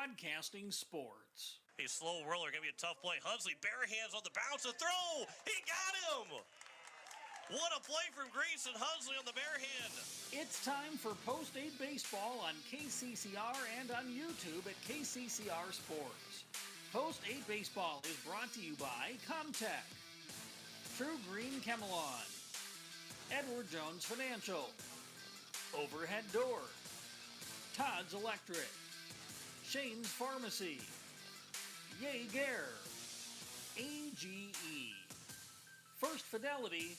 broadcasting sports. A slow whirler, going to be a tough play. Hunsley, bare hands on the bounce, a throw. He got him. What a play from Grayson Hunsley on the bare hand. It's time for Post-8 Baseball on KCCR and on YouTube at KCCR Sports. Post-8 Baseball is brought to you by Comtech, True Green Camelon, Edward Jones Financial, Overhead Door, Todd's Electric, Shane's Pharmacy, Jaeger, AGE, First Fidelity,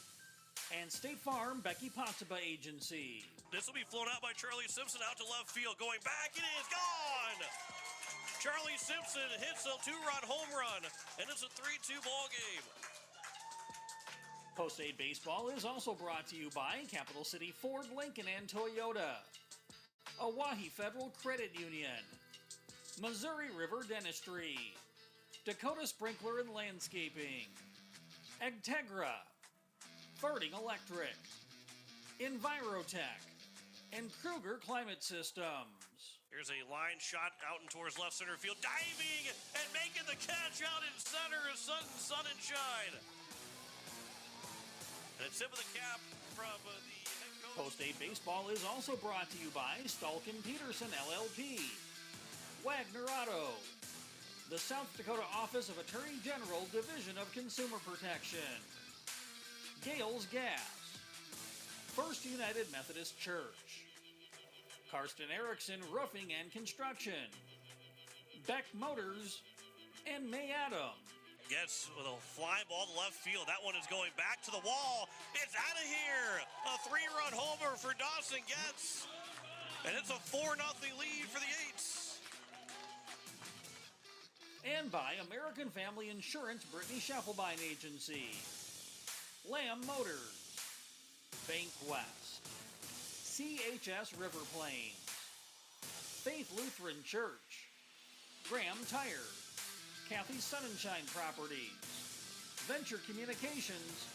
and State Farm Becky Pottsaba Agency. This will be flown out by Charlie Simpson out to left field. Going back, it is gone! Charlie Simpson hits a two-run home run, and it's a 3-2 ball game. Post-8 Baseball is also brought to you by Capital City Ford, Lincoln, and Toyota, Oahe Federal Credit Union, Missouri River Dentistry, Dakota Sprinkler and Landscaping, Egtegra, Farting Electric, Envirotech, and Kruger Climate Systems. Here's a line shot out and towards left center field. Diving and making the catch out in center is Sun and Shine. And a tip of the cap from the head coach. Post-8 Baseball is also brought to you by Stalkin Peterson LLP, Wagner Auto, the South Dakota Office of Attorney General, Division of Consumer Protection, Gales Gas, First United Methodist Church, Karsten Erickson Roofing and Construction, Beck Motors, and May Adam. Gets with a flying ball to left field. That one is going back to the wall. It's out of here. A 3-run homer for Dawson Getz. And it's a 4-0 lead for the Eights. And by American Family Insurance Brittany Scheffelbein Agency, Lamb Motors, Bank West, CHS River Plains, Faith Lutheran Church, Graham Tire, Kathy's Sun and Shine Properties, Venture Communications,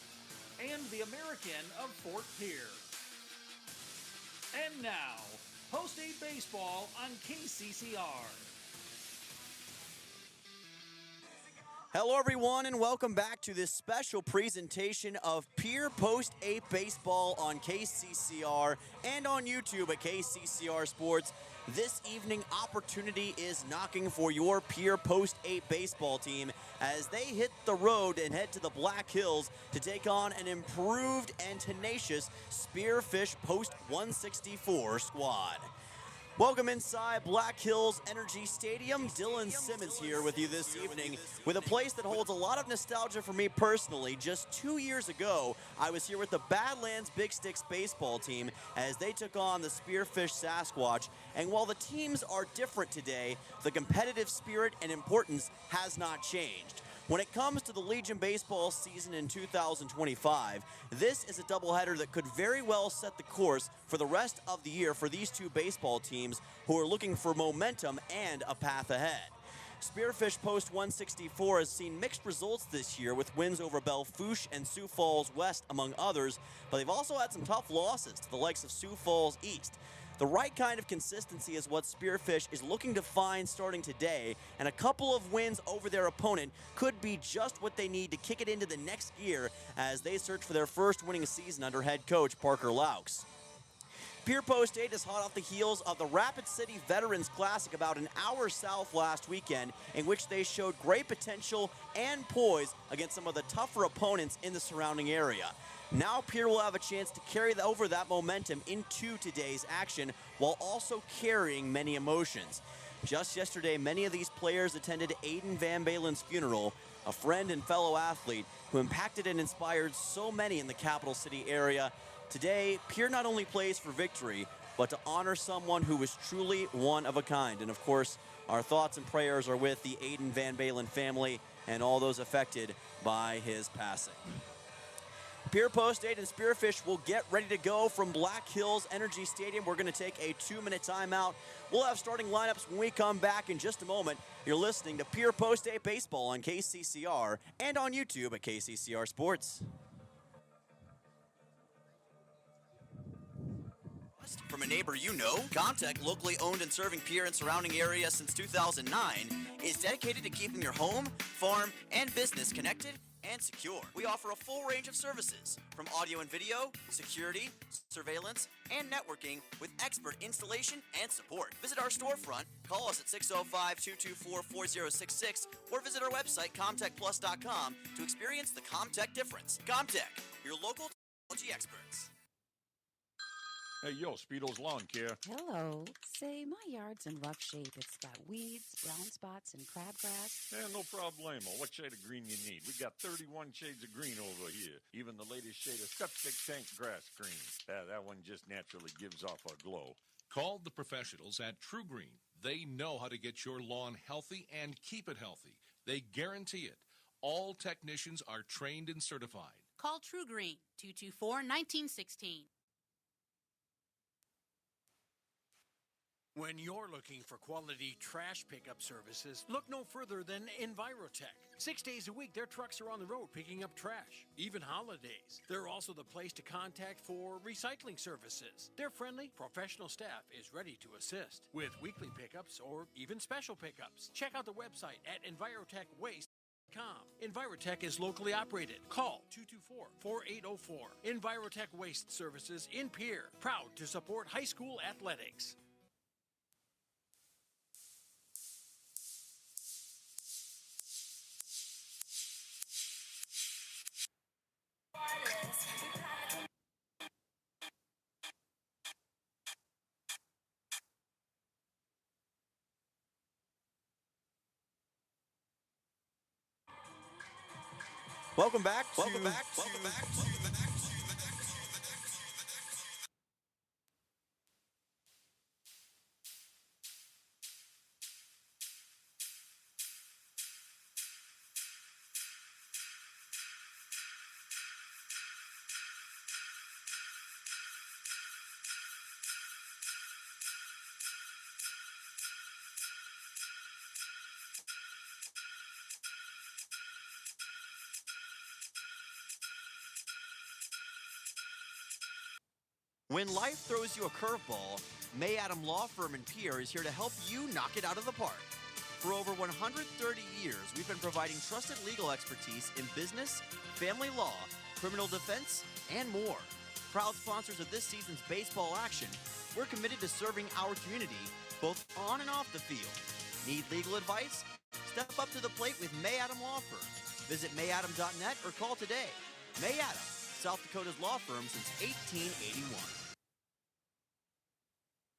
and the American of Fort Pierre. And now, Post-8 Baseball on KCCR. Hello everyone and welcome back to this special presentation of Pierre Post-8 Baseball on KCCR and on YouTube at KCCR Sports. This evening opportunity is knocking for your Pierre Post-8 baseball team as they hit the road and head to the Black Hills to take on an improved and tenacious Spearfish Post 164 squad. Welcome inside Black Hills Energy Stadium. Dylan Simmons here with you this evening with a place that holds a lot of nostalgia for me personally. Just 2 years ago, I was here with the Badlands Big Sticks baseball team as they took on the Spearfish Sasquatch. And while the teams are different today, the competitive spirit and importance has not changed. When it comes to the Legion baseball season in 2025, this is a doubleheader that could very well set the course for the rest of the year for these two baseball teams who are looking for momentum and a path ahead. Spearfish Post 164 has seen mixed results this year with wins over Belle-Fourche and Sioux Falls West, among others, but they've also had some tough losses to the likes of Sioux Falls East. The right kind of consistency is what Spearfish is looking to find starting today, and a couple of wins over their opponent could be just what they need to kick it into the next gear as they search for their first winning season under head coach Parker Laux. Pierre Post-8 is hot off the heels of the Rapid City Veterans Classic about an hour south last weekend, in which they showed great potential and poise against some of the tougher opponents in the surrounding area. Now Pierre will have a chance to carry over that momentum into today's action while also carrying many emotions. Just yesterday, many of these players attended Aiden Van Balen's funeral, a friend and fellow athlete who impacted and inspired so many in the capital city area. Today, Pierre not only plays for victory, but to honor someone who was truly one of a kind. And of course, our thoughts and prayers are with the Aiden Van Balen family and all those affected by his passing. Pierre Post-8 and Spearfish will get ready to go from Black Hills Energy Stadium. We're going to take a 2-minute timeout. We'll have starting lineups when we come back in just a moment. You're listening to Pierre Post-8 Baseball on KCCR and on YouTube at KCCR Sports. cost. From a neighbor you know, Comtech, locally owned and serving Pierre and surrounding area since 2009, is dedicated to keeping your home, farm, and business connected and secure. We offer a full range of services, from audio and video, security, surveillance, and networking with expert installation and support. Visit our storefront, call us at 605-224-4066, or visit our website, comtechplus.com, to experience the Comtech difference. Comtech, your local technology experts. Hey, yo, Speedo's Lawn Care. Hello. Say, my yard's in rough shape. It's got weeds, brown spots, and crabgrass. Yeah, no problemo. What shade of green you need? We got 31 shades of green over here. Even the latest shade of septic tank grass green. That one just naturally gives off a glow. Call the professionals at True Green. They know how to get your lawn healthy and keep it healthy. They guarantee it. All technicians are trained and certified. Call True Green, 224-1916. When you're looking for quality trash pickup services, look no further than Envirotech. 6 days a week, their trucks are on the road picking up trash, even holidays. They're also the place to contact for recycling services. Their friendly, professional staff is ready to assist with weekly pickups or even special pickups. Check out the website at EnvirotechWaste.com. Envirotech is locally operated. Call 224-4804. Envirotech Waste Services in Pierre, proud to support high school athletics. Welcome back to When life throws you a curveball, May Adam Law Firm in Pierre is here to help you knock it out of the park. For over 130 years, we've been providing trusted legal expertise in business, family law, criminal defense, and more. Proud sponsors of this season's baseball action, we're committed to serving our community both on and off the field. Need legal advice? Step up to the plate with May Adam Law Firm. Visit mayadam.net or call today. May Adam, South Dakota's law firm since 1881.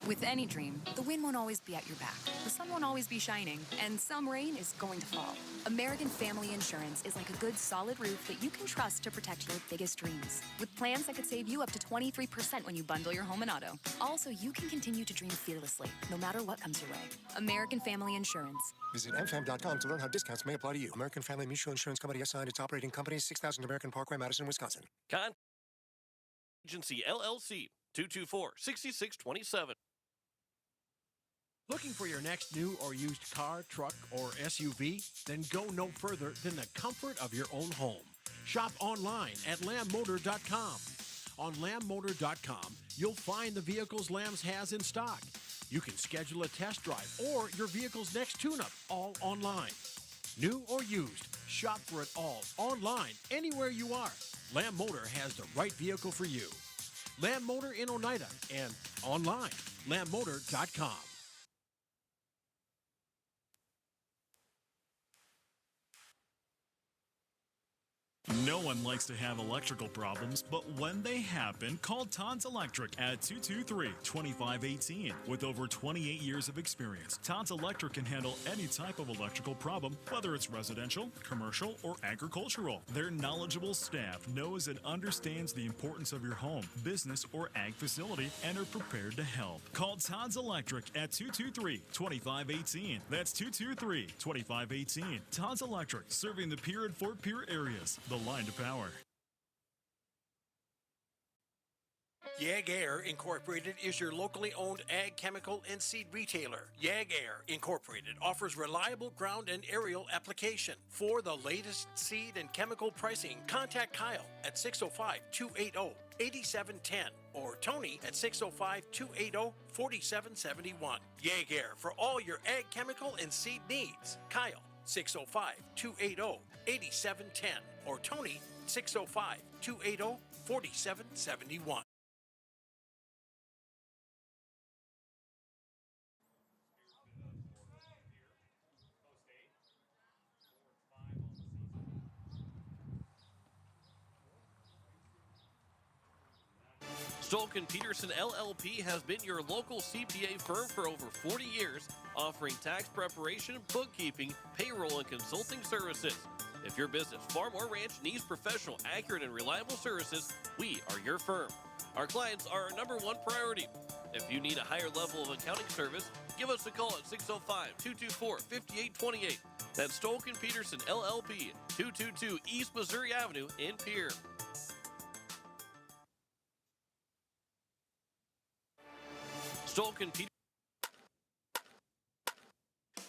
With any dream, the wind won't always be at your back. The sun won't always be shining, and some rain is going to fall. American Family Insurance is like a good, solid roof that you can trust to protect your biggest dreams. With plans that could save you up to 23% when you bundle your home and auto. Also, you can continue to dream fearlessly, no matter what comes your way. American Family Insurance. Visit mfam.com to learn how discounts may apply to you. American Family Mutual Insurance Company assigned its operating company, 6000 American Parkway, Madison, Wisconsin. Agency LLC, 224-6627. Looking for your next new or used car, truck, or SUV? Then go no further than the comfort of your own home. Shop online at lambmotor.com. On lambmotor.com, you'll find the vehicles Lambs has in stock. You can schedule a test drive or your vehicle's next tune-up all online. New or used, shop for it all online anywhere you are. Lamb Motor has the right vehicle for you. Lamb Motor in Oneida and online, lambmotor.com. No one likes to have electrical problems, but when they happen, call Todd's Electric at 223-2518. With over 28 years of experience, Todd's Electric can handle any type of electrical problem, whether it's residential, commercial, or agricultural. Their knowledgeable staff knows and understands the importance of your home, business, or ag facility and are prepared to help. Call Todd's Electric at 223-2518. That's 223-2518. Todd's Electric, serving the Pierre and Fort Pierre areas. The line to power. Yag Air Incorporated is your locally owned ag chemical and seed retailer. Yag Air Incorporated offers reliable ground and aerial application. For the latest seed and chemical pricing, contact Kyle at 605-280-9900. 8710 or Tony at 605-280-4771. Jaeger for all your ag chemical and seed needs. Kyle, 605-280-8710 or Tony, 605-280-4771. Stolken Peterson LLP has been your local CPA firm for over 40 years, offering tax preparation, bookkeeping, payroll, and consulting services. If your business, farm, or ranch needs professional, accurate, and reliable services, we are your firm. Our clients are our #1 priority. If you need a higher level of accounting service, give us a call at 605-224-5828. That's Stolken Peterson LLP, 222 East Missouri Avenue in Pierre. Stolken Peterson.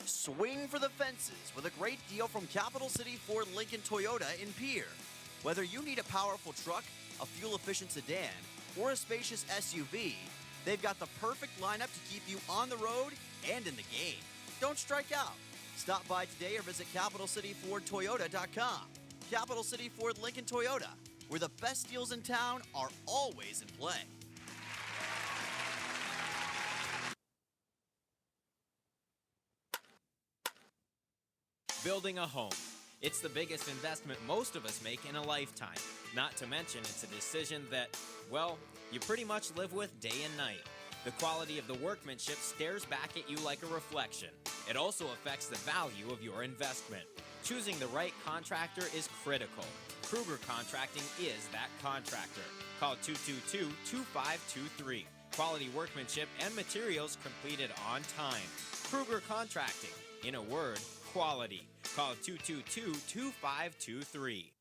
Swing for the fences with a great deal from Capital City Ford Lincoln Toyota in Pierre. Whether you need a powerful truck, a fuel-efficient sedan, or a spacious SUV, they've got the perfect lineup to keep you on the road and in the game. Don't strike out. Stop by today or visit CapitalCityFordToyota.com. Capital City Ford Lincoln Toyota, where the best deals in town are always in play. Building a home. It's the biggest investment most of us make in a lifetime. Not to mention it's a decision that, well, you pretty much live with day and night. The quality of the workmanship stares back at you like a reflection. It also affects the value of your investment. Choosing the right contractor is critical. Kruger Contracting is that contractor. Call 222-2523. Quality workmanship and materials completed on time. Kruger Contracting. In a word, quality. Call 222-2523.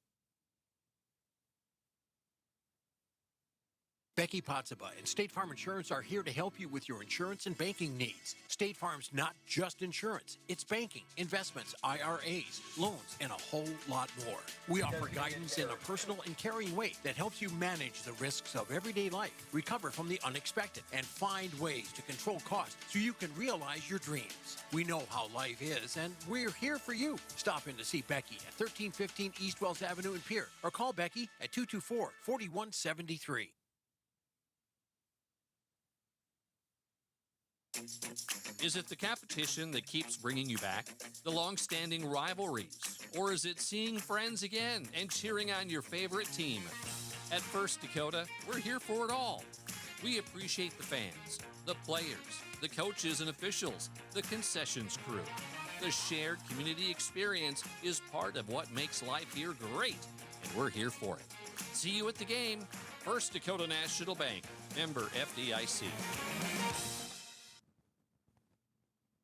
Becky Potsaba and State Farm Insurance are here to help you with your insurance and banking needs. State Farm's not just insurance. It's banking, investments, IRAs, loans, and a whole lot more. We offer guidance in a personal and caring way that helps you manage the risks of everyday life, recover from the unexpected, and find ways to control costs so you can realize your dreams. We know how life is, and we're here for you. Stop in to see Becky at 1315 East Wells Avenue in Pierre, or call Becky at 224-4173. Is it the competition that keeps bringing you back? The long-standing rivalries? Or is it seeing friends again and cheering on your favorite team? At First Dakota, we're here for it all. We appreciate the fans, the players, the coaches and officials, the concessions crew. The shared community experience is part of what makes life here great, and we're here for it. See you at the game. First Dakota National Bank, member FDIC.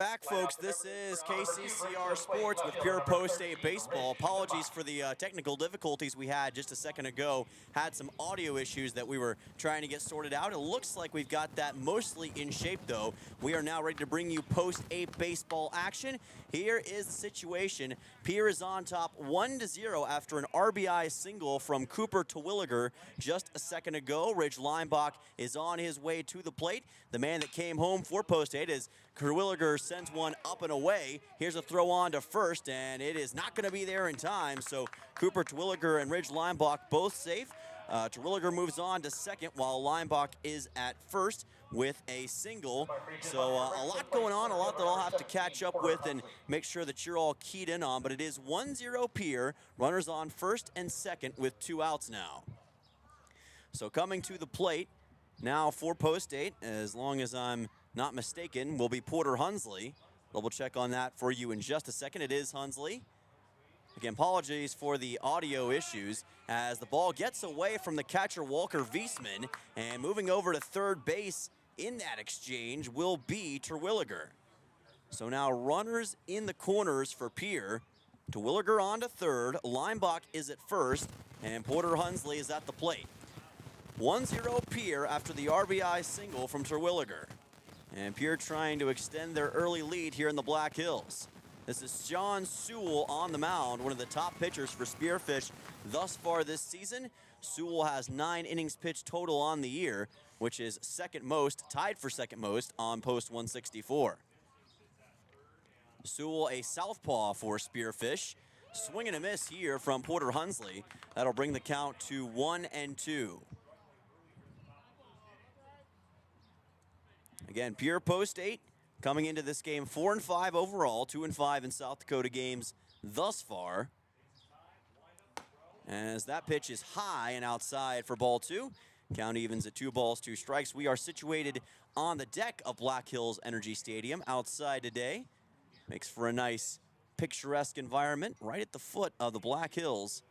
Back, folks. This is KCCR Sports with Pure Post State Baseball. Apologies for the technical difficulties we had just a second ago. Had some audio issues that we were trying to get sorted out. It looks like we've got that mostly in shape, though. We are now ready to bring you post-8 baseball action. Here is the situation. Pierre is on top 1-0 after an RBI single from Cooper Terwilliger just a second ago. Ridge Leinbach is on his way to the plate. The man that came home for post-8 is Terwilliger sends one up and away. Here's a throw on to first, and it is not going to be there in time. So Cooper Terwilliger and Ridge Leinbach both safe. Terwilliger moves on to second while Leinbach is at first with a single. So a lot going on, a lot that I'll have to catch up with and make sure that you're all keyed in on. But it is 1-0 Pierre. Runners on first and second with 2 outs now. So coming to the plate now for post-8, as long as I'm not mistaken, will be Porter Hunsley. Double check on that for you in just a second. It is Hunsley. Again, apologies for the audio issues as the ball gets away from the catcher Walker Viesman, and moving over to third base in that exchange will be Terwilliger. So now runners in the corners for Pierre. Terwilliger on to third, Leinbach is at first, and Porter Hunsley is at the plate. 1-0 Pierre after the RBI single from Terwilliger. And Pierre trying to extend their early lead here in the Black Hills. This is John Sewell on the mound, one of the top pitchers for Spearfish thus far this season. Sewell has 9 innings pitched total on the year, which is second most, tied for second most on post 164. Sewell, a southpaw for Spearfish. Swing and a miss here from Porter Hunsley. That'll bring the count to 1-2. Again, Pierre post 8 coming into this game 4-5 overall, 2-5 in South Dakota games thus far. As that pitch is high and outside for ball 2. Count evens at 2 balls, 2 strikes. We are situated on the deck of Black Hills Energy Stadium outside today. Makes for a nice picturesque environment right at the foot of the Black Hills.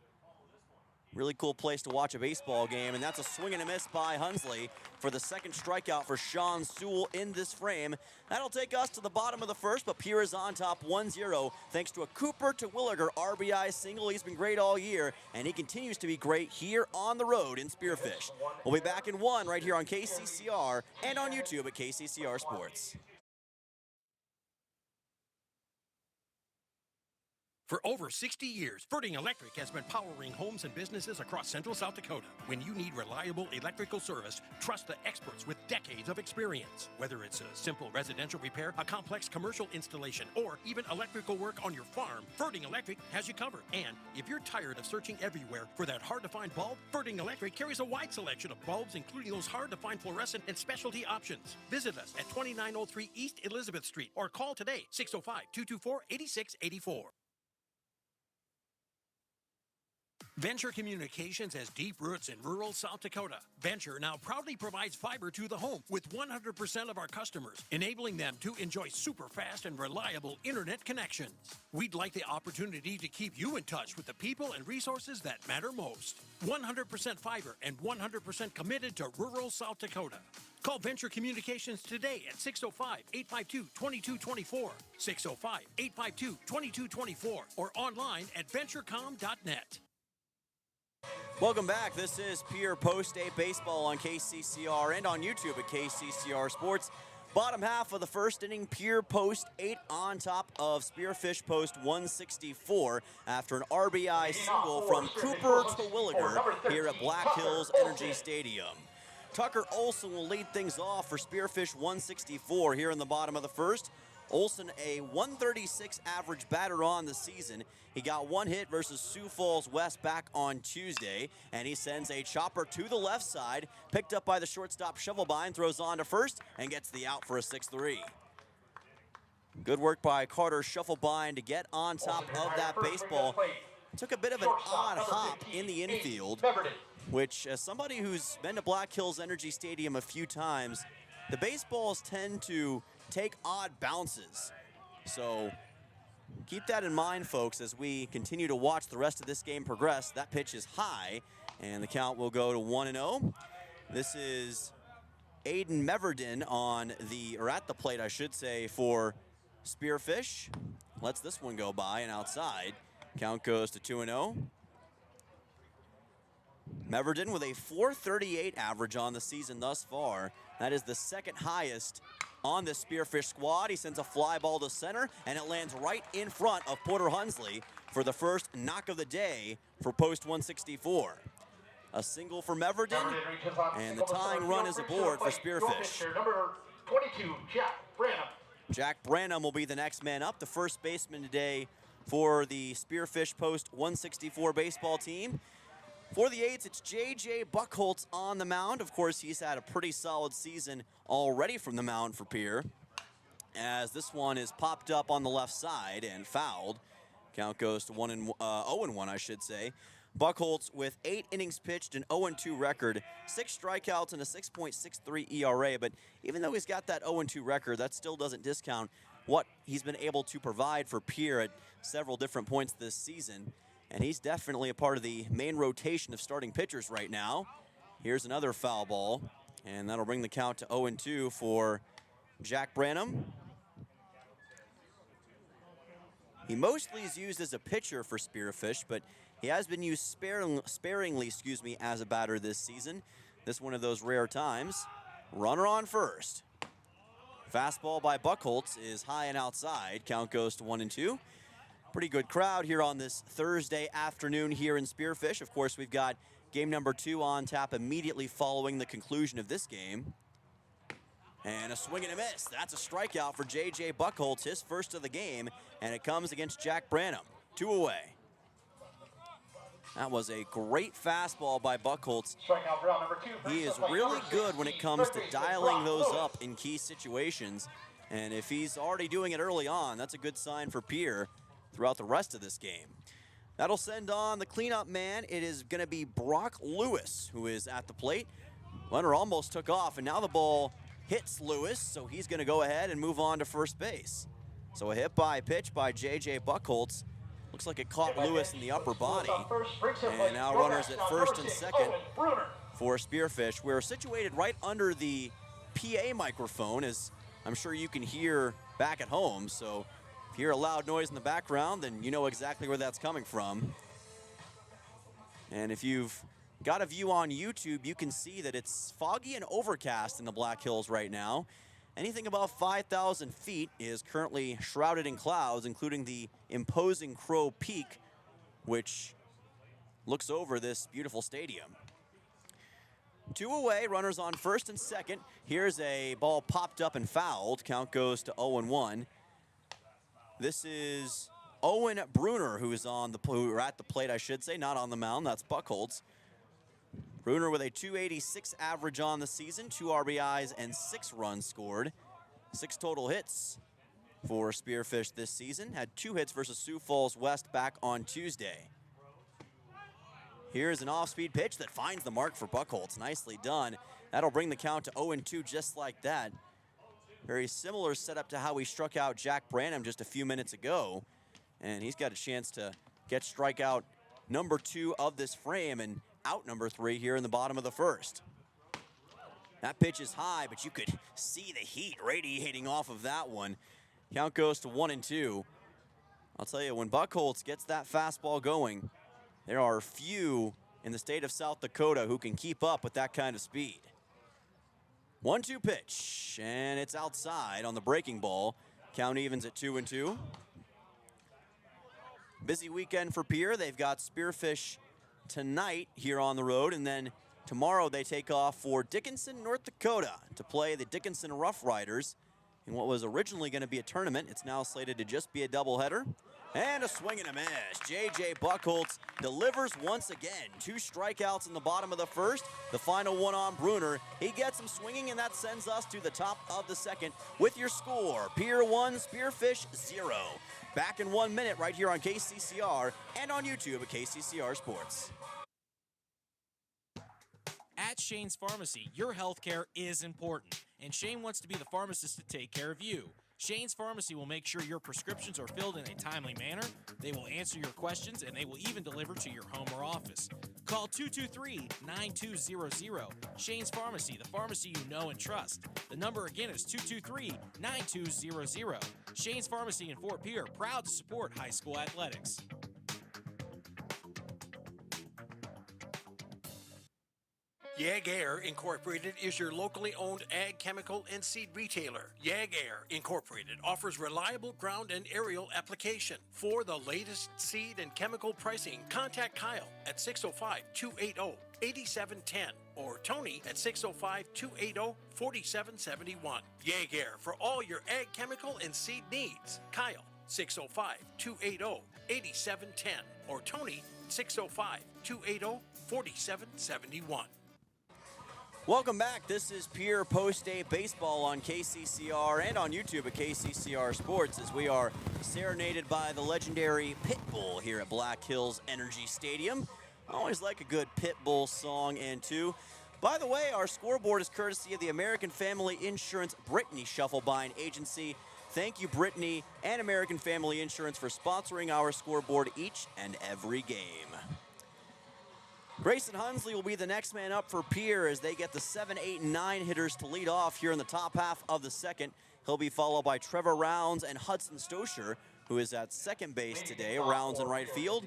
Really cool place to watch a baseball game, and that's a swing and a miss by Hunsley for the second strikeout for Sean Sewell in this frame. That'll take us to the bottom of the first, but Pierre is on top 1-0 thanks to a Cooper to Williger RBI single. He's been great all year, and he continues to be great here on the road in Spearfish. We'll be back in 1 right here on KCCR and on YouTube at KCCR Sports. For over 60 years, Ferding Electric has been powering homes and businesses across central South Dakota. When you need reliable electrical service, trust the experts with decades of experience. Whether it's a simple residential repair, a complex commercial installation, or even electrical work on your farm, Ferding Electric has you covered. And if you're tired of searching everywhere for that hard-to-find bulb, Ferding Electric carries a wide selection of bulbs, including those hard-to-find fluorescent and specialty options. Visit us at 2903 East Elizabeth Street or call today, 605-224-8684. Venture Communications has deep roots in rural South Dakota. Venture now proudly provides fiber to the home with 100% of our customers, enabling them to enjoy super fast and reliable internet connections. We'd like the opportunity to keep you in touch with the people and resources that matter most. 100% fiber and 100% committed to rural South Dakota. Call Venture Communications today at 605-852-2224, 605-852-2224, or online at venturecom.net. Welcome back. This is Pierre Post 8 Baseball on KCCR and on YouTube at KCCR Sports. Bottom half of the first inning, Pierre Post 8 on top of Spearfish Post 164 after an RBI single from Cooper to Williger here at Black Hills Energy Stadium. Tucker Olson will lead things off for Spearfish 164 here in the bottom of the first. Olson, a 136 average batter on the season. He got 1 hit versus Sioux Falls West back on Tuesday, and he sends a chopper to the left side, picked up by the shortstop Shovelbein, throws on to first, and gets the out for a 6-3. Good work by Carter Shovelbein to get on top of that baseball. Took a bit of an odd hop in the infield, which, as somebody who's been to Black Hills Energy Stadium a few times, the baseballs tend to take odd bounces. So keep that in mind, folks, as we continue to watch the rest of this game progress. That pitch is high, and the count will go to 1-0. This is Aiden Meverden at the plate, I should say, for Spearfish. Lets this one go by and outside. Count goes to 2-0. Meverden with a 438 average on the season thus far. That is the second highest on this Spearfish squad. He sends a fly ball to center, and it lands right in front of Porter Hunsley for the first knock of the day for post 164. A single for Meverden, and the tying run is aboard for Spearfish. Number 22, Jack Branham. Jack Branham will be the next man up, the first baseman today for the Spearfish post 164 baseball team. For the Aids, it's J.J. Buckholtz on the mound. Of course, he's had a pretty solid season already from the mound for Pierre, as this one is popped up on the left side and fouled. Count goes to 0-1, I should say. Buckholtz with 8 innings pitched, an 0-2 record, 6 strikeouts, and a 6.63 ERA. But even though he's got that 0-2 record, that still doesn't discount what he's been able to provide for Pierre at several different points this season. And he's definitely a part of the main rotation of starting pitchers right now. Here's another foul ball, and that'll bring the count to 0-2 for Jack Branham. He mostly is used as a pitcher for Spearfish, but he has been used sparingly, as a batter this season. This one of those rare times. Runner on first. Fastball by Buckholtz is high and outside. Count goes to 1-2. Pretty good crowd here on this Thursday afternoon here in Spearfish. Of course, we've got Game number 2 on tap immediately following the conclusion of this game. And a swing and a miss. That's a strikeout for J.J. Buchholz, his first of the game, and it comes against Jack Branham. 2 away. That was a great fastball by Buchholz. He is really good when it comes to dialing those up in key situations. And if he's already doing it early on, that's a good sign for Pierre throughout the rest of this game. That'll send on the cleanup man. It is going to be Brock Lewis, who is at the plate. Runner almost took off, and now the ball hits Lewis, so he's going to go ahead and move on to first base. So a hit by pitch by J.J. Buchholz. Looks like it caught Lewis in the upper body. And now runners at first and second for Spearfish. We're situated right under the PA microphone, as I'm sure you can hear back at home. So if you hear a loud noise in the background, then you know exactly where that's coming from. And if you've got a view on YouTube, you can see that it's foggy and overcast in the Black Hills right now. Anything above 5,000 feet is currently shrouded in clouds, including the imposing Crow Peak, which looks over this beautiful stadium. 2 away, runners on first and second. Here's a ball popped up and fouled. Count goes to 0-1. This is Owen Bruner, who is at the plate, I should say, not on the mound. That's Buchholz. Bruner with a .286 average on the season, 2 RBIs and 6 runs scored. 6 total hits for Spearfish this season. Had 2 hits versus Sioux Falls West back on Tuesday. Here's an off-speed pitch that finds the mark for Buchholz. Nicely done. That'll bring the count to 0-2 just like that. Very similar setup to how he struck out Jack Branham just a few minutes ago. And he's got a chance to get strikeout number 2 of this frame and out number 3 here in the bottom of the first. That pitch is high, but you could see the heat radiating off of that one. Count goes to 1-2. I'll tell you, when Buchholz gets that fastball going, there are few in the state of South Dakota who can keep up with that kind of speed. 1-2 pitch, and it's outside on the breaking ball. Count evens at 2-2. Busy weekend for Pierre. They've got Spearfish tonight here on the road, and then tomorrow they take off for Dickinson, North Dakota to play the Dickinson Rough Riders in what was originally going to be a tournament. It's now slated to just be a doubleheader. And a swing and a miss. J.J. Buchholz delivers once again. 2 strikeouts in the bottom of the first. The final one on Bruner. He gets him swinging, and that sends us to the top of the second with your score. Pierre 1, Spearfish 0. Back in 1 minute right here on KCCR and on YouTube at KCCR Sports. At Shane's Pharmacy, your health care is important, and Shane wants to be the pharmacist to take care of you. Shane's Pharmacy will make sure your prescriptions are filled in a timely manner, they will answer your questions, and they will even deliver to your home or office. Call 223-9200. Shane's Pharmacy, the pharmacy you know and trust. The number again is 223-9200. Shane's Pharmacy in Fort Pierre, proud to support high school athletics. YAG Air Incorporated is your locally owned ag chemical and seed retailer. YAG Air Incorporated offers reliable ground and aerial application. For the latest seed and chemical pricing, contact Kyle at 605-280-8710 or Tony at 605-280-4771. YAG Air for all your ag chemical and seed needs. Kyle 605-280-8710 or Tony 605-280-4771. Welcome back. This is Pierre Post-Day Baseball on KCCR and on YouTube at KCCR Sports as we are serenaded by the legendary Pitbull here at Black Hills Energy Stadium. I always like a good Pitbull song and two. By the way, our scoreboard is courtesy of the American Family Insurance Brittany Shuffle Bind Agency. Thank you, Brittany and American Family Insurance, for sponsoring our scoreboard each and every game. Grayson Hunsley will be the next man up for Pierre as they get the 7, 8, and 9 hitters to lead off here in the top half of the second. He'll be followed by Trevor Rounds and Hudson Stosher, who is at second base today. Rounds in right field.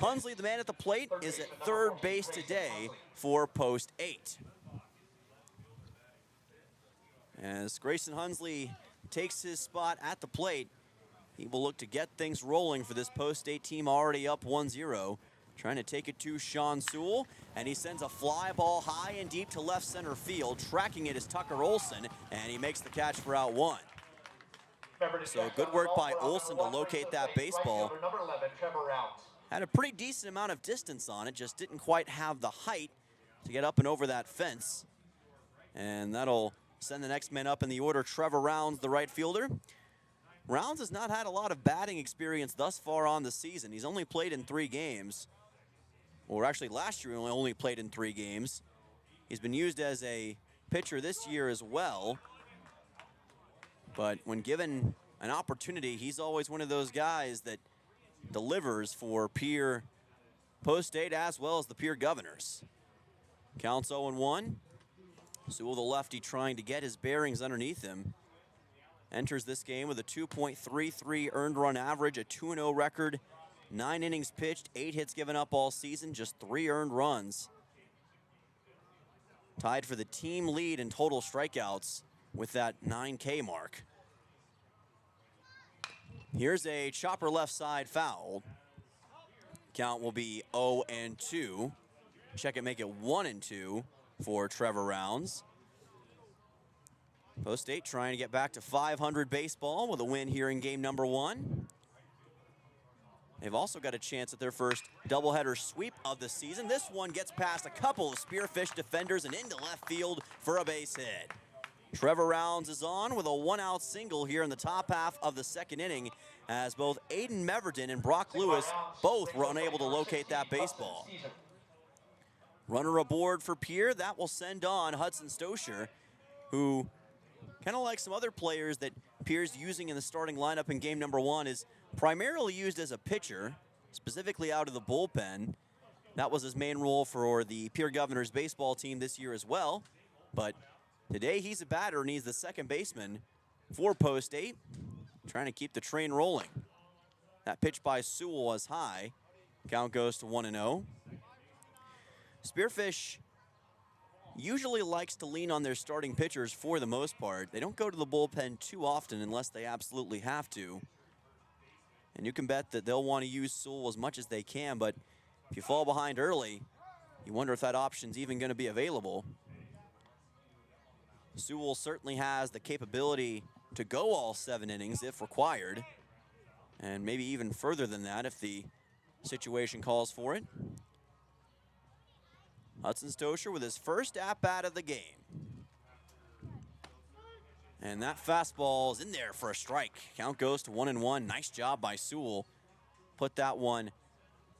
Hunsley, the man at the plate, is at third base today for post 8. As Grayson Hunsley takes his spot at the plate, he will look to get things rolling for this post 8 team already up 1-0. Trying to take it to Sean Sewell, and he sends a fly ball high and deep to left center field. Tracking it is Tucker Olson, and he makes the catch for out one. So good work by Olson to locate that baseball. Had a pretty decent amount of distance on it, just didn't quite have the height to get up and over that fence. And that'll send the next man up in the order, Trevor Rounds, the right fielder. Rounds has not had a lot of batting experience thus far on the season. He's only played in 3 games. Or actually last year he only played in 3 games. He's been used as a pitcher this year as well. But when given an opportunity, he's always one of those guys that delivers for Pierre Post-State as well as the Pierre Governors. Counts 0-1. Sewell, the lefty, trying to get his bearings underneath him. Enters this game with a 2.33 earned run average, a 2-0 record, 9 innings pitched, 8 hits given up all season, just 3 earned runs. Tied for the team lead in total strikeouts with that 9K mark. Here's a chopper left side foul. Count will be 0-2. Check it, make it 1-2 for Trevor Rounds. Post-State trying to get back to 500 baseball with a win here in game number 1. They've also got a chance at their first doubleheader sweep of the season. This one gets past a couple of Spearfish defenders and into left field for a base hit. Trevor Rounds is on with a 1-out single here in the top half of the second inning, as both Aiden Meverton and Brock Lewis both were unable to locate that baseball. Runner aboard for Pierre. That will send on Hudson Stosher, who, kind of like some other players that Pierre's using in the starting lineup in game number 1, is primarily used as a pitcher, specifically out of the bullpen. That was his main role for the Pierre Governors baseball team this year as well. But today he's a batter and he's the second baseman for Post-State, trying to keep the train rolling. That pitch by Sewell was high. Count goes to 1-0. Spearfish usually likes to lean on their starting pitchers for the most part. They don't go to the bullpen too often unless they absolutely have to. And you can bet that they'll want to use Sewell as much as they can, but if you fall behind early, you wonder if that option's even going to be available. Sewell certainly has the capability to go all 7 innings if required, and maybe even further than that if the situation calls for it. Hudson Stosher with his first at-bat of the game. And that fastball is in there for a strike. Count goes to 1-1. Nice job by Sewell. Put that one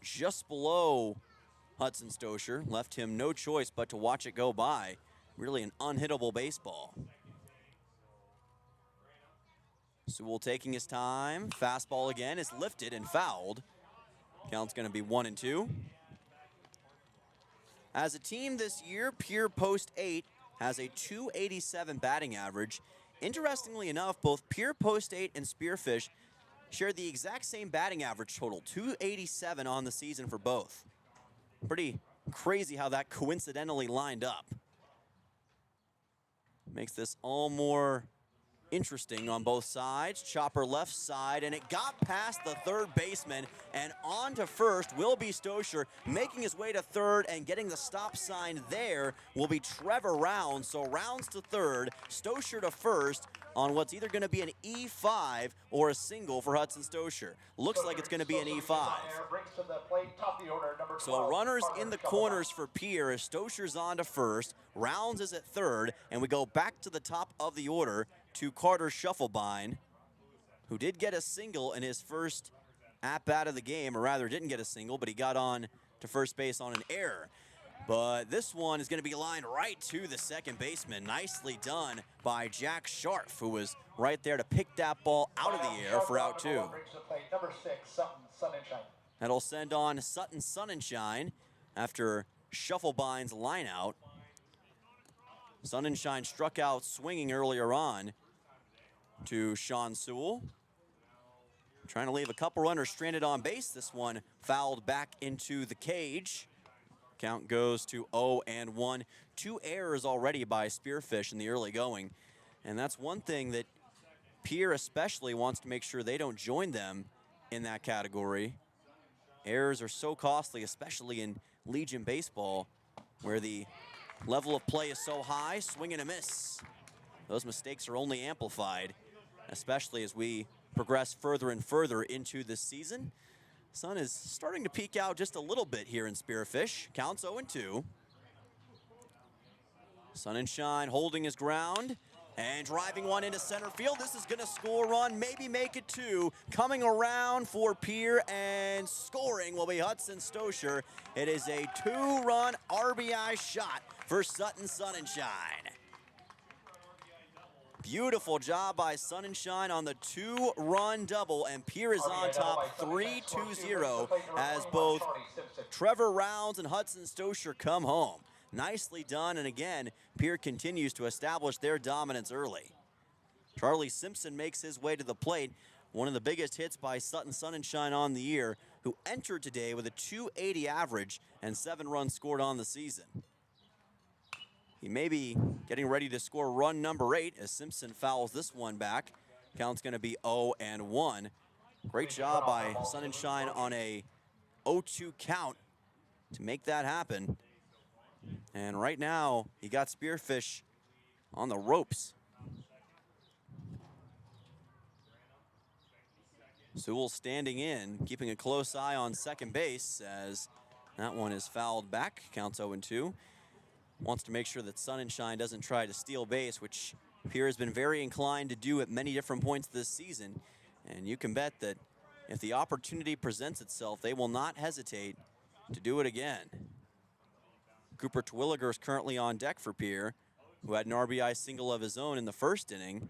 just below Hudson Stosher. Left him no choice but to watch it go by. Really an unhittable baseball. Sewell taking his time. Fastball again is lifted and fouled. Count's going to be 1-2. As a team this year, Pierre Post-State has a .287 batting average. Interestingly enough, both Pierre Post-State and Spearfish share the exact same batting average total, .287 on the season for both. Pretty crazy how that coincidentally lined up. Makes this all more interesting on both sides. Chopper left side, and it got past the third baseman and on to first will be Stosher. Making his way to third and getting the stop sign there will be Trevor Rounds. So Rounds to third, Stosher to first on what's either going to be an E5 or a single for Hudson Stosher. Looks like it's going to be an E5. So runners in the corners for Pierre as Stosher's on to first, Rounds is at third, and we go back to the top of the order to Carter Shufflebine, who did get a single in his first at-bat of the game, or rather didn't get a single, but he got on to first base on an error. But this one is going to be lined right to the second baseman. Nicely done by Jack Scharf, who was right there to pick that ball out of the air for out 2. Number 6, Sutton Sunshine. That'll send on Sutton Sunshine after Shufflebine's line out. Sunshine struck out swinging earlier on to Sean Sewell. Trying to leave a couple runners stranded on base. This one fouled back into the cage. Count goes to 0-1. 2 errors already by Spearfish in the early going. And that's one thing that Pierre especially wants to make sure they don't join them in that category. Errors are so costly, especially in Legion baseball, where the level of play is so high. Swing and a miss. Those mistakes are only amplified, especially as we progress further and further into this season. Sun is starting to peak out just a little bit here in Spearfish. Counts 0-2. Sun and Shine holding his ground and driving one into center field. This is going to score a run, maybe make it two. Coming around for Pierre and scoring will be Hudson Stosher. It is a two-run RBI shot for Sutton Sun and Shine. Beautiful job by Sun and Shine on the two-run double, and Pierre is on top 3-2-0 as both Trevor Rounds and Hudson Stosher come home. Nicely done, and again, Pierre continues to establish their dominance early. Charlie Simpson makes his way to the plate, one of the biggest hits by Sutton Sun and Shine on the year, who entered today with a .280 average and 7 runs scored on the season. He may be getting ready to score run number 8 as Simpson fouls this one back. Count's going to be 0-1. Great job by Sun and Shine on a 0-2 count to make that happen. And right now, he got Spearfish on the ropes. Sewell standing in, keeping a close eye on second base as that one is fouled back. Counts 0-2. Wants to make sure that Sun and Shine doesn't try to steal base, which Pierre has been very inclined to do at many different points this season. And you can bet that if the opportunity presents itself, they will not hesitate to do it again. Cooper Terwilliger is currently on deck for Pierre, who had an RBI single of his own in the first inning.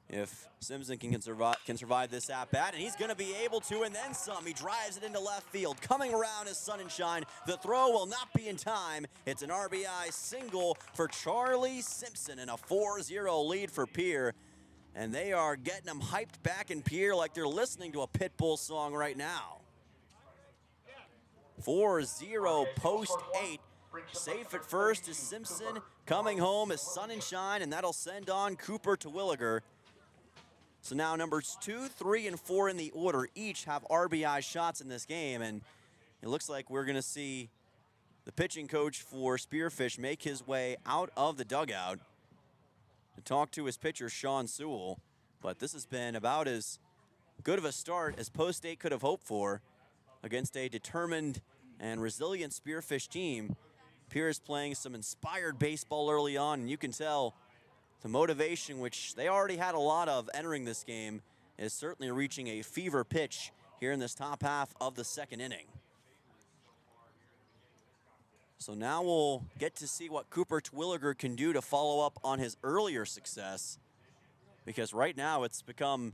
If Simpson can survive this at-bat, and he's going to be able to, and then some. He drives it into left field. Coming around is Sun and Shine. The throw will not be in time. It's an RBI single for Charlie Simpson and a 4-0 lead for Pierre. And they are getting them hyped back in Pierre like they're listening to a Pitbull song right now. 4-0 post 8. Safe at first is Simpson. Coming home is Sun and Shine, and that'll send on Cooper Terwilliger. So now numbers 2, 3, and 4 in the order each have RBI shots in this game, and it looks like we're going to see the pitching coach for Spearfish make his way out of the dugout to talk to his pitcher, Sean Sewell. But this has been about as good of a start as Post 8 could have hoped for against a determined and resilient Spearfish team. Pierre is playing some inspired baseball early on, and you can tell the motivation, which they already had a lot of entering this game, is certainly reaching a fever pitch here in this top half of the second inning. So now we'll get to see what Cooper Terwilliger can do to follow up on his earlier success, because right now it's become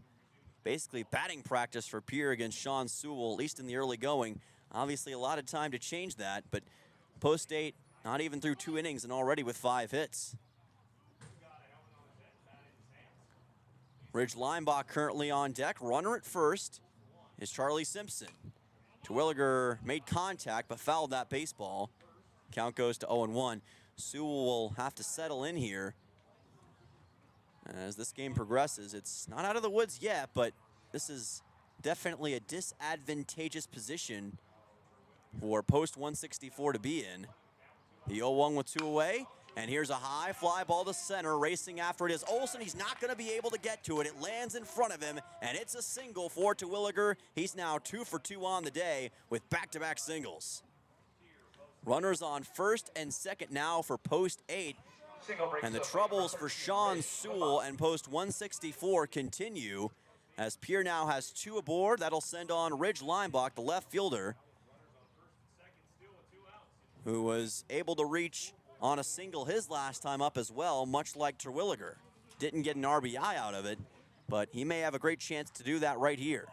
basically batting practice for Pierre against Sean Sewell, at least in the early going. Obviously a lot of time to change that, but Post 8 not even through 2 innings and already with 5 hits. Ridge Limbach currently on deck. Runner at first is Charlie Simpson. Terwilliger made contact but fouled that baseball. Count goes to 0-1. Sewell will have to settle in here as this game progresses. It's not out of the woods yet, but this is definitely a disadvantageous position for post 164 to be in. The 0-1 with 2 away, and here's a high fly ball to center. Racing after it is Olsen. He's not going to be able to get to it. It lands in front of him, and it's a single for Terwilliger. He's now 2 for 2 on the day with back-to-back singles. Runners on first and second now for post 8. And the troubles for Sean Sewell and post 164 continue as Pierre now has 2 aboard. That'll send on Ridge Limbach, the left fielder, who was able to reach on a single his last time up as well, much like Terwilliger. Didn't get an RBI out of it, but he may have a great chance to do that right here.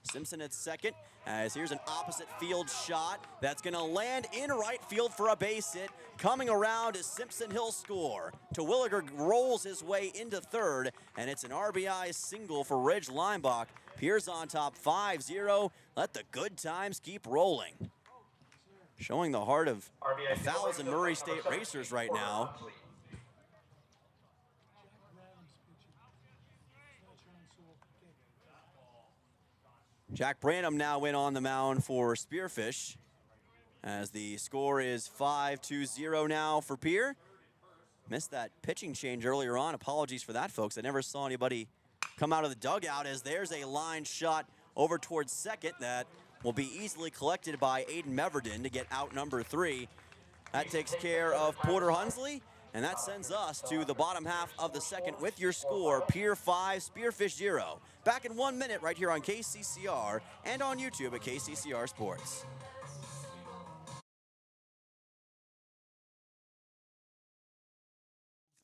Simpson at second, as here's an opposite field shot that's going to land in right field for a base hit. Coming around is Simpson. He'll score. Terwilliger rolls his way into third, and it's an RBI single for Ridge Limbach. Pierre's on top 5-0. Let the good times keep rolling. Showing the heart of 1,000 Murray State racers right now. Jack Branham now in on the mound for Spearfish, as the score is 5-0 now for Pierre. Missed that pitching change earlier on. Apologies for that, folks. I never saw anybody come out of the dugout, as there's a line shot over towards second that will be easily collected by Aiden Meverden to get out number 3. That takes care of Porter Hunsley, and that sends us to the bottom half of the second with your score, Pierre 5, Spearfish 0. Back in 1 minute right here on KCCR and on YouTube at KCCR Sports.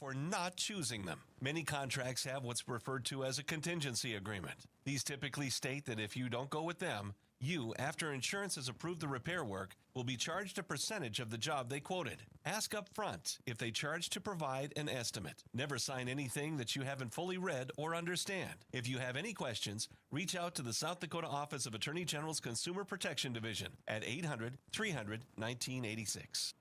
For not choosing them. Many contracts have what's referred to as a contingency agreement. These typically state that if you don't go with them, you, after insurance has approved the repair work, will be charged a percentage of the job they quoted. Ask up front if they charge to provide an estimate. Never sign anything that you haven't fully read or understand. If you have any questions, reach out to the South Dakota Office of Attorney General's Consumer Protection Division at 800-300-1986.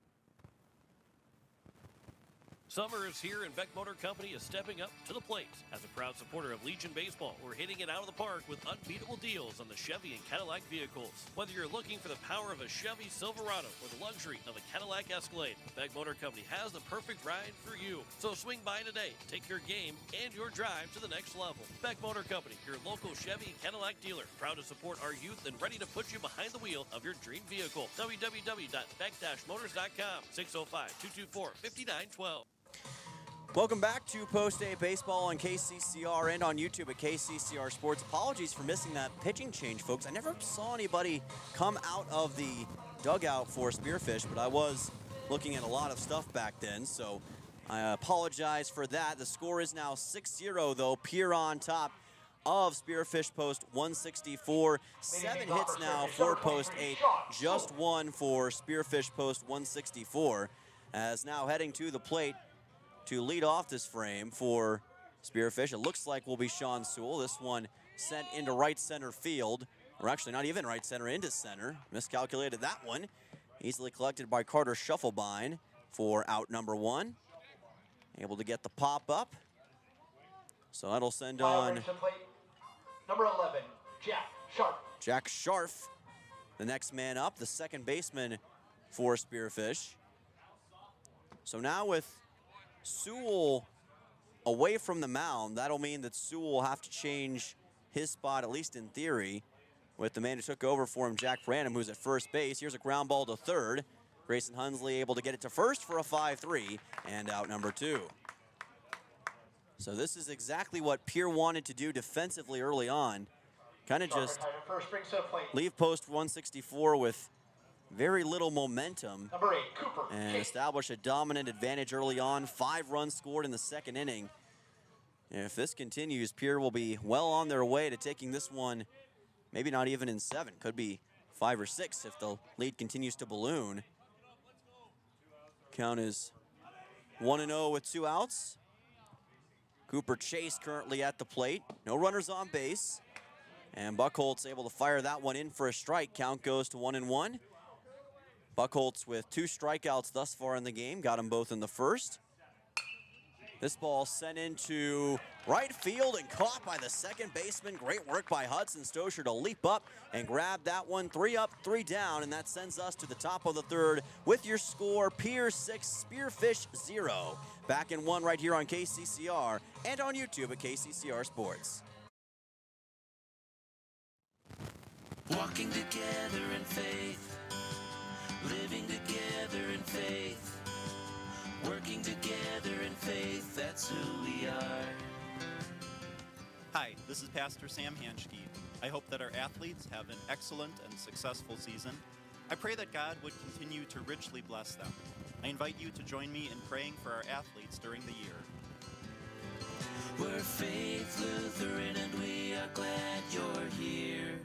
Summer is here, and Beck Motor Company is stepping up to the plate. As a proud supporter of Legion Baseball, we're hitting it out of the park with unbeatable deals on the Chevy and Cadillac vehicles. Whether you're looking for the power of a Chevy Silverado or the luxury of a Cadillac Escalade, Beck Motor Company has the perfect ride for you. So swing by today, take your game and your drive to the next level. Beck Motor Company, your local Chevy and Cadillac dealer, proud to support our youth and ready to put you behind the wheel of your dream vehicle. www.beck-motors.com, 605-224-5912. Welcome back to Post A Baseball on KCCR and on YouTube at KCCR Sports. Apologies for missing that pitching change, folks. I never saw anybody come out of the dugout for Spearfish, but I was looking at a lot of stuff back then, so I apologize for that. The score is now 6-0, though. Pierre on top of Spearfish post 164. 7 hits now for post 8, just 1 for Spearfish post 164. As now heading to the plate to lead off this frame for Spearfish, it looks like will be Sean Sewell. This one sent into right center field, or actually not even right center, into center. Miscalculated that one. Easily collected by Carter Schuffelbein for out number 1. Able to get the pop up. So that'll send on number 11, Jack Sharp. Jack Scharf, the next man up, the second baseman for Spearfish. So now with Sewell away from the mound, that'll mean that Sewell will have to change his spot, at least in theory, with the man who took over for him, Jack Branham, who's at first base. Here's a ground ball to third. Grayson Hunsley able to get it to first for a 5-3, and out number 2. So this is exactly what Pierre wanted to do defensively early on. Kind of just leave post 164 with very little momentum and establish a dominant advantage early on. 5 runs scored in the second inning. And if this continues, Pierre will be well on their way to taking this one, maybe not even in 7. Could be 5 or 6 if the lead continues to balloon. Count is 1-0 with 2 outs. Cooper Chase currently at the plate. No runners on base. And Buchholz able to fire that one in for a strike. Count goes to 1-1. Buchholz with 2 strikeouts thus far in the game. Got them both in the first. This ball sent into right field and caught by the second baseman. Great work by Hudson Stosher to leap up and grab that one. 3 up, 3 down, and that sends us to the top of the third with your score, Pierre 6, Spearfish 0. Back in 1 right here on KCCR and on YouTube at KCCR Sports. Walking together in faith, living together in faith, working together in faith, that's who we are. Hi, this is Pastor Sam Hanschke. I hope that our athletes have an excellent and successful season. I pray that God would continue to richly bless them. I invite you to join me in praying for our athletes during the year. We're Faith Lutheran and we are glad you're here.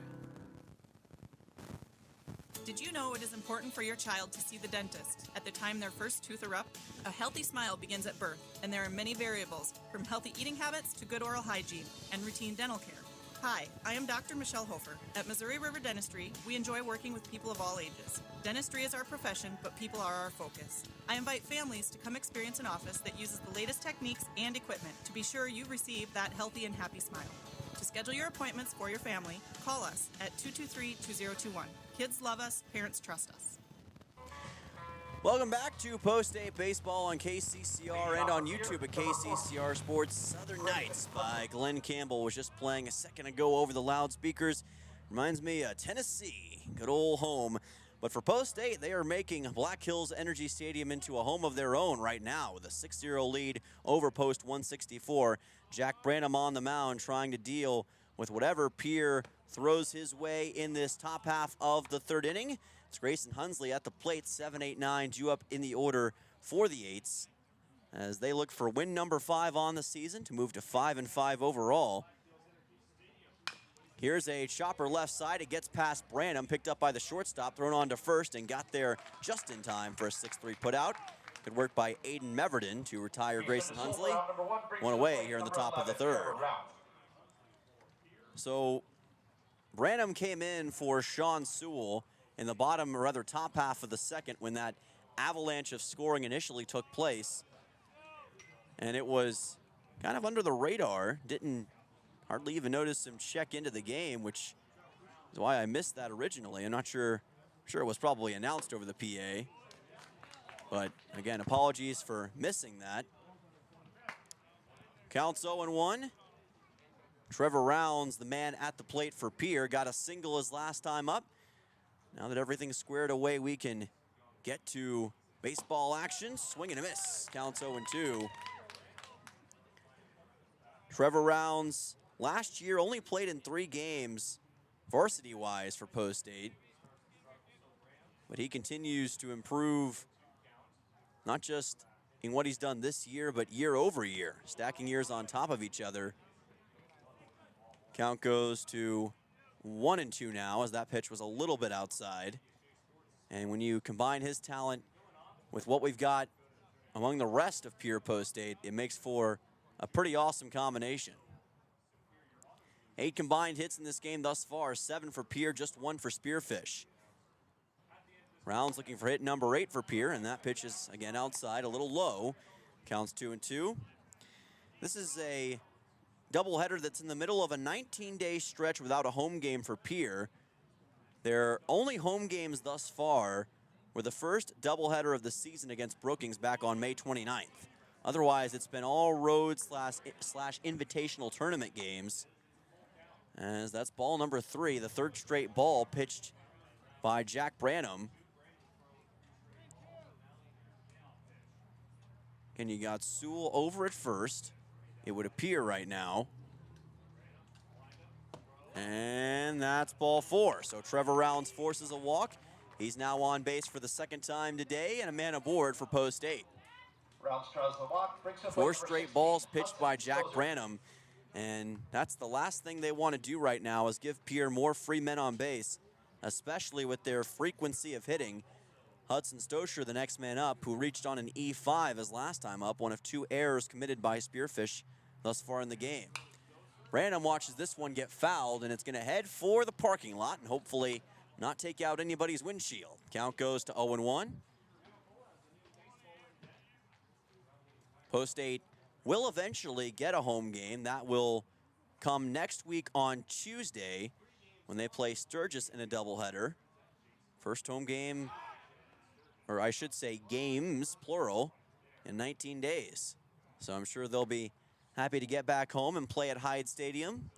Did you know it is important for your child to see the dentist at the time their first tooth erupt? A healthy smile begins at birth, and there are many variables, from healthy eating habits to good oral hygiene and routine dental care. Hi, I am Dr. Michelle Hofer. At Missouri River Dentistry, we enjoy working with people of all ages. Dentistry is our profession, but people are our focus. I invite families to come experience an office that uses the latest techniques and equipment to be sure you receive that healthy and happy smile. To schedule your appointments for your family, call us at 223-2021. Kids love us, parents trust us. Welcome back to Post 8 Baseball on KCCR and on YouTube at KCCR Sports. Southern Knights by Glenn Campbell was just playing a second ago over the loudspeakers. Reminds me of Tennessee, good old home. But for Post 8, they are making Black Hills Energy Stadium into a home of their own right now with a 6-0 lead over Post 164. Jack Branham on the mound trying to deal with whatever Pierre throws his way in this top half of the third inning. It's Grayson Hunsley at the plate, 7-8-9, due up in the order for the Eights as they look for win number 5 on the season to move to 5-5 overall. Here's a chopper left side. It gets past Branham, picked up by the shortstop, thrown on to first, and got there just in time for a 6-3 putout. Good work by Aiden Meverden to retire Grayson Hunsley. One away here in the top of the third. So Branham came in for Sean Sewell in the bottom, or rather top half of the second when that avalanche of scoring initially took place. And it was kind of under the radar. Didn't hardly even notice him check into the game, which is why I missed that originally. I'm not sure it was probably announced over the PA. But again, apologies for missing that. Counts 0-1. Trevor Rounds, the man at the plate for Pierre, got a single his last time up. Now that everything's squared away, we can get to baseball action. Swing and a miss. Counts 0-2. Trevor Rounds last year only played in 3 games varsity-wise for Post 8. But he continues to improve not just in what he's done this year, but year over year, stacking years on top of each other. Count goes to 1-2 now as that pitch was a little bit outside. And when you combine his talent with what we've got among the rest of Pierre Post 8, it makes for a pretty awesome combination. 8 combined hits in this game thus far, 7 for Pierre, just 1 for Spearfish. Rounds looking for hit number 8 for Pierre, and that pitch is again outside, a little low. Counts 2-2. This is a doubleheader that's in the middle of a 19-day stretch without a home game for Pierre. Their only home games thus far were the first doubleheader of the season against Brookings back on May 29th. Otherwise, it's been all road slash invitational tournament games. As that's ball number 3, the third straight ball pitched by Jack Branham. And you got Sewell over at first, it would appear right now. And that's ball 4. So Trevor Rounds forces a walk. He's now on base for the second time today, and a man aboard for Post 8. Rounds tries the walk, brings up 4 straight balls pitched by Jack Branham. And that's the last thing they want to do right now is give Pierre more free men on base, especially with their frequency of hitting. Hudson Stosher, the next man up, who reached on an E5 his last time up, one of 2 errors committed by Spearfish thus far in the game. Branham watches this one get fouled, and it's going to head for the parking lot and hopefully not take out anybody's windshield. Count goes to 0-1. Post 8 will eventually get a home game. That will come next week on Tuesday when they play Sturgis in a doubleheader. First home game, or I should say games, plural, in 19 days. So I'm sure they'll be happy to get back home and play at Hyde Stadium.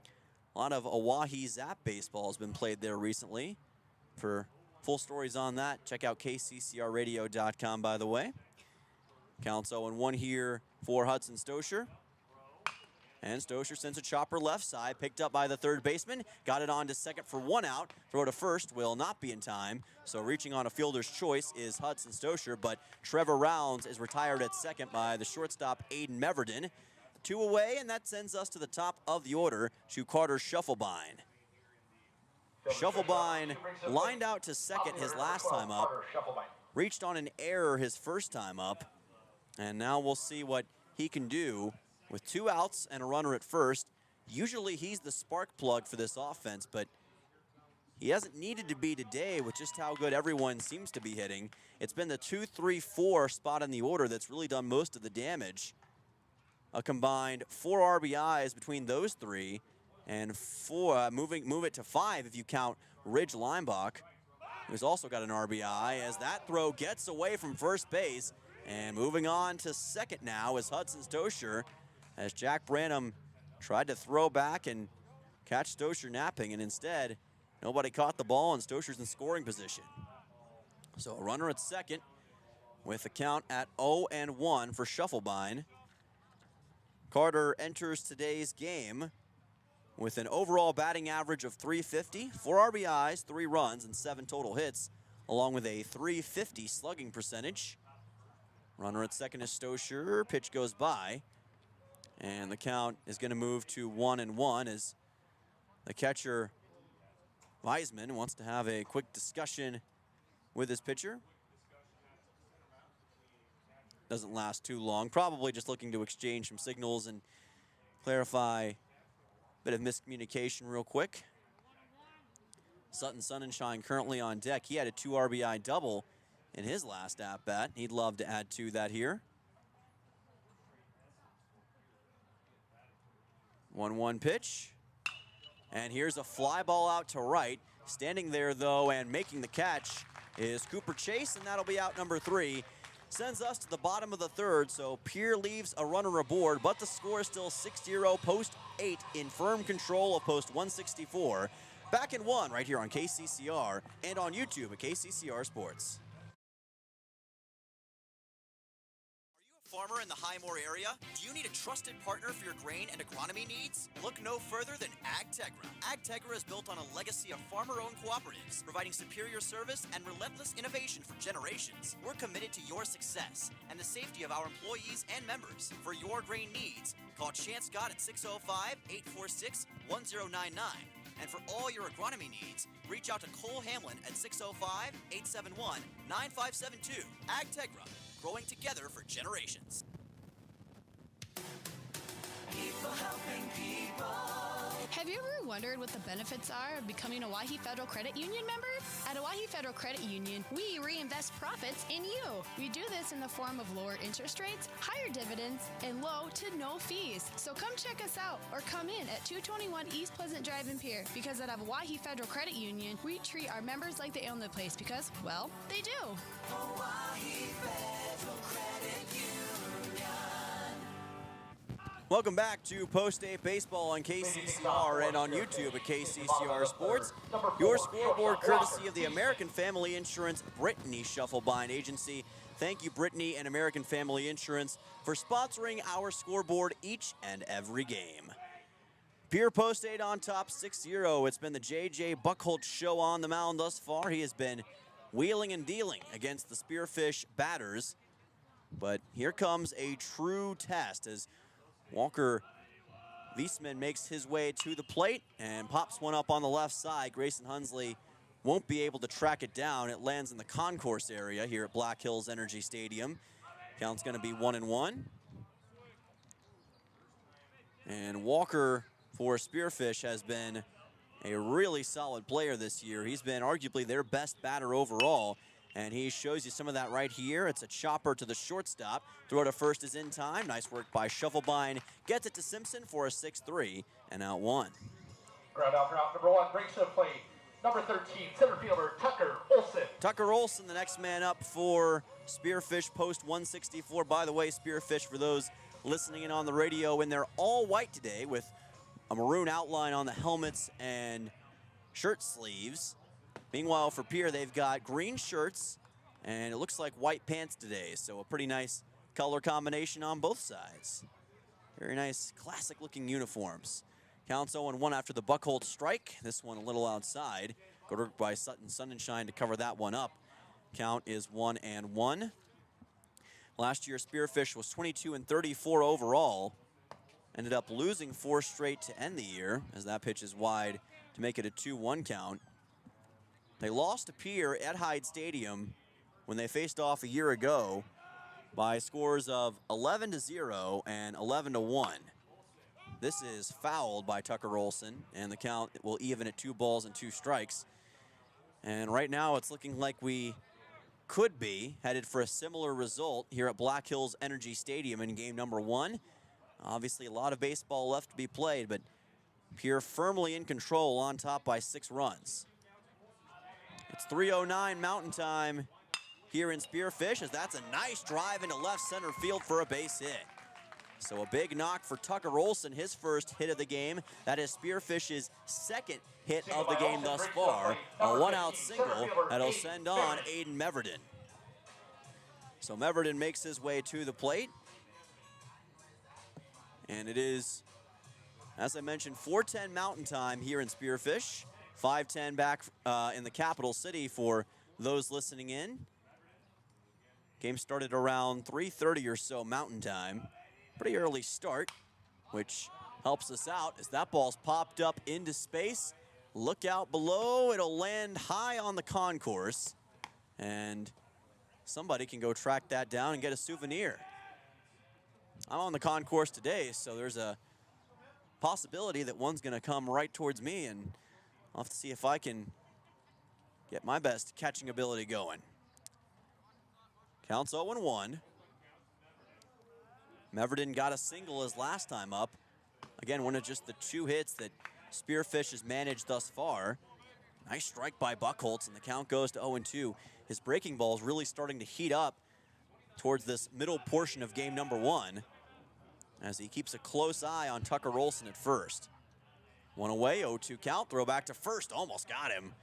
A lot of Oahe Zap baseball has been played there recently. For full stories on that, check out kccrradio.com, by the way. Counts 0-1 here for Hudson Stosher. And Stosher sends a chopper left side, picked up by the third baseman. Got it on to second for 1 out. Throw to first will not be in time. So reaching on a fielder's choice is Hudson Stosher, but Trevor Rounds is retired at second by the shortstop Aiden Meverden. 2 away, and that sends us to the top of the order to Carter Shufflebine. Shufflebine lined out to second his last time up. Reached on an error his first time up. And now we'll see what he can do with 2 outs and a runner at first. Usually he's the spark plug for this offense, but he hasn't needed to be today with just how good everyone seems to be hitting. It's been the 2, 3, 4 spot in the order that's really done most of the damage. A combined 4 RBIs between those 3, And move it to 5 if you count Ridge Leimbach, who's also got an RBI, as that throw gets away from first base. And moving on to second now is Hudson Stosher, as Jack Branham tried to throw back and catch Stosher napping, and instead nobody caught the ball, and Stosher's in scoring position. So a runner at second with the count at 0-1 for Shufflebine. Carter enters today's game with an overall batting average of .350, 4 RBIs, 3 runs, and 7 total hits, along with a .350 slugging percentage. Runner at second is Stosher. Pitch goes by, and the count is going to move to 1-1 as the catcher Weisman wants to have a quick discussion with his pitcher. Doesn't last too long. Probably just looking to exchange some signals and clarify a bit of miscommunication real quick. Sutton Sonnenschein currently on deck. He had a 2 RBI double in his last at-bat. He'd love to add to that here. 1-1 pitch. And here's a fly ball out to right. Standing there, though, and making the catch is Cooper Chase, and that'll be out number 3. Sends us to the bottom of the third, so Pierre leaves a runner aboard, but the score is still 6-0, post 8 in firm control of post 164. Back in 1 right here on KCCR and on YouTube at KCCR Sports. Farmer in the Highmore area? Do you need a trusted partner for your grain and agronomy needs? Look no further than AgTegra. AgTegra is built on a legacy of farmer-owned cooperatives, providing superior service and relentless innovation for generations. We're committed to your success and the safety of our employees and members. For your grain needs, call Chance Scott at 605-846-1099. And for all your agronomy needs, reach out to Cole Hamlin at 605-871-9572. AgTegra, growing together for generations. People helping people. Have you ever wondered what the benefits are of becoming a Owyhee Federal Credit Union member? At Owyhee Federal Credit Union, we reinvest profits in you. We do this in the form of lower interest rates, higher dividends, and low to no fees. So come check us out or come in at 221 East Pleasant Drive in Pierre, because at Owyhee Federal Credit Union, we treat our members like they own the place because, well, they do. Owyhee Federal Credit Union. Welcome back to Post 8 Baseball on KCCR and on YouTube at KCCR Sports. Your scoreboard courtesy of the American Family Insurance Brittany Shufflebine Agency. Thank you, Brittany and American Family Insurance, for sponsoring our scoreboard each and every game. Pierre Post 8 on top, 6-0. It's been the J.J. Buchholz show on the mound thus far. He has been wheeling and dealing against the Spearfish batters. But here comes a true test as Walker Wiesman makes his way to the plate and pops one up on the left side. Grayson Hunsley won't be able to track it down. It lands in the concourse area here at Black Hills Energy Stadium. Count's going to be 1-1. And Walker for Spearfish has been a really solid player this year. He's been arguably their best batter overall. And he shows you some of that right here. It's a chopper to the shortstop. Throw to first is in time. Nice work by Shufflebine. Gets it to Simpson for a 6-3 and out 1. Ground out for out number 1. Brings to the plate. Number 13, center fielder Tucker Olson. Tucker Olson, the next man up for Spearfish post 164. By the way, Spearfish, for those listening in on the radio, and they're all white today with a maroon outline on the helmets and shirt sleeves. Meanwhile, for Pierre, they've got green shirts, and it looks like white pants today, so a pretty nice color combination on both sides. Very nice, classic-looking uniforms. Counts 0-1 after the Buchholz strike. This one a little outside. Good work by Sutton Sonnenschein to cover that one up. Count is 1-1. Last year, Spearfish was 22-34 overall. Ended up losing 4 straight to end the year, as that pitch is wide to make it a 2-1 count. They lost to Pierre at Hyde Stadium when they faced off a year ago by scores of 11-0 and 11-1. This is fouled by Tucker Olson, and the count will even at 2 balls and 2 strikes. And right now it's looking like we could be headed for a similar result here at Black Hills Energy Stadium in game number 1. Obviously a lot of baseball left to be played, but Pierre firmly in control, on top by 6 runs. It's 3:09 Mountain Time here in Spearfish, as that's a nice drive into left center field for a base hit. So a big knock for Tucker Olson, his first hit of the game. That is Spearfish's second hit of the game thus far. A 1-out single that'll send on Aiden Meverden. So Meverden makes his way to the plate. And it is, as I mentioned, 4:10 Mountain Time here in Spearfish. 5:10 back in the capital city for those listening in. Game started around 3:30 or so Mountain Time. Pretty early start, which helps us out as that ball's popped up into space. Look out below, it'll land high on the concourse, and somebody can go track that down and get a souvenir. I'm on the concourse today, so there's a possibility that one's gonna come right towards me, and I'll have to see if I can get my best catching ability going. Counts 0-1. Meverden got a single his last time up. Again, one of just the 2 hits that Spearfish has managed thus far. Nice strike by Buchholz, and the count goes to 0-2. His breaking ball is really starting to heat up towards this middle portion of game number 1, as he keeps a close eye on Tucker Olson at first. 1 away, 0-2 count, throw back to first, almost got him.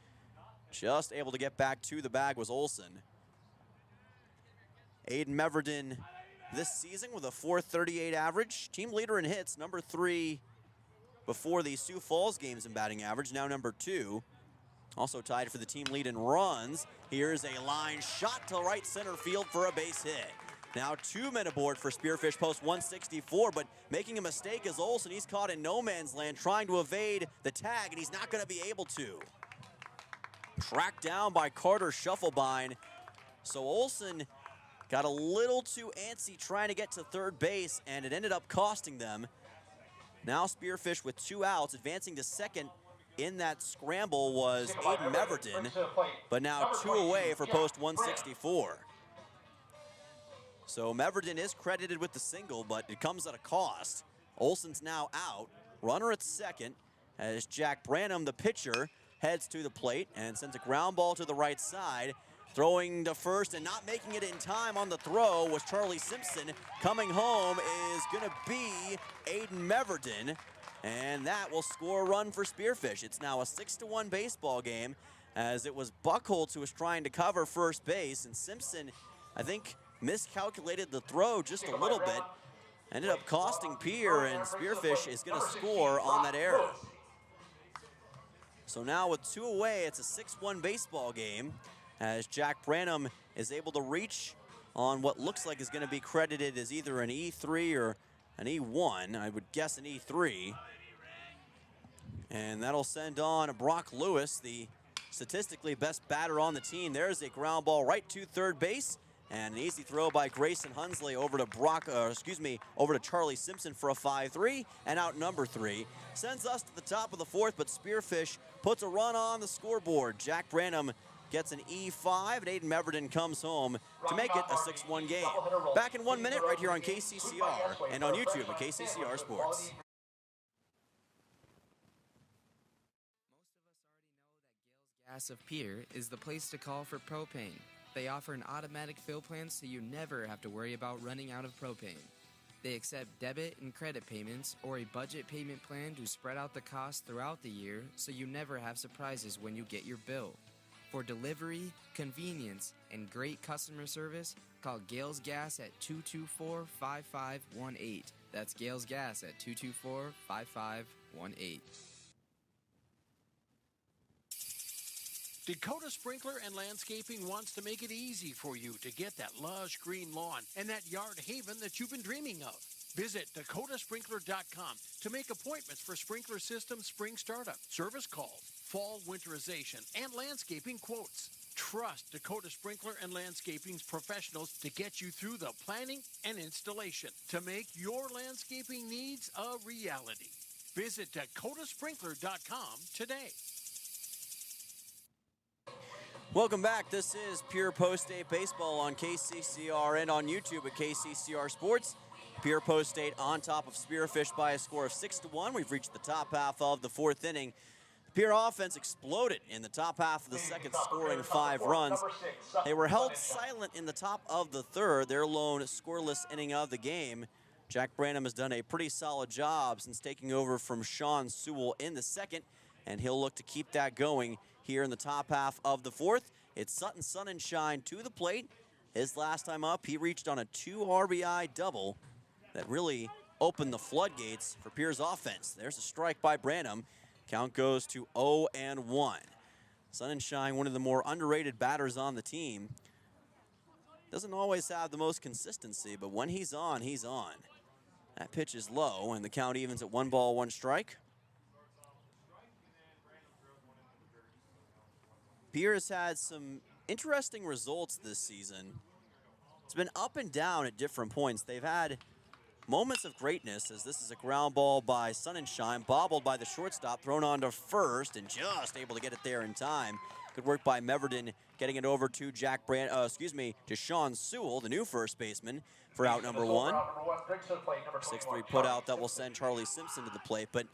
Just able to get back to the bag was Olson. Aiden Meverden this season with a .438 average. Team leader in hits, number 3 before the Sioux Falls games in batting average, now number 2. Also tied for the team lead in runs. Here's a line shot to right center field for a base hit. Now 2 men aboard for Spearfish post 164, but making a mistake is Olson. He's caught in no man's land trying to evade the tag, and he's not going to be able to. Tracked down by Carter Shufflebine. So Olson got a little too antsy trying to get to third base, and it ended up costing them. Now Spearfish with 2 outs, advancing to second in that scramble was Aiden Meverden, but now 2 away for post 164. So Meverden is credited with the single, but it comes at a cost. Olson's now out. Runner at second as Jack Branham, the pitcher, heads to the plate and sends a ground ball to the right side. Throwing to first and not making it in time on the throw was Charlie Simpson. Coming home is going to be Aiden Meverden, and that will score a run for Spearfish. It's now a 6-1 baseball game, as it was Buchholz who was trying to cover first base, and Simpson, I think, miscalculated the throw just a little bit. Ended up costing Pierre, and Spearfish is going to score on that error. So now with 2 away, it's a 6-1 baseball game, as Jack Branham is able to reach on what looks like is going to be credited as either an E3 or an E1. I would guess an E3. And that'll send on Brock Lewis, the statistically best batter on the team. There's a ground ball right to third base, and an easy throw by Grayson Hunsley over to over to Charlie Simpson for a 5-3, and out number 3. Sends us to the top of the 4th, but Spearfish puts a run on the scoreboard. Jack Branham gets an E5, and Aiden Meverden comes home to make it a 6-1 game. Back in 1 minute right here on KCCR and on YouTube at KCCR Sports. Gas of Pierre is the place to call for propane. They offer an automatic fill plan so you never have to worry about running out of propane. They accept debit and credit payments or a budget payment plan to spread out the cost throughout the year so you never have surprises when you get your bill. For delivery, convenience, and great customer service, call Gales Gas at 224-5518. That's Gales Gas at 224-5518. Dakota Sprinkler and Landscaping wants to make it easy for you to get that lush green lawn and that yard haven that you've been dreaming of. Visit dakotasprinkler.com to make appointments for sprinkler system spring startup, service calls, fall winterization, and landscaping quotes. Trust Dakota Sprinkler and Landscaping's professionals to get you through the planning and installation to make your landscaping needs a reality. Visit dakotasprinkler.com today. Welcome back. This is Pure Post-Day Baseball on KCCR and on YouTube at KCCR Sports. Pierre Post State on top of Spearfish by a score of 6-1. We've reached the top half of the fourth inning. The Pierre offense exploded in the top half of the second, scoring 5 runs. They were held silent in the top of the third, their lone scoreless inning of the game. Jack Branham has done a pretty solid job since taking over from Sean Sewell in the second, and he'll look to keep that going here in the top half of the fourth. It's Sutton Sunshine to the plate. His last time up, he reached on a 2 RBI double that really opened the floodgates for Pierre's offense. There's a strike by Branham. Count goes to 0-1. Sunshine, one of the more underrated batters on the team. Doesn't always have the most consistency, but when he's on, he's on. That pitch is low, and the count evens at 1 ball, 1 strike. Pierre has had some interesting results this season. It's been up and down at different points. They've had moments of greatness, as this is a ground ball by Sunshine, bobbled by the shortstop, thrown on to first, and just able to get it there in time. Good work by Meverden, getting it over to to Sean Sewell, the new first baseman, for out number 1. 6-3 put out that will send Charlie Simpson to the plate. But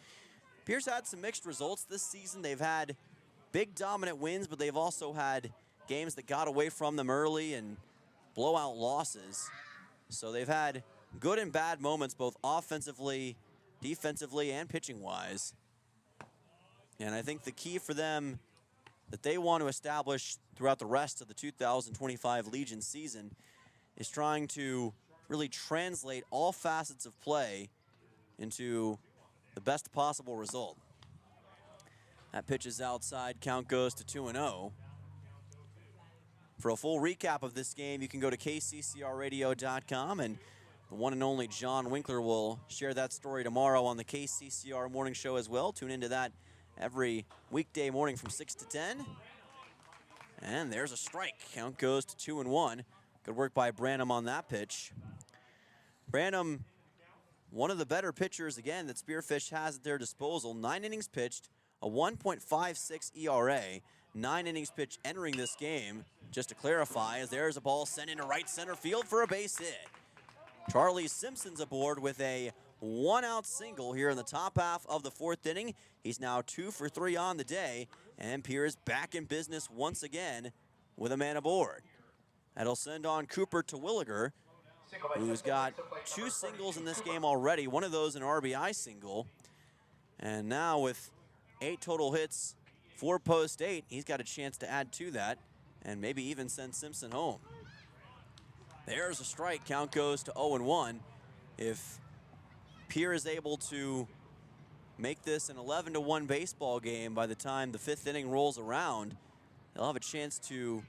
Pierre's had some mixed results this season. They've had big dominant wins, but they've also had games that got away from them early and blowout losses. So they've had good and bad moments, both offensively, defensively, and pitching-wise. And I think the key for them that they want to establish throughout the rest of the 2025 Legion season is trying to really translate all facets of play into the best possible result. That pitch is outside. Count goes to 2-0. For a full recap of this game, you can go to kccrradio.com, and the one and only John Winkler will share that story tomorrow on the KCCR Morning Show as well. Tune into that every weekday morning from 6 to 10. And there's a strike. Count goes to 2-1. Good work by Branham on that pitch. Branham, one of the better pitchers, again, that Spearfish has at their disposal. 9 innings pitched, a 1.56 ERA. 9 innings pitched entering this game. Just to clarify, as there's a ball sent into right center field for a base hit. Charlie Simpson's aboard with a 1-out single here in the top half of the fourth inning. He's now 2 for 3 on the day, and Pierre is back in business once again with a man aboard. That'll send on Cooper Terwilliger, who's got 2 singles in this game already, one of those an RBI single. And now with 8 total hits for Post 8, he's got a chance to add to that and maybe even send Simpson home. There's a strike. Count goes to 0-1. If Pierre is able to make this an 11-1 baseball game by the time the 5th inning rolls around, they'll have a chance to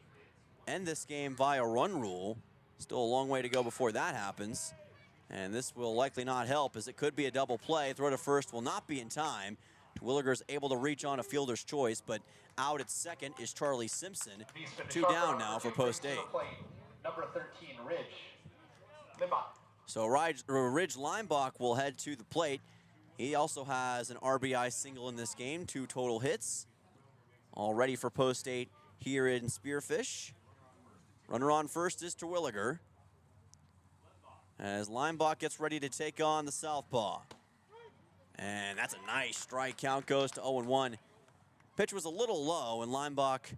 end this game via run rule. Still a long way to go before that happens. And this will likely not help, as it could be a double play. Throw to first will not be in time. Terwilliger's able to reach on a fielder's choice, but out at second is Charlie Simpson. 2 down now for Post 8. Number 13, Ridge. So Ridge Limbach will head to the plate. He also has an RBI single in this game, 2 total hits. All ready for Post 8 here in Spearfish. Runner on first is Terwilliger, as Limbach gets ready to take on the southpaw. And that's a nice strike. Count goes to 0-1. Pitch was a little low, and Limbach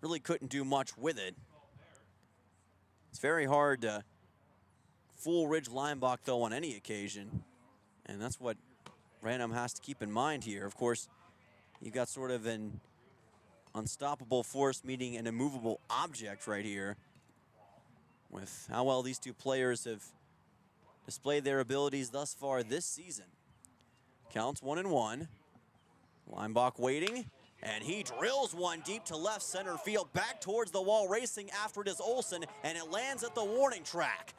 really couldn't do much with it. It's very hard to fool Ridge Limbach, though, on any occasion. And that's what Branham has to keep in mind here. Of course, you've got sort of an unstoppable force meeting an immovable object right here, with how well these two players have displayed their abilities thus far this season. Counts 1-1. Limbach waiting, and he drills one deep to left center field, back towards the wall. Racing after it is Olsen, and it lands at the warning track.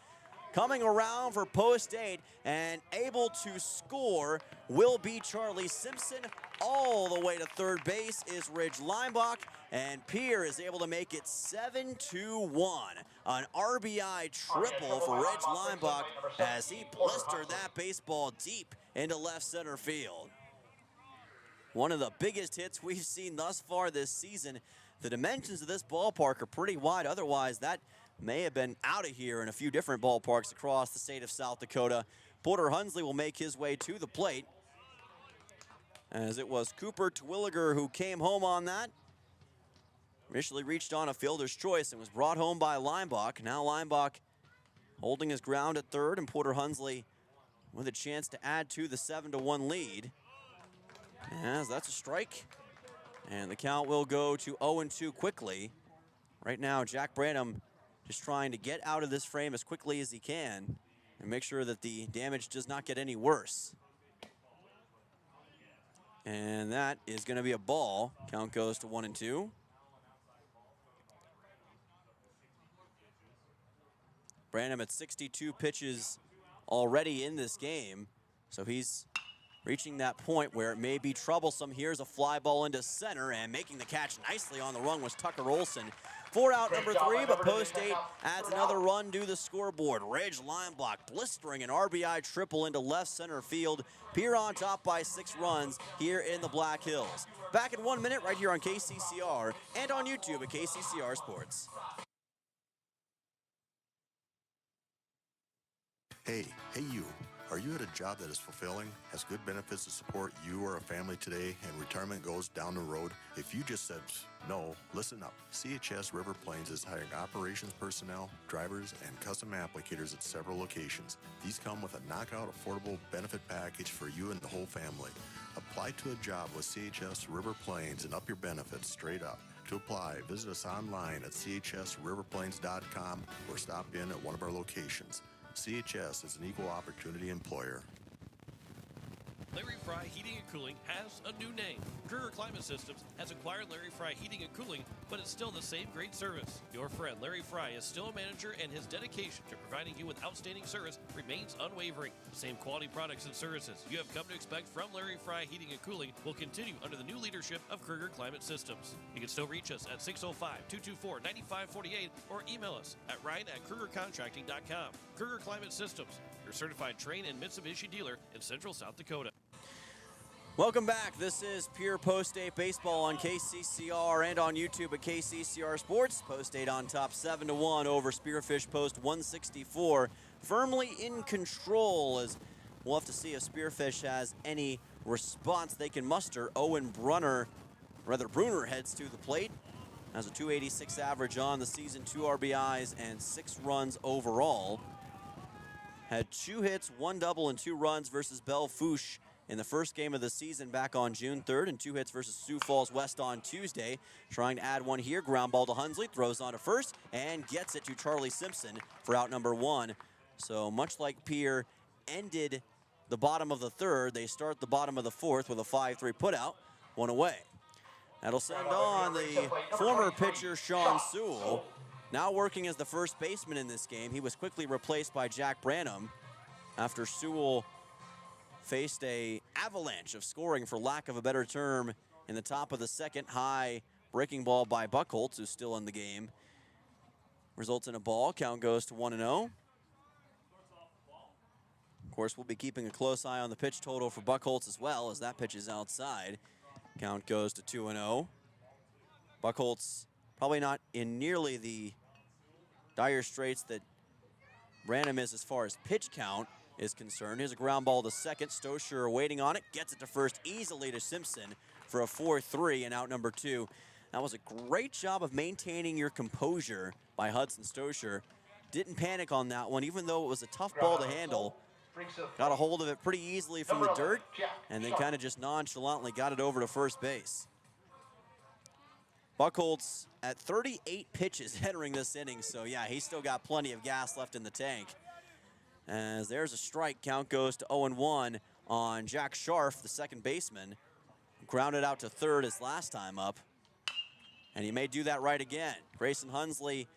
Coming around for Post 8 and able to score will be Charlie Simpson. All the way to third base is Ridge Limbach, and Pierre is able to make it 7-1. An RBI triple for Ridge Limbach as he blistered that baseball deep into left center field. One of the biggest hits we've seen thus far this season. The dimensions of this ballpark are pretty wide. Otherwise, that may have been out of here in a few different ballparks across the state of South Dakota. Porter Hunsley will make his way to the plate, as it was Cooper Terwilliger who came home on that. Initially reached on a fielder's choice and was brought home by Leimbach. Now Leimbach holding his ground at third, and Porter Hunsley with a chance to add to the 7-1 lead. As that's a strike, and the count will go to 0-2 quickly. Right now, Jack Branham just trying to get out of this frame as quickly as he can and make sure that the damage does not get any worse. And that is going to be a ball. Count goes to 1-2. Branham at 62 pitches already in this game, so he's reaching that point where it may be troublesome. Here's a fly ball into center, and making the catch nicely on the run was Tucker Olson. 4 out number 3, but post 8 adds another run to the scoreboard. Ridge Leimbach blistering an RBI triple into left center field. Pierre on top by 6 runs here in the Black Hills. Back in 1 minute right here on KCCR and on YouTube at KCCR Sports. Hey you. Are you at a job that is fulfilling, has good benefits to support you or a family today, and retirement goes down the road? If you just said no, listen up. CHS River Plains is hiring operations personnel, drivers, and custom applicators at several locations. These come with a knockout affordable benefit package for you and the whole family. Apply to a job with CHS River Plains and up your benefits straight up. To apply, visit us online at chsriverplains.com or stop in at one of our locations. CHS is an equal opportunity employer. Larry Fry Heating and Cooling has a new name. Kruger Climate Systems has acquired Larry Fry Heating and Cooling, but it's still the same great service. Your friend Larry Fry is still a manager, and his dedication to providing you with outstanding service remains unwavering. The same quality products and services you have come to expect from Larry Fry Heating and Cooling will continue under the new leadership of Kruger Climate Systems. You can still reach us at 605-224-9548 or email us at ryan@krugercontracting.com. Kruger Climate Systems, your certified Trane and Mitsubishi dealer in Central South Dakota. Welcome back. This is Pierre Post 8 Baseball on KCCR and on YouTube at KCCR Sports. Post 8 on top 7-1 over Spearfish Post 164. Firmly in control, as we'll have to see if Spearfish has any response they can muster. Bruner heads to the plate. Has a .286 average on the season, 2 RBIs and 6 runs overall. Had 2 hits, 1 double, and 2 runs versus Belle-Fourche in the first game of the season back on June 3rd, and 2 hits versus Sioux Falls West on Tuesday. Trying to add one here. Ground ball to Hunsley, throws on to first, and gets it to Charlie Simpson for out number 1. So much like Pierre ended the bottom of the 3rd, they start the bottom of the 4th with a 5-3 putout, 1 away. That'll send on the former pitcher Sean Sewell, now working as the first baseman in this game. He was quickly replaced by Jack Branham after Sewell faced a avalanche of scoring, for lack of a better term, in the top of the 2nd. High breaking ball by Buchholz, who's still in the game. Results in a ball. Count goes to 1-0. Of course, we'll be keeping a close eye on the pitch total for Buchholz as well, as that pitch is outside. Count goes to 2-0. Buchholz probably not in nearly the dire straits that Branham is as far as pitch count is concerned. Here's a ground ball to second. Stosher waiting on it. Gets it to first easily to Simpson for a 4-3 and out number 2. That was a great job of maintaining your composure by Hudson Stosher. Didn't panic on that one, even though it was a tough ball to handle. Got a hold of it pretty easily from the dirt, and then kind of just nonchalantly got it over to first base. Buchholz at 38 pitches entering this inning, so yeah, he's still got plenty of gas left in the tank. As there's a strike, count goes to 0-1 on Jack Scharf, the second baseman. Grounded out to third his last time up, and he may do that right again. Grayson Hunsley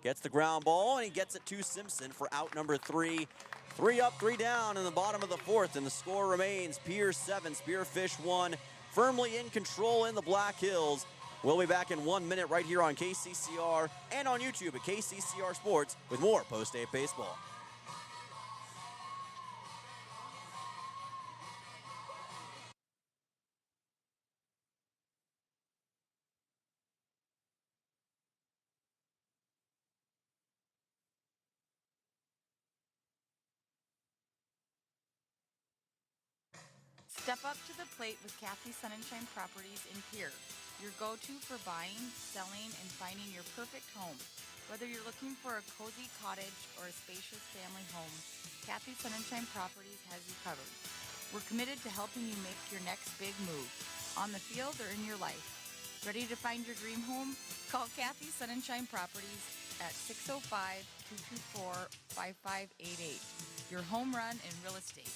gets the ground ball, and he gets it to Simpson for out number 3. 3 up, 3 down in the bottom of the 4th, and the score remains Pierre 7, Spearfish 1. Firmly in control in the Black Hills. We'll be back in 1 minute right here on KCCR and on YouTube at KCCR Sports with more Post 8 Baseball. Step up to the plate with Kathy Sunshine Properties in Pierre, your go-to for buying, selling, and finding your perfect home. Whether you're looking for a cozy cottage or a spacious family home, Kathy Sunshine Properties has you covered. We're committed to helping you make your next big move, on the field or in your life. Ready to find your dream home? Call Kathy Sunshine Properties at 605-224-5588. Your home run in real estate.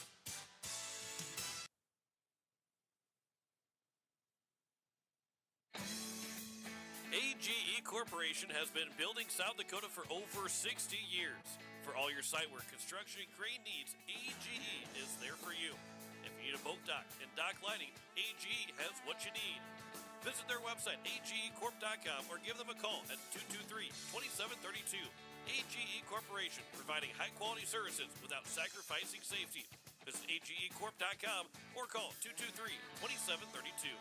AGE Corporation has been building South Dakota for over 60 years. For all your site work, construction, and crane needs, AGE is there for you. If you need a boat dock and dock lighting, AGE has what you need. Visit their website, agecorp.com, or give them a call at 223-2732. AGE Corporation, providing high-quality services without sacrificing safety. Visit agecorp.com or call 223-2732.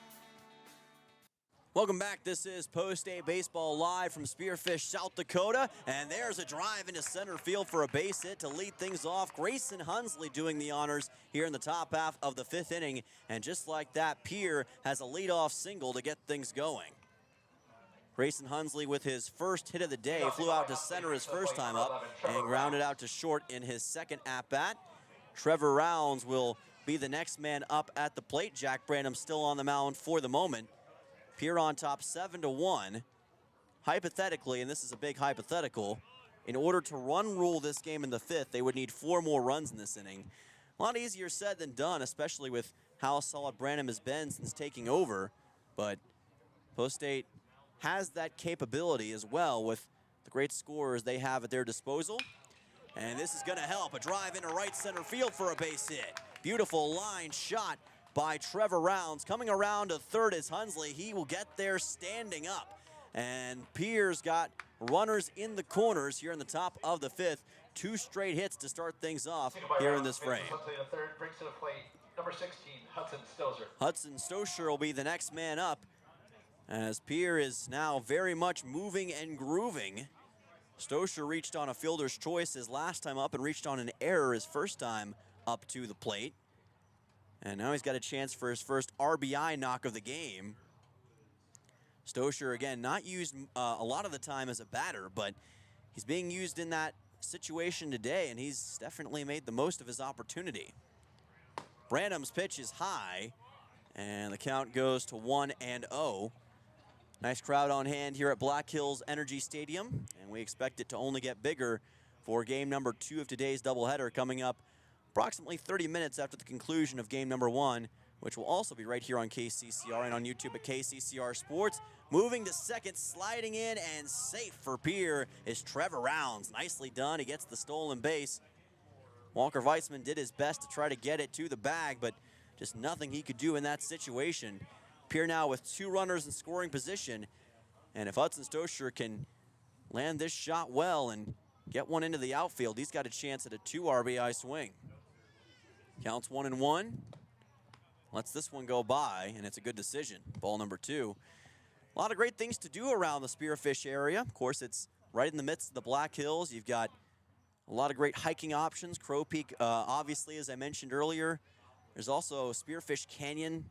Welcome back. This is Post-A Baseball live from Spearfish, South Dakota. And there's a drive into center field for a base hit to lead things off. Grayson Hunsley doing the honors here in the top half of the 5th inning. And just like that, Pierre has a leadoff single to get things going. Grayson Hunsley with his first hit of the day flew out to center his first time up and grounded out to short in his second at-bat. Trevor Rounds will be the next man up at the plate. Jack Branham still on the mound for the moment. Pierre on top 7-1. Hypothetically, and this is a big hypothetical, in order to run rule this game in the 5th, they would need 4 more runs in this inning. A lot easier said than done, especially with how solid Branham has been since taking over. But Post State has that capability as well with the great scorers they have at their disposal. And this is going to help. A drive into right center field for a base hit. Beautiful line shot by Trevor Rounds. Coming around to third is Hunsley. He will get there standing up. And Pierre's got runners in the corners here in the top of the 5th. 2 straight hits to start things off here in this frame. Number 16, Hudson Stozer. Hudson Stozer will be the next man up, as Pierre is now very much moving and grooving. Stozer reached on a fielder's choice his last time up and reached on an error his first time up to the plate. And now he's got a chance for his first RBI knock of the game. Stozer, again, not used a lot of the time as a batter, but he's being used in that situation today, and he's definitely made the most of his opportunity. Branham's pitch is high, and the count goes to 1-0. Nice crowd on hand here at Black Hills Energy Stadium, and we expect it to only get bigger for game number 2 of today's doubleheader coming up approximately 30 minutes after the conclusion of game number 1, which will also be right here on KCCR and on YouTube at KCCR Sports. Moving to second, sliding in, and safe for Pierre is Trevor Rounds. Nicely done. He gets the stolen base. Walker Weissman did his best to try to get it to the bag, but just nothing he could do in that situation. Pierre now with 2 runners in scoring position, and if Hudson Stozer can land this shot well and get one into the outfield, he's got a chance at a 2 RBI swing. Counts 1-1. Lets this one go by, and it's a good decision. Ball number 2. A lot of great things to do around the Spearfish area. Of course, it's right in the midst of the Black Hills. You've got a lot of great hiking options. Crow Peak, obviously, as I mentioned earlier. There's also Spearfish Canyon,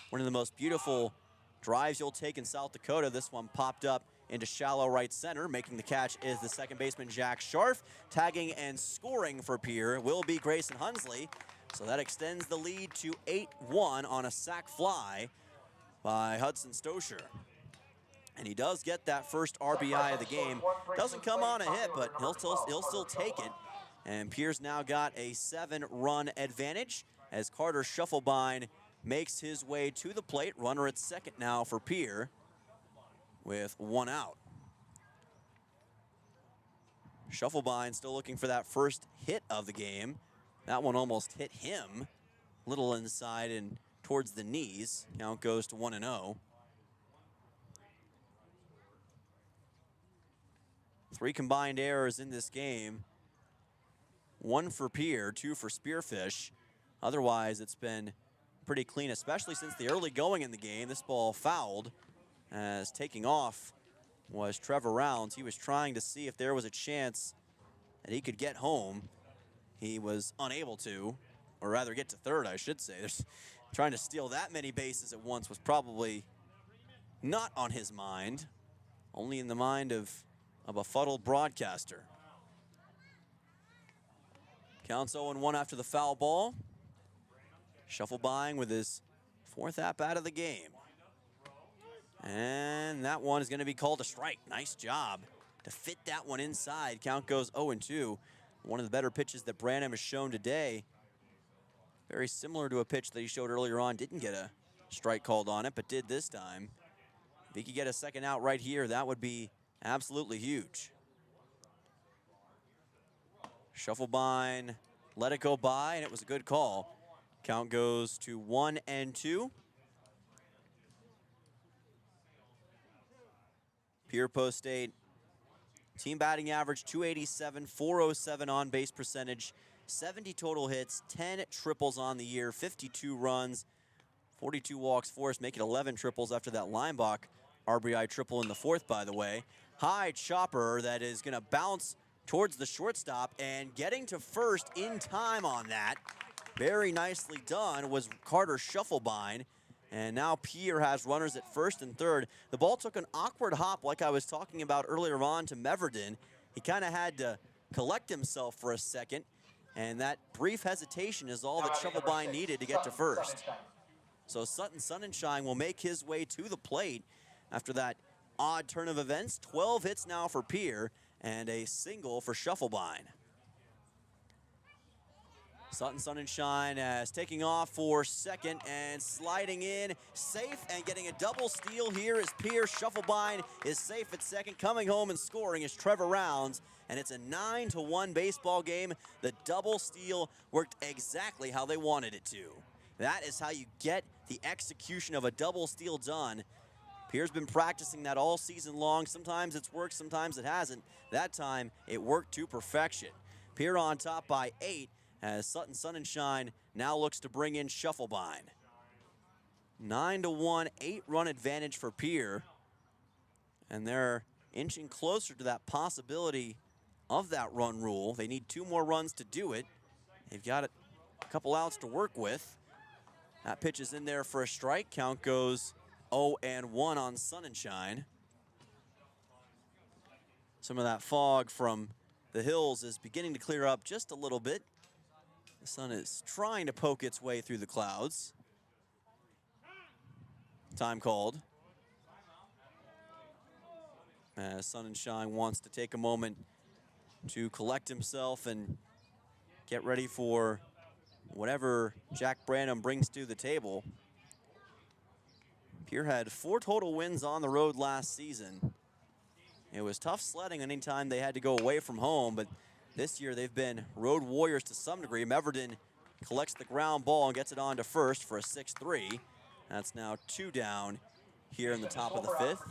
one of the most beautiful drives you'll take in South Dakota. This one popped up into shallow right center. Making the catch is the second baseman, Jack Scharf. Tagging and scoring for Pierre will be Grayson Hunsley. So that extends the lead to 8-1 on a sac fly by Hudson Stozer. And he does get that first RBI of the game. Doesn't come on a hit, but he'll still take it. And Pierre's now got a 7-run advantage as Carter Shufflebine makes his way to the plate. Runner at second now for Pierre with 1 out. Shufflebine still looking for that first hit of the game. That one almost hit him. Little inside and towards the knees. Count goes to 1-0. 3 combined errors in this game. 1 for Pierre, 2 for Spearfish. Otherwise, it's been pretty clean, especially since the early going in the game. This ball fouled, as taking off was Trevor Rounds. He was trying to see if there was a chance that he could get home. He was unable to, or rather get to third, I should say. Trying to steal that many bases at once was probably not on his mind, only in the mind of a befuddled broadcaster. Counts 0-1 after the foul ball. Shuffle buying with his 4th at-bat of the game. And that one is going to be called a strike. Nice job to fit that one inside. Count goes 0-2. One of the better pitches that Branham has shown today. Very similar to a pitch that he showed earlier on. Didn't get a strike called on it, but did this time. If he could get a second out right here, that would be absolutely huge. Shuffle bind, let it go by, and it was a good call. Count goes to 1-2. Pierre Post State, team batting average 287, 407 on base percentage, 70 total hits, 10 triples on the year, 52 runs, 42 walks forced, making 11 triples after that Leinbach RBI triple in the 4th, by the way. High chopper that is going to bounce towards the shortstop, and getting to first in time on that. Very nicely done was Carter Shufflebind. And now Pierre has runners at 1st and 3rd. The ball took an awkward hop like I was talking about earlier on to Meverden. He kind of had to collect himself for a second, and that brief hesitation is all that Shufflebind needed to get to first. So Sutton Sonnenschein will make his way to the plate after that odd turn of events. 12 hits now for Pierre and a single for Shufflebind. Sutton Sonnenschein as taking off for second and sliding in safe, and getting a double steal here is Pierre. Shufflebind is safe at second. Coming home and scoring is Trevor Rounds, and it's a 9-1 baseball game. The double steal worked exactly how they wanted it to. That is how you get the execution of a double steal done. Pierre's been practicing that all season long. Sometimes it's worked, sometimes it hasn't. That time, it worked to perfection. Pierre on top by 8, as Sutton Sonnenschein now looks to bring in Shufflebind. 9-1, 8-run advantage for Pierre. And they're inching closer to that possibility of that run rule. They need 2 more runs to do it. They've got a couple outs to work with. That pitch is in there for a strike. Count goes 0-1 on Sonnenschein. Some of that fog from the hills is beginning to clear up just a little bit. The sun is trying to poke its way through the clouds. Time called. As Sonnenschein wants to take a moment to collect himself and get ready for whatever Jack Branham brings to the table. Pierre had 4 total wins on the road last season. It was tough sledding anytime they had to go away from home, but this year they've been road warriors to some degree. Meverden collects the ground ball and gets it on to first for a 6-3. That's now 2 down here in the top of the 5th.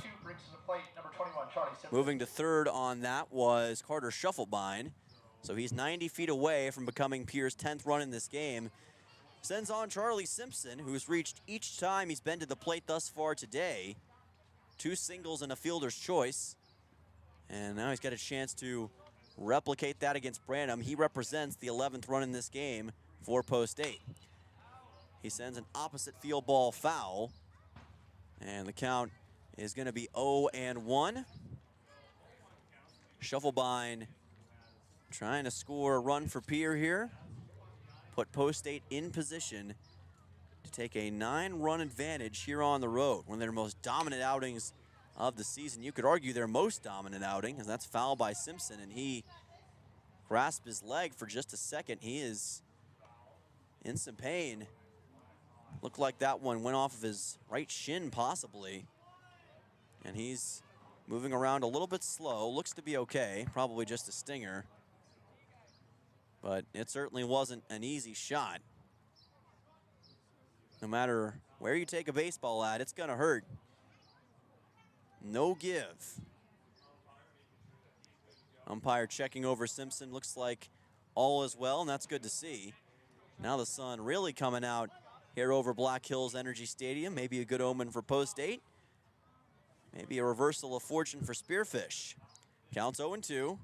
Moving to 3rd on that was Carter Shufflebind. So he's 90 feet away from becoming Pierre's 10th run in this game. Sends on Charlie Simpson, who's reached each time he's been to the plate thus far today. 2 singles and a fielder's choice. And now he's got a chance to replicate that against Branham. He represents the 11th run in this game for Post State. He sends an opposite field ball foul, and the count is going to be 0-1. Shufflebind trying to score a run for Pierre here. Put Post State in position to take a 9-run advantage here on the road. One of their most dominant outings of the season. You could argue their most dominant outing, as that's foul by Simpson, and he grasped his leg for just a second. He is in some pain. Looked like that one went off of his right shin possibly. And he's moving around a little bit slow. Looks to be okay, probably just a stinger. But it certainly wasn't an easy shot. No matter where you take a baseball at, it's gonna hurt. No give. Umpire checking over Simpson. Looks like all is well, and that's good to see. Now the sun really coming out here over Black Hills Energy Stadium. Maybe a good omen for Post State. Maybe a reversal of fortune for Spearfish. Counts 0-2.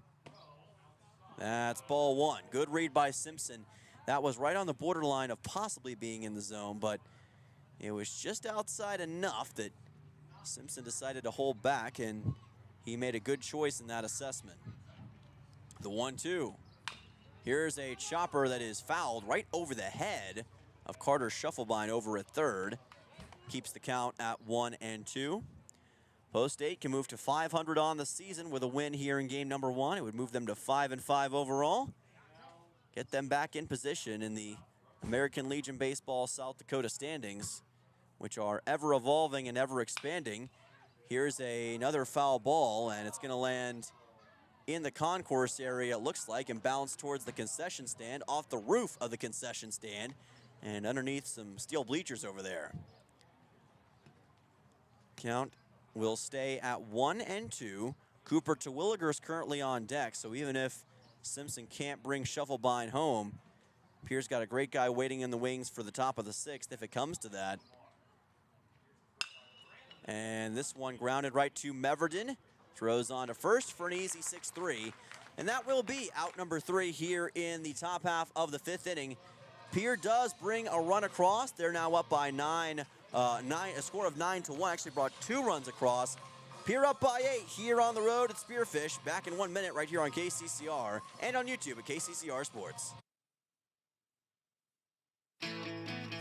That's ball 1. Good read by Simpson. That was right on the borderline of possibly being in the zone, but It was just outside enough that Simpson decided to hold back, and he made a good choice in that assessment. The 1-2. Here's a chopper that is fouled right over the head of Carter Shufflebein over at third. Keeps the count at 1-2. Post 8 can move to 500 on the season with a win here in game number 1. It would move them to 5-5 overall. Get them back in position in the American Legion Baseball South Dakota standings, which are ever evolving and ever expanding. Here's another foul ball, and it's going to land in the concourse area, it looks like, and bounce towards the concession stand, off the roof of the concession stand, and underneath some steel bleachers over there. Count will stay at 1-2. Cooper Terwilliger is currently on deck, so even if Simpson can't bring Shufflebein home, Pierre's got a great guy waiting in the wings for the top of the 6th if it comes to that. And this one grounded right to Meverden. Throws on to first for an easy 6-3. And that will be out number 3 here in the top half of the 5th inning. Pierre does bring a run across. They're now up by a score of 9-1. Actually brought 2 runs across. Pierre up by 8 here on the road at Spearfish. Back in 1 minute right here on KCCR and on YouTube at KCCR Sports.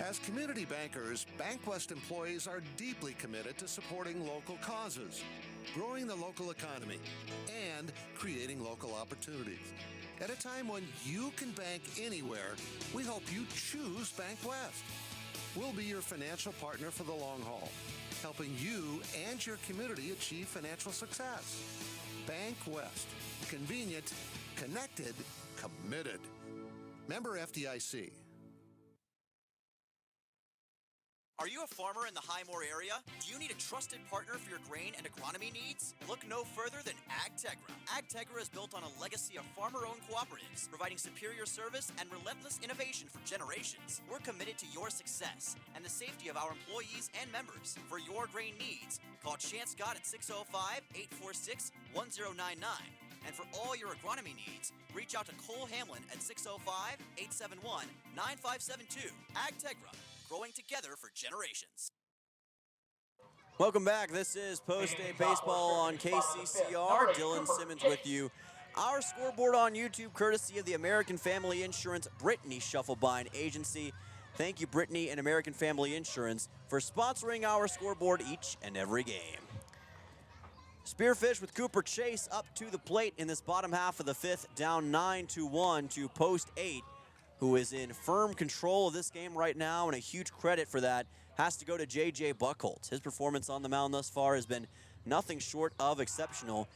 As community bankers, BankWest employees are deeply committed to supporting local causes, growing the local economy, and creating local opportunities. At a time when you can bank anywhere, we hope you choose BankWest. We'll be your financial partner for the long haul, helping you and your community achieve financial success. BankWest. Convenient, connected, committed. Member FDIC. Are you a farmer in the Highmore area? Do you need a trusted partner for your grain and agronomy needs? Look no further than AgTegra. AgTegra is built on a legacy of farmer-owned cooperatives, providing superior service and relentless innovation for generations. We're committed to your success and the safety of our employees and members. For your grain needs, call Chance Scott at 605-846-1099. And for all your agronomy needs, reach out to Cole Hamlin at 605-871-9572. AgTegra. Growing together for generations. Welcome back. This is Post-Day Baseball on KCCR. Dylan Simmons with you. Our scoreboard on YouTube, courtesy of the American Family Insurance Brittany Shufflebein Agency. Thank you, Brittany and American Family Insurance, for sponsoring our scoreboard each and every game. Spearfish with Cooper Chase up to the plate in this bottom half of the 5th, down 9-1 to Post 8. Who is in firm control of this game right now, and a huge credit for that has to go to J.J. Buchholz. His performance on the mound thus far has been nothing short of exceptional,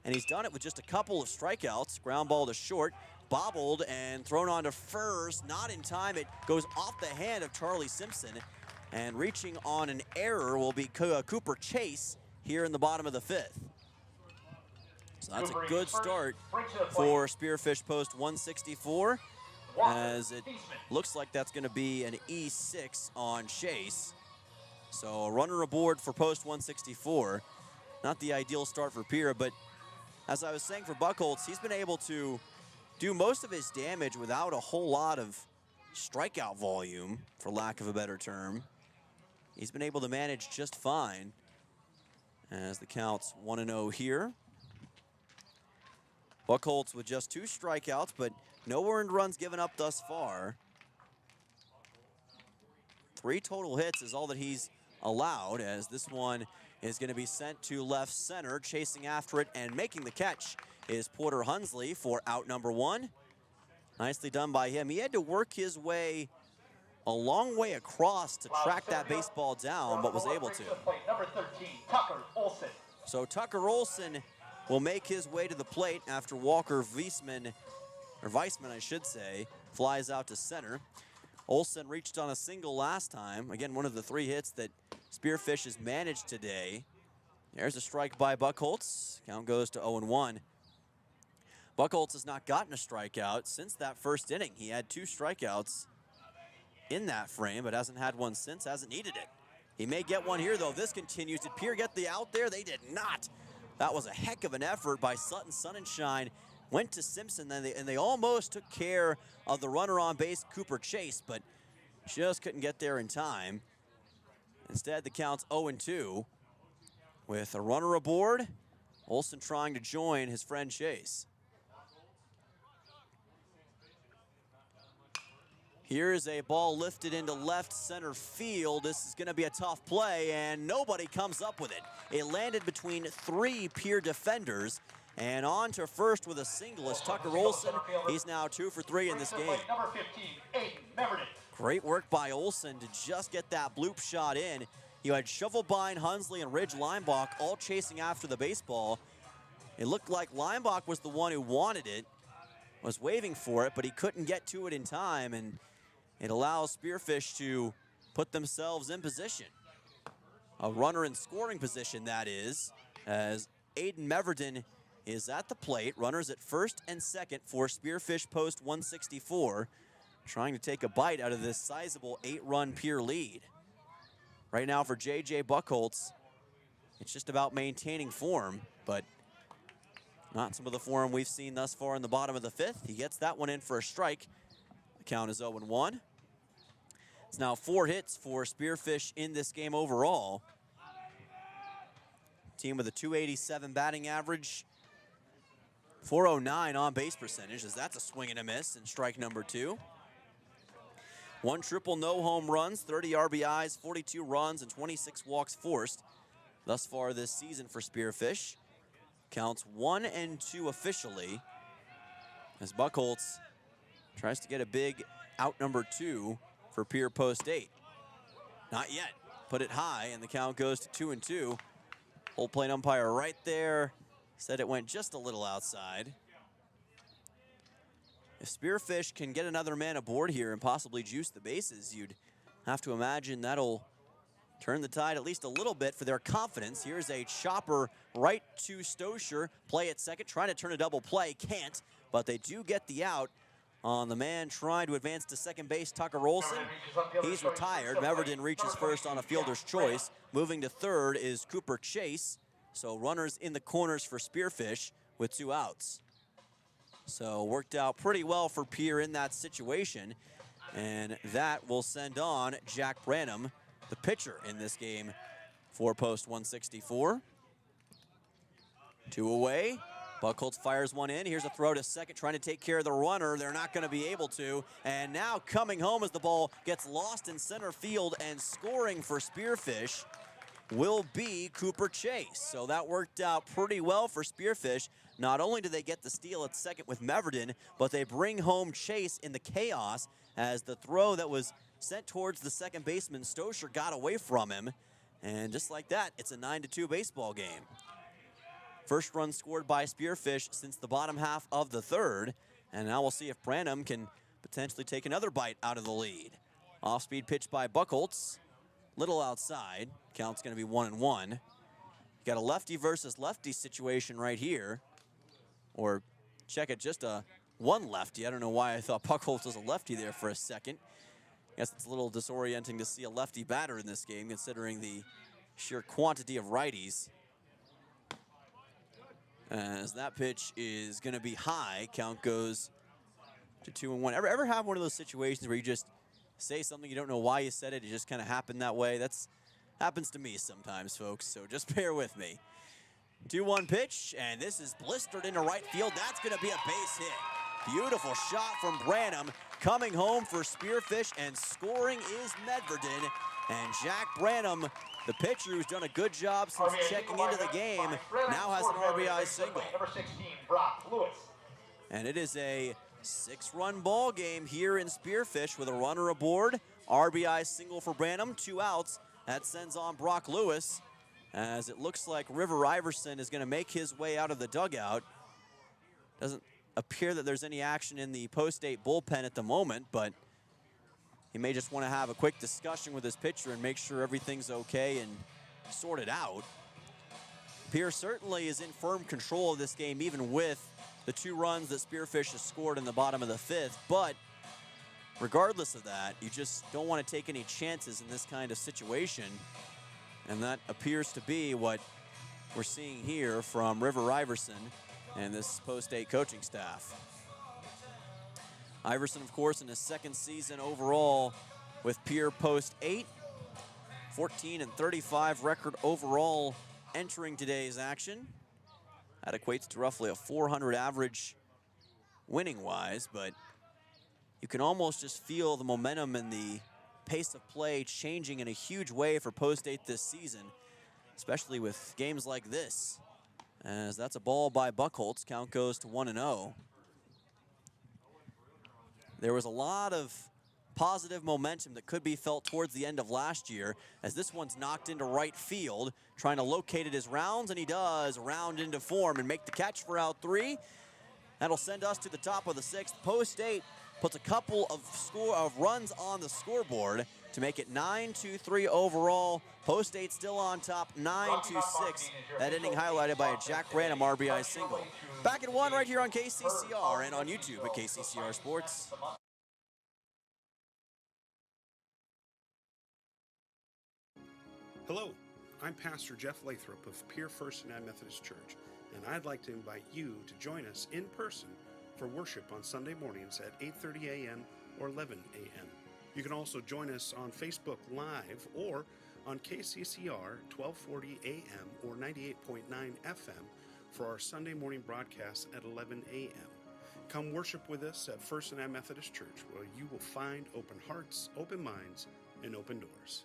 and he's done it with just a couple of strikeouts. Ground ball to short, bobbled and thrown on to first. Not in time. It goes off the hand of Charlie Simpson, and reaching on an error will be Cooper Chase here in the bottom of the 5th. So that's a good start for Spearfish post 164. As it looks like that's going to be an E6 on Chase. So a runner aboard for post 164. Not the ideal start for Pierre, but as I was saying for Buchholz, he's been able to do most of his damage without a whole lot of strikeout volume, for lack of a better term. He's been able to manage just fine as the count's 1-0 here. Buchholz with just 2 strikeouts, but no earned runs given up thus far. 3 total hits is all that he's allowed, as this one is going to be sent to left center. Chasing after it and making the catch is Porter Hunsley for out number 1. Nicely done by him. He had to work his way a long way across to track that baseball down, but was able to. Number 13, Tucker Olson. So Tucker Olson will make his way to the plate after Walker Weissman I should say, flies out to center. Olson reached on a single last time. Again, one of the 3 hits that Spearfish has managed today. There's a strike by Buchholz. Count goes to 0-1. Buchholz has not gotten a strikeout since that first inning. He had 2 strikeouts in that frame, but hasn't had one since, hasn't needed it. He may get one here, though. This continues. Did Pierre get the out there? They did not. That was a heck of an effort by Sutton Sonnenschein. Went to Simpson, and they almost took care of the runner on base, Cooper Chase, but just couldn't get there in time. Instead, the count's 0-2 with a runner aboard. Olson trying to join his friend Chase. Here's a ball lifted into left center field. This is going to be a tough play, and nobody comes up with it. It landed between 3 Pierre defenders, and on to first with a single is Tucker Olson. He's now 2 for 3 in this game. Great work by Olson to just get that bloop shot in. You had Shovelbein, Hunsley, and Ridge Leinbach all chasing after the baseball. It looked like Leinbach was the one who wanted it, was waving for it, but he couldn't get to it in time, and it allows Spearfish to put themselves in position. A runner in scoring position, that is, as Aiden Meverden is at the plate. Runners at first and second for Spearfish post 164, trying to take a bite out of this sizable 8-run Pierre lead. Right now for J.J. Buchholz, it's just about maintaining form, but not some of the form we've seen thus far in the bottom of the 5th. He gets that one in for a strike. The count is 0-1. It's now 4 hits for Spearfish in this game overall. Team with a .287 batting average, .409 on base percentage, as that's a swing and a miss in strike number 2. 1 triple, no home runs, 30 RBIs, 42 runs, and 26 walks forced thus far this season for Spearfish. Counts 1-2 officially, as Buchholz tries to get a big out number 2 for Pierre post 8. Not yet. Put it high, and the count goes to 2-2. Whole plate umpire right there said it went just a little outside. If Spearfish can get another man aboard here and possibly juice the bases, you'd have to imagine that'll turn the tide at least a little bit for their confidence. Here's a chopper right to Stoscher. Play at second, trying to turn a double play. Can't, but they do get the out on the man trying to advance to second base, Tucker Olson. He's retired. Meverden reaches first on a fielder's choice. Moving to third is Cooper Chase. So runners in the corners for Spearfish with 2 outs. So worked out pretty well for Pierre in that situation. And that will send on Jack Branham, the pitcher in this game for post 164. 2 away. Buchholz fires one in. Here's a throw to second, trying to take care of the runner. They're not going to be able to. And now coming home as the ball gets lost in center field and scoring for Spearfish will be Cooper Chase. So that worked out pretty well for Spearfish. Not only do they get the steal at second with Meverden, but they bring home Chase in the chaos as the throw that was sent towards the second baseman, Stoscher, got away from him. And just like that, it's a 9-2 baseball game. First run scored by Spearfish since the bottom half of the 3rd. And now we'll see if Branham can potentially take another bite out of the lead. Off-speed pitch by Buchholz. Little outside. Count's going to be 1-1. You got a lefty versus lefty situation right here. Or check it, just a one lefty. I don't know why I thought Buchholz was a lefty there for a second. I guess it's a little disorienting to see a lefty batter in this game, considering the sheer quantity of righties. As that pitch is going to be high, count goes to 2-1. Ever have one of those situations where you just say something, you don't know why you said it, it just kind of happened that way? That's happens to me sometimes, folks, so just bear with me. 2-1 pitch, and this is blistered into right field. That's going to be a base hit. Beautiful shot from Branham. Coming home for Spearfish, and scoring is Meverden. And Jack Branham, the pitcher who's done a good job since checking into the game, now has an RBI single. And it is a 6-run ball game here in Spearfish with a runner aboard. RBI single for Branham, 2 outs. That sends on Brock Lewis, as it looks like River Iverson is going to make his way out of the dugout. Doesn't appear that there's any action in the post-8 bullpen at the moment, but he may just want to have a quick discussion with his pitcher and make sure everything's okay and sort it out. Pierre certainly is in firm control of this game, even with the 2 runs that Spearfish has scored in the bottom of the 5th. But regardless of that, you just don't want to take any chances in this kind of situation. And that appears to be what we're seeing here from River Iverson and this post-8 coaching staff. Iverson, of course, in his 2nd season overall with Pierre post 8. 14-35 record overall entering today's action. That equates to roughly a 400 average winning-wise, but you can almost just feel the momentum and the pace of play changing in a huge way for Post 8 this season, especially with games like this, as that's a ball by Buckholz. Count goes to 1-0. There was a lot of positive momentum that could be felt towards the end of last year, as this one's knocked into right field, trying to locate it as Rounds, and he does round into form and make the catch for out 3. That'll send us to the top of the 6th. Post 8 puts a couple of runs on the scoreboard to make it 9-3 overall. Post 8 still on top, 9-6. That inning highlighted by a Jack Branham RBI single. Back at 1 right here on KCCR and on YouTube at KCCR Sports. Hello, I'm Pastor Jeff Lathrop of Pierre First United Methodist Church, and I'd like to invite you to join us in person for worship on Sunday mornings at 8:30 a.m. or 11 a.m. You can also join us on Facebook Live or on KCCR 1240 a.m. or 98.9 FM for our Sunday morning broadcast at 11 a.m. Come worship with us at First United Methodist Church, where you will find open hearts, open minds, and open doors.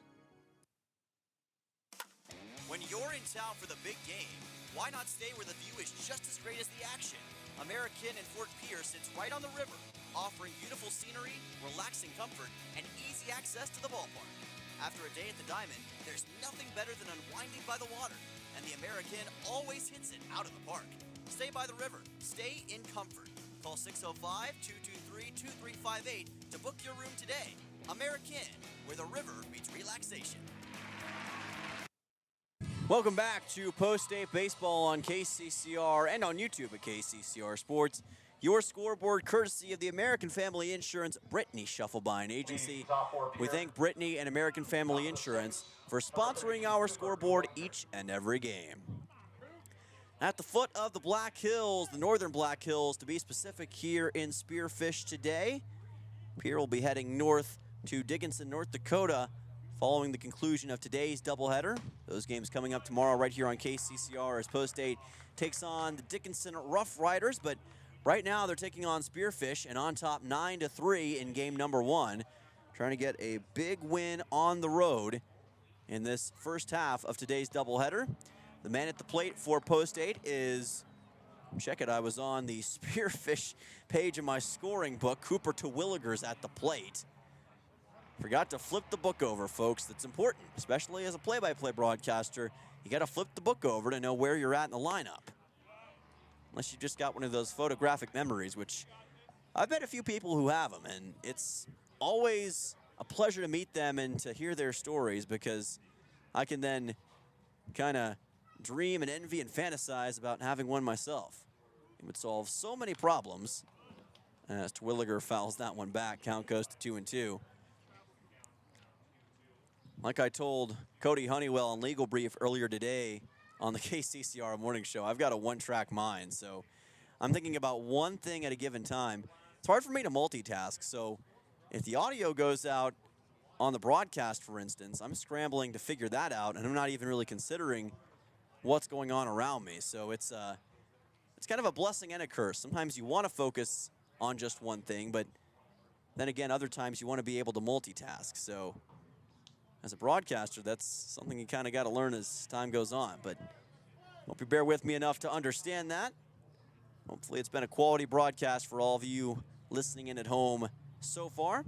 When you're in town for the big game, why not stay where the view is just as great as the action? American in Fort Pierce sits right on the river, offering beautiful scenery, relaxing comfort, and easy access to the ballpark. After a day at the Diamond, there's nothing better than unwinding by the water, and the American always hits it out of the park. Stay by the river. Stay in comfort. Call 605-223-2358 to book your room today. American, where the river meets relaxation. Welcome back to Post 8 Baseball on KCCR and on YouTube at KCCR Sports. Your scoreboard courtesy of the American Family Insurance Brittany Shufflebine Agency. We thank Brittany and American Family Insurance for sponsoring our scoreboard each and every game. At the foot of the Black Hills, the northern Black Hills, to be specific, here in Spearfish today. Pierre will be heading north to Dickinson, North Dakota, following the conclusion of today's doubleheader. Those games coming up tomorrow right here on KCCR as Post 8 takes on the Dickinson Rough Riders, but right now they're taking on Spearfish and on top 9-3 in game number 1, trying to get a big win on the road in this first half of today's doubleheader. The man at the plate for Post 8 is, check it, I was on the Spearfish page of my scoring book. Cooper Terwilliger's at the plate. Forgot to flip the book over, folks. That's important, especially as a play-by-play broadcaster. You got to flip the book over to know where you're at in the lineup. Unless you just got one of those photographic memories, which I've met a few people who have them, and it's always a pleasure to meet them and to hear their stories, because I can then kind of dream and envy and fantasize about having one myself. It would solve so many problems. As Terwilliger fouls that one back, count goes to 2-2. Like I told Cody Honeywell on Legal Brief earlier today on the KCCR Morning Show, I've got a one-track mind, so I'm thinking about one thing at a given time. It's hard for me to multitask, so if the audio goes out on the broadcast, for instance, I'm scrambling to figure that out, and I'm not even really considering what's going on around me. So it's kind of a blessing and a curse. Sometimes you want to focus on just one thing, but then again, other times you want to be able to multitask. So as a broadcaster, that's something you kind of got to learn as time goes on. But hope you bear with me enough to understand that. Hopefully it's been a quality broadcast for all of you listening in at home so far.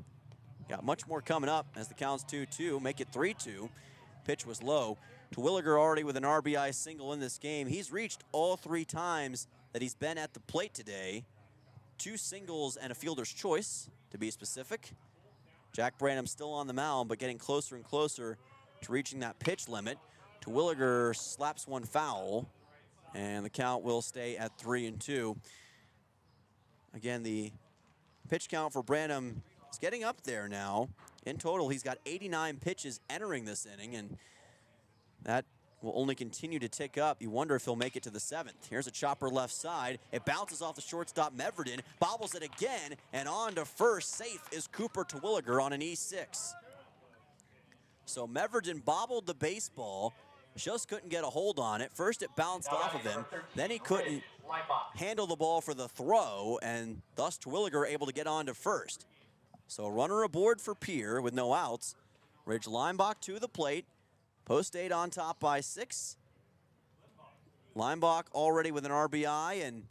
Got much more coming up as the count's 2-2, make it 3-2. Pitch was low. Terwilliger already with an RBI single in this game. He's reached all 3 times that he's been at the plate today. 2 singles and a fielder's choice, to be specific. Jack Branham still on the mound, but getting closer and closer to reaching that pitch limit. Terwilliger slaps one foul, and the count will stay at 3-2. Again, the pitch count for Branham is getting up there now. In total, he's got 89 pitches entering this inning, and that will only continue to tick up. You wonder if he'll make it to the 7th. Here's a chopper left side. It bounces off the shortstop, Meverden, bobbles it again, and on to first. Safe is Cooper Terwilliger on an E6. So Meverden bobbled the baseball, just couldn't get a hold on it. First it bounced off of him, then he couldn't handle the ball for the throw, and thus Terwilliger able to get on to first. So runner aboard for Pierre with no outs. Ridge Leimbach to the plate. Post 8 on top by 6. Leimbach already with an RBI, and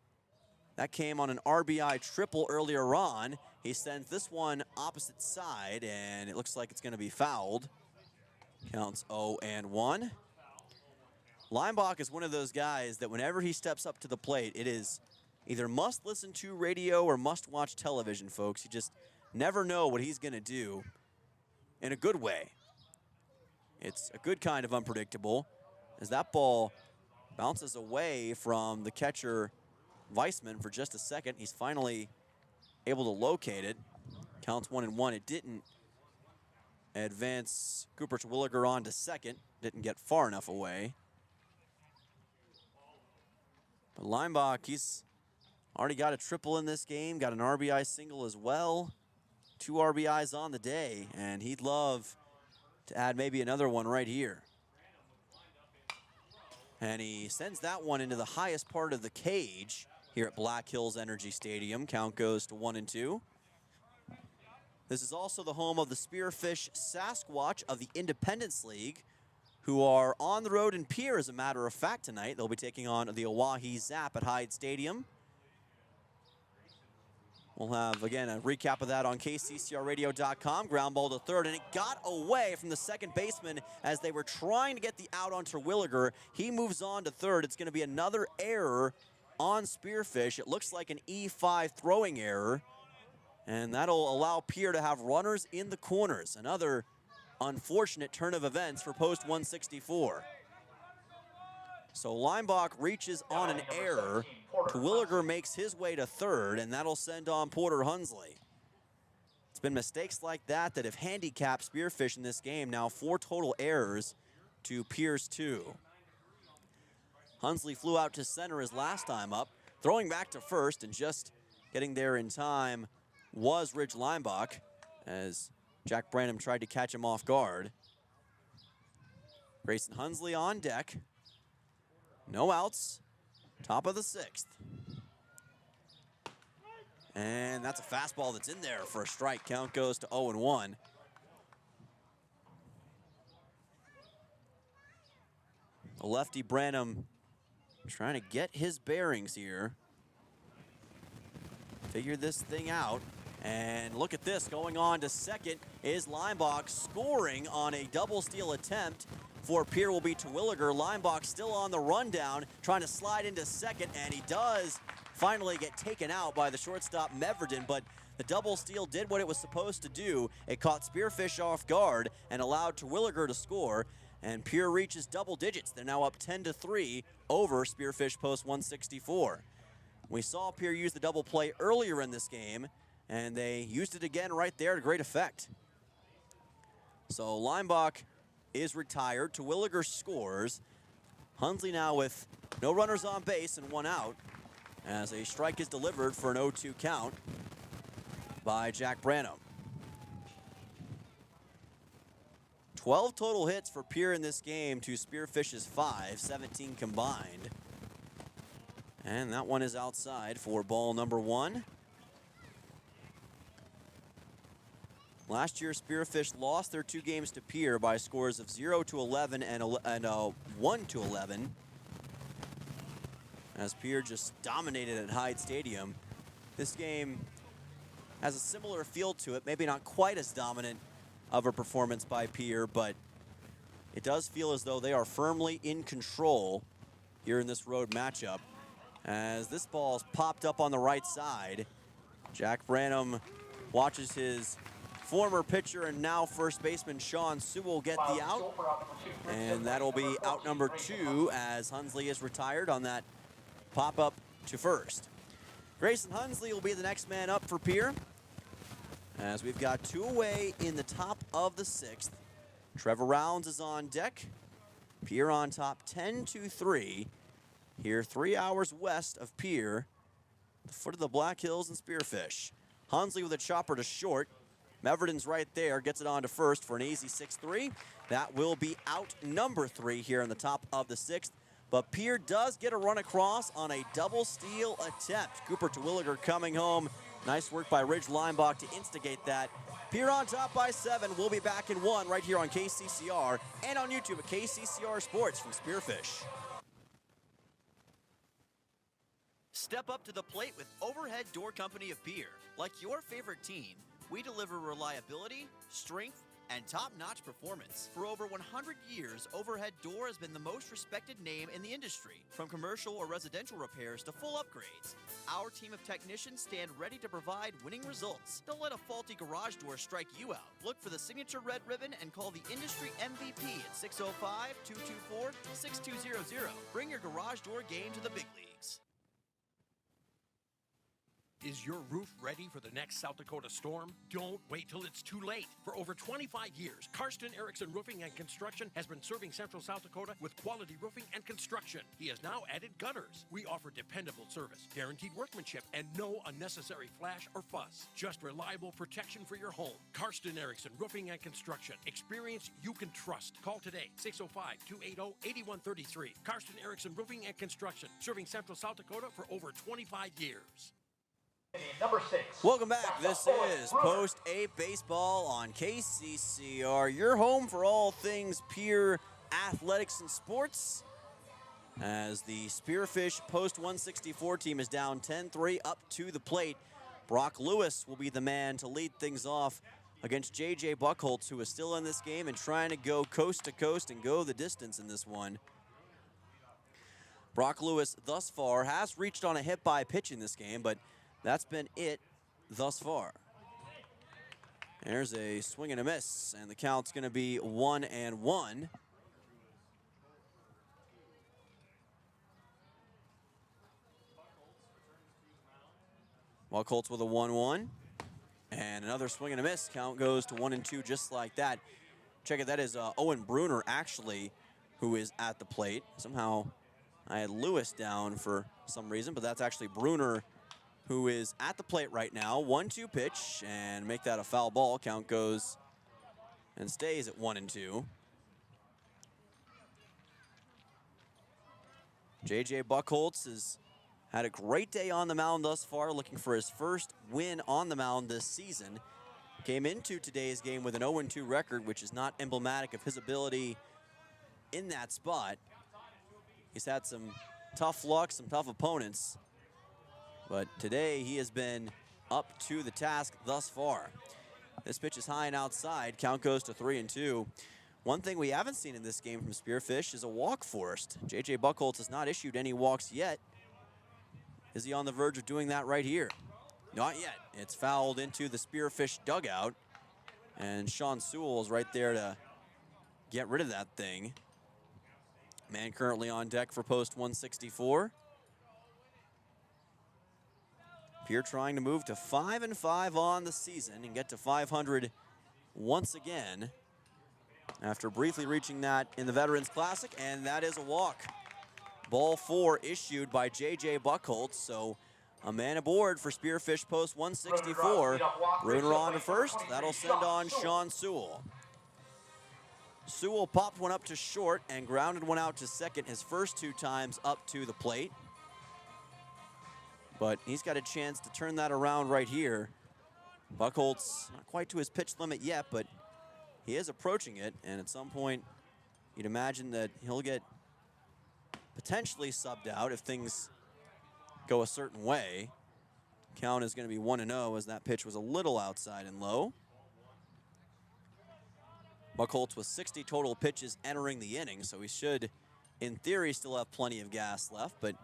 that came on an RBI triple earlier on. He sends this one opposite side, and it looks like it's going to be fouled. Counts 0-1. Leimbach is one of those guys that whenever he steps up to the plate, it is either must listen to radio or must watch television, folks. You just never know what he's going to do in a good way. It's a good kind of unpredictable, as that ball bounces away from the catcher Weissman for just a second. He's finally able to locate it. Counts 1-1. It didn't advance Cooper Terwilliger on to second. Didn't get far enough away. But Leimbach, he's already got a triple in this game, got an RBI single as well. 2 RBIs on the day, and he'd love to add maybe another one right here. And he sends that one into the highest part of the cage here at Black Hills Energy Stadium. Count goes to 1-2. This is also the home of the Spearfish Sasquatch of the Independence League, who are on the road in Pierre, as a matter of fact, tonight. They'll be taking on the Oahe Zap at Hyde Stadium. We'll have, again, a recap of that on kccrradio.com. Ground ball to third, and it got away from the second baseman as they were trying to get the out on Terwilliger. He moves on to third. It's going to be another error on Spearfish. It looks like an E5 throwing error, and that'll allow Pierre to have runners in the corners. Another unfortunate turn of events for post 164. So Leimbach reaches on an error. Terwilliger makes his way to third, and that'll send on Porter Hunsley. It's been mistakes like that that have handicapped Spearfish in this game. Now 4 total errors to Pierre's 2. Hunsley flew out to center his last time up, throwing back to first, and just getting there in time was Ridge Leimbach, as Jack Branham tried to catch him off guard. Grayson Hunsley on deck. No outs. Top of the 6th. And that's a fastball that's in there for a strike. Count goes to 0-1. The lefty Branham trying to get his bearings here. Figure this thing out. And look at this, going on to second is Leimbach, scoring on a double steal attempt. For Pierre will be Terwilliger. Leimbach still on the rundown, trying to slide into second, and he does finally get taken out by the shortstop Meverden, but the double steal did what it was supposed to do. It caught Spearfish off guard and allowed Terwilliger to score, and Pierre reaches double digits. They're now up 10-3 over Spearfish post 164. We saw Pierre use the double play earlier in this game, and they used it again right there to great effect. So Leimbach is retired. Terwilliger scores. Hunsley now with no runners on base and 1 out, as a strike is delivered for an 0-2 count by Jack Branham. 12 total hits for Pierre in this game to Spearfish's 5, 17 combined. And that one is outside for ball number 1. Last year, Spearfish lost their 2 games to Pierre by scores of 0-11 and 1-11. As Pierre just dominated at Hyde Stadium. This game has a similar feel to it, maybe not quite as dominant of a performance by Pierre, but it does feel as though they are firmly in control here in this road matchup. As this ball's popped up on the right side, Jack Branham watches his former pitcher and now first baseman Sean Sewell get the out, and that'll be out number 2 as Hunsley is retired on that pop-up to first. Grayson Hunsley will be the next man up for Pierre, as we've got 2 away in the top of the 6th. Trevor Rounds is on deck. Pierre on top 10-3 here 3 hours west of Pierre, the foot of the Black Hills and Spearfish. Hunsley with a chopper to short. Meverden's right there, gets it on to first for an easy 6-3. That will be out number 3 here in the top of the 6th. But Pierre does get a run across on a double steal attempt. Cooper Terwilliger coming home. Nice work by Ridge Leinbach to instigate that. Pierre on top by 7. We'll be back in 1 right here on KCCR and on YouTube at KCCR Sports from Spearfish. Step up to the plate with Overhead Door Company of Pierre. Like your favorite team, we deliver reliability, strength, and top-notch performance. For over 100 years, Overhead Door has been the most respected name in the industry. From commercial or residential repairs to full upgrades, our team of technicians stand ready to provide winning results. Don't let a faulty garage door strike you out. Look for the signature red ribbon and call the industry MVP at 605-224-6200. Bring your garage door game to the big leagues. Is your roof ready for the next South Dakota storm? Don't wait till it's too late. For over 25 years, Karsten Erickson Roofing and Construction has been serving Central South Dakota with quality roofing and construction. He has now added gutters. We offer dependable service, guaranteed workmanship, and no unnecessary flash or fuss. Just reliable protection for your home. Karsten Erickson Roofing and Construction. Experience you can trust. Call today, 605-280-8133. Karsten Erickson Roofing and Construction, serving Central South Dakota for over 25 years. Number 6. Welcome back. This is Post 8 Baseball on KCCR, your home for all things Pierre athletics and sports. As the Spearfish Post 164 team is down 10-3 up to the plate. Brock Lewis will be the man to lead things off against J.J. Buchholz, who is still in this game and trying to go coast to coast and go the distance in this one. Brock Lewis thus far has reached on a hit by pitch in this game, but that's been it thus far. There's a swing and a miss, and the count's going to be 1-1. Buchholz with a 1-1. And another swing and a miss. Count goes to 1-2 just like that. Check it, that is Owen Bruner actually who is at the plate. Somehow I had Lewis down for some reason, but that's actually Bruner who is at the plate right now. 1-2 pitch, and make that a foul ball. Count goes and stays at 1-2. J.J. Buchholz has had a great day on the mound thus far, looking for his first win on the mound this season. Came into today's game with an 0-2 record, which is not emblematic of his ability in that spot. He's had some tough luck, some tough opponents, but today he has been up to the task thus far. This pitch is high and outside. Count goes to 3-2. One thing we haven't seen in this game from Spearfish is a walk forced. J.J. Buchholz has not issued any walks yet. Is he on the verge of doing that right here? Not yet. It's fouled into the Spearfish dugout, and Sean Sewell is right there to get rid of that thing. Man currently on deck for post 164. Pierre trying to move to 5-5 on the season and get to 500 once again after briefly reaching that in the Veterans Classic, and that is a walk. Ball 4 issued by J.J. Buchholz, so a man aboard for Spearfish post 164. Bruner on to first. That'll send on Sean Sewell. Sewell popped one up to short and grounded one out to second his first 2 times up to the plate. But he's got a chance to turn that around right here. Buchholz not quite to his pitch limit yet, but he is approaching it, and at some point you'd imagine that he'll get potentially subbed out if things go a certain way. Count is going to be 1-0 as that pitch was a little outside and low. Buchholz with 60 total pitches entering the inning, so he should, in theory, still have plenty of gas left, but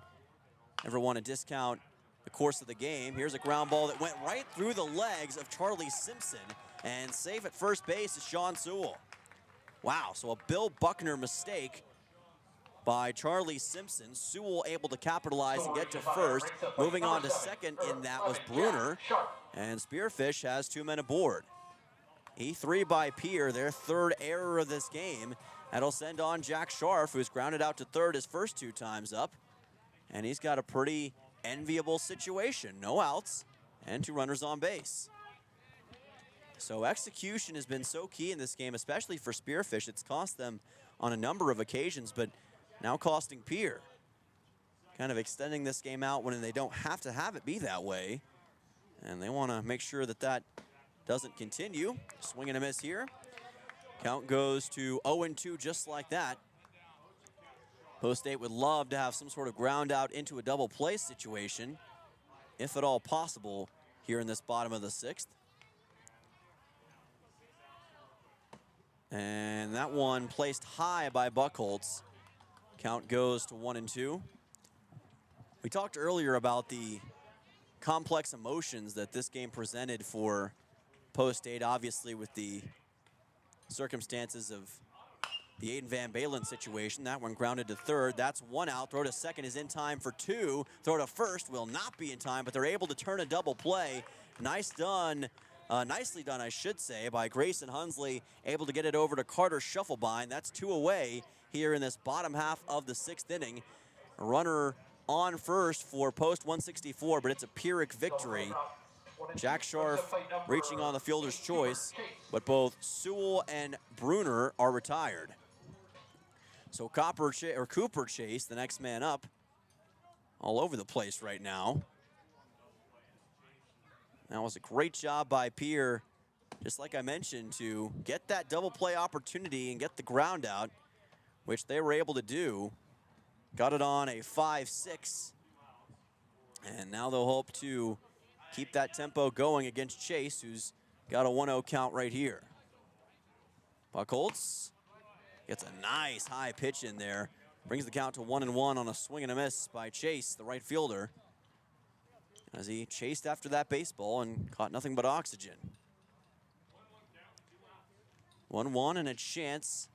never want to discount the course of the game. Here's a ground ball that went right through the legs of Charlie Simpson, and safe at first base is Sean Sewell. Wow, so a Bill Buckner mistake by Charlie Simpson. Sewell able to capitalize and get to first. Moving on to second in that was Bruner, and Spearfish has 2 men aboard. E3 by Pierre, their 3rd error of this game. That'll send on Jack Scharf, who's grounded out to third his first 2 times up, and he's got a pretty enviable situation. No outs and 2 runners on base. So execution has been so key in this game, especially for Spearfish. It's cost them on a number of occasions, but now costing Pierre. Kind of extending this game out when they don't have to have it be that way. And they want to make sure that that doesn't continue. Swing and a miss here. Count goes to 0-2 just like that. Post State would love to have some sort of ground out into a double play situation, if at all possible, here in this bottom of the 6th. And that one placed high by Buckholz. Count goes to 1-2. We talked earlier about the complex emotions that this game presented for Post State, obviously with the circumstances of the Aiden Van Balen situation. That one grounded to third. That's one out. Throw to second is in time for two. Throw to first will not be in time, but they're able to turn a double play. Nicely done, I should say, by Grayson Hunsley, able to get it over to Carter Shufflebein. That's 2 away here in this bottom half of the 6th inning. A runner on first for Post 164, but it's a Pyrrhic victory. Jack Scharf reaching on the fielder's choice, but both Sewell and Bruner are retired. So Cooper Chase, the next man up, all over the place right now. That was a great job by Pierre, just like I mentioned, to get that double play opportunity and get the ground out, which they were able to do. Got it on a 5-6. And now they'll hope to keep that tempo going against Chase, who's got a 1-0 count right here. Buckholz gets a nice high pitch in there. Brings the count to 1-1 on a swing and a miss by Chase, the right fielder, as he chased after that baseball and caught nothing but oxygen. 1-1 and a chance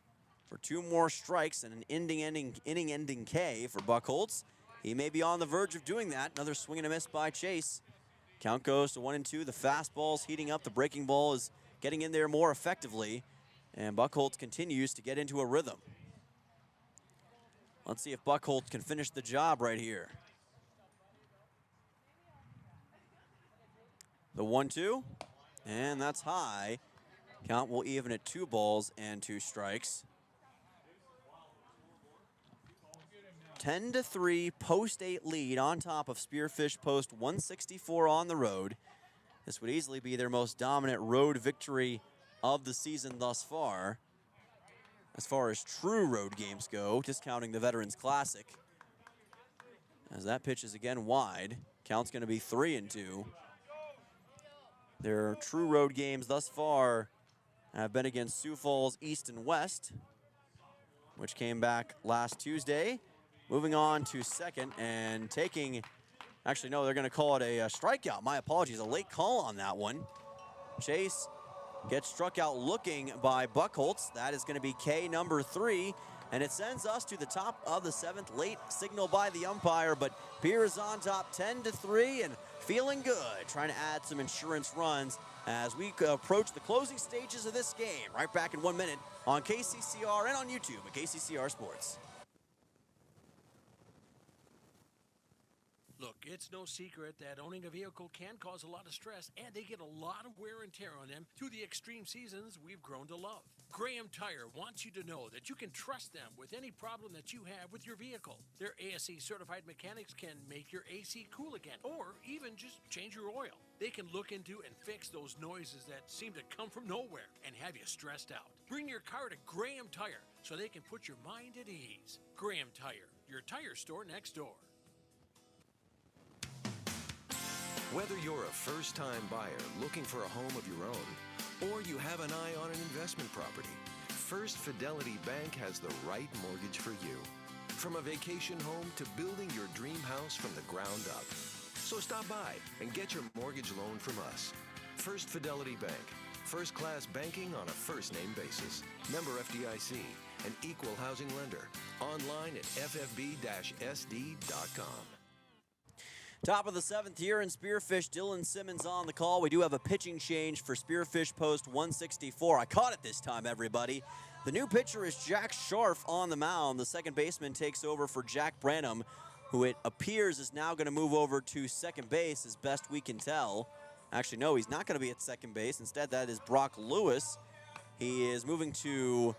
for 2 more strikes and an inning-ending K for Buckholz. He may be on the verge of doing that. Another swing and a miss by Chase. Count goes to 1-2. The fastball's heating up. The breaking ball is getting in there more effectively. And Buckholz continues to get into a rhythm. Let's see if Buckholz can finish the job right here. The 1-2, and that's high. Count will even at 2 balls and 2 strikes. 10-3 Post State lead on top of Spearfish Post 164 on the road. This would easily be their most dominant road victory of the season thus far as true road games go, discounting the Veterans Classic. As that pitch is again wide, count's going to be 3-2. Their true road games thus far have been against Sioux Falls East and West, which came back last Tuesday. Moving on to second and taking, actually no, they're going to call it a strikeout. My apologies, a late call on that one. Chase gets struck out looking by Buckholz. That is going to be K number 3, and it sends us to the top of the 7th. Late signal by the umpire, but Pierre is on top 10-3 and feeling good, trying to add some insurance runs as we approach the closing stages of this game. Right back in 1 minute on KCCR and on YouTube at KCCR Sports. Look, it's no secret that owning a vehicle can cause a lot of stress, and they get a lot of wear and tear on them through the extreme seasons we've grown to love. Graham Tire wants you to know that you can trust them with any problem that you have with your vehicle. Their ASE certified mechanics can make your AC cool again, or even just change your oil. They can look into and fix those noises that seem to come from nowhere and have you stressed out. Bring your car to Graham Tire so they can put your mind at ease. Graham Tire, your tire store next door. Whether you're a first-time buyer looking for a home of your own, or you have an eye on an investment property, First Fidelity Bank has the right mortgage for you. From a vacation home to building your dream house from the ground up. So stop by and get your mortgage loan from us. First Fidelity Bank. First-class banking on a first-name basis. Member FDIC, an equal housing lender. Online at ffb-sd.com. Top of the 7th here in Spearfish, Dylan Simmons on the call. We do have a pitching change for Spearfish Post 164. I caught it this time, everybody. The new pitcher is Jack Scharf on the mound. The second baseman takes over for Jack Branham, who it appears is now going to move over to second base as best we can tell. Actually, no, he's not going to be at second base. Instead, that is Brock Lewis. He is moving to,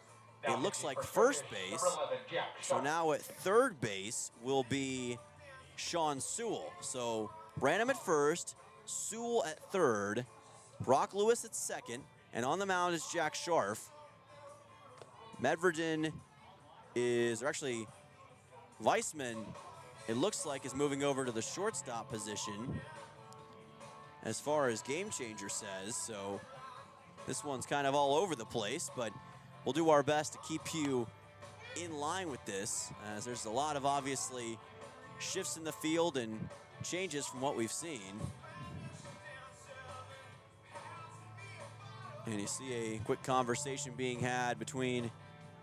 it looks like first base. So now at third base will be Sean Sewell. So Branham at first, Sewell at third, Brock Lewis at second, and on the mound is Jack Scharf. Medvedin is, or actually, Weissman, it looks like, is moving over to the shortstop position as far as Game Changer says. So this one's kind of all over the place, but we'll do our best to keep you in line with this, as there's a lot of obviously shifts in the field and changes from what we've seen. And you see a quick conversation being had between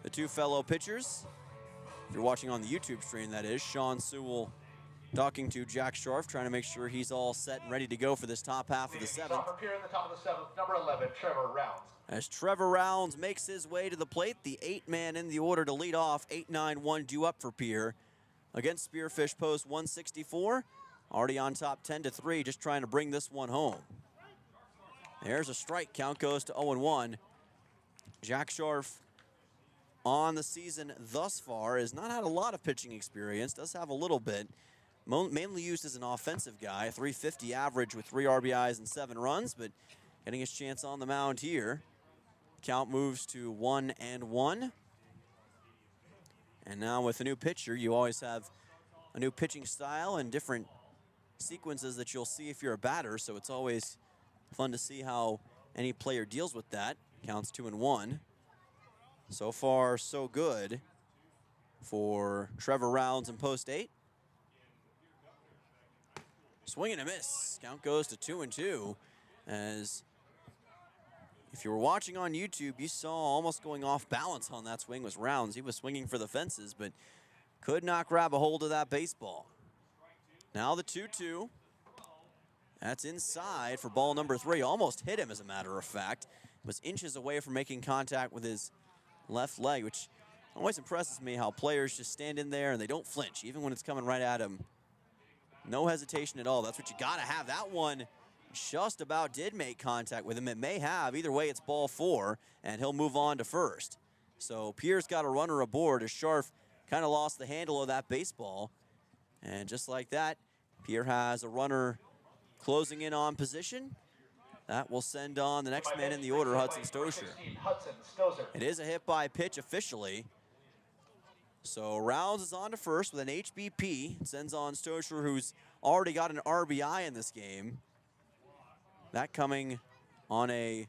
the two fellow pitchers. If you're watching on the YouTube stream, that is. Sean Sewell talking to Jack Scharf, trying to make sure he's all set and ready to go for this top half of the seventh. Here in the top of the seventh, number 11, Trevor Rounds. As Trevor Rounds makes his way to the plate, the 8-man in the order to lead off. 8-9-1 due up for Pierre against Spearfish post 164. Already on top 10-3, just trying to bring this one home. There's a strike. Count goes to 0-1. Jack Scharf on the season thus far has not had a lot of pitching experience, does have a little bit. Mainly used as an offensive guy, 350 average with 3 RBIs and 7 runs, but getting his chance on the mound here. Count moves to 1-1. And now with a new pitcher, you always have a new pitching style and different sequences that you'll see if you're a batter, so it's always fun to see how any player deals with that. Counts 2-1. So far, so good for Trevor Rounds in post 8. Swing and a miss. Count goes to 2-2. As if you were watching on YouTube, you saw almost going off balance on that swing was Rounds. He was swinging for the fences, but could not grab a hold of that baseball. Now the 2-2. That's inside for ball number 3. Almost hit him, as a matter of fact. Was inches away from making contact with his left leg, which always impresses me how players just stand in there and they don't flinch, even when it's coming right at him. No hesitation at all. That's what you got to have. That one just about did make contact with him. It may have. Either way, it's ball 4, and he'll move on to first. So Pierre's got a runner aboard as Scharf kind of lost the handle of that baseball. And just like that, Pierre has a runner closing in on position. That will send on the next man in the order, Hudson Stosher. It is a hit by pitch officially. So Rounds is on to first with an HBP. It sends on Stosher, who's already got an RBI in this game. That coming on a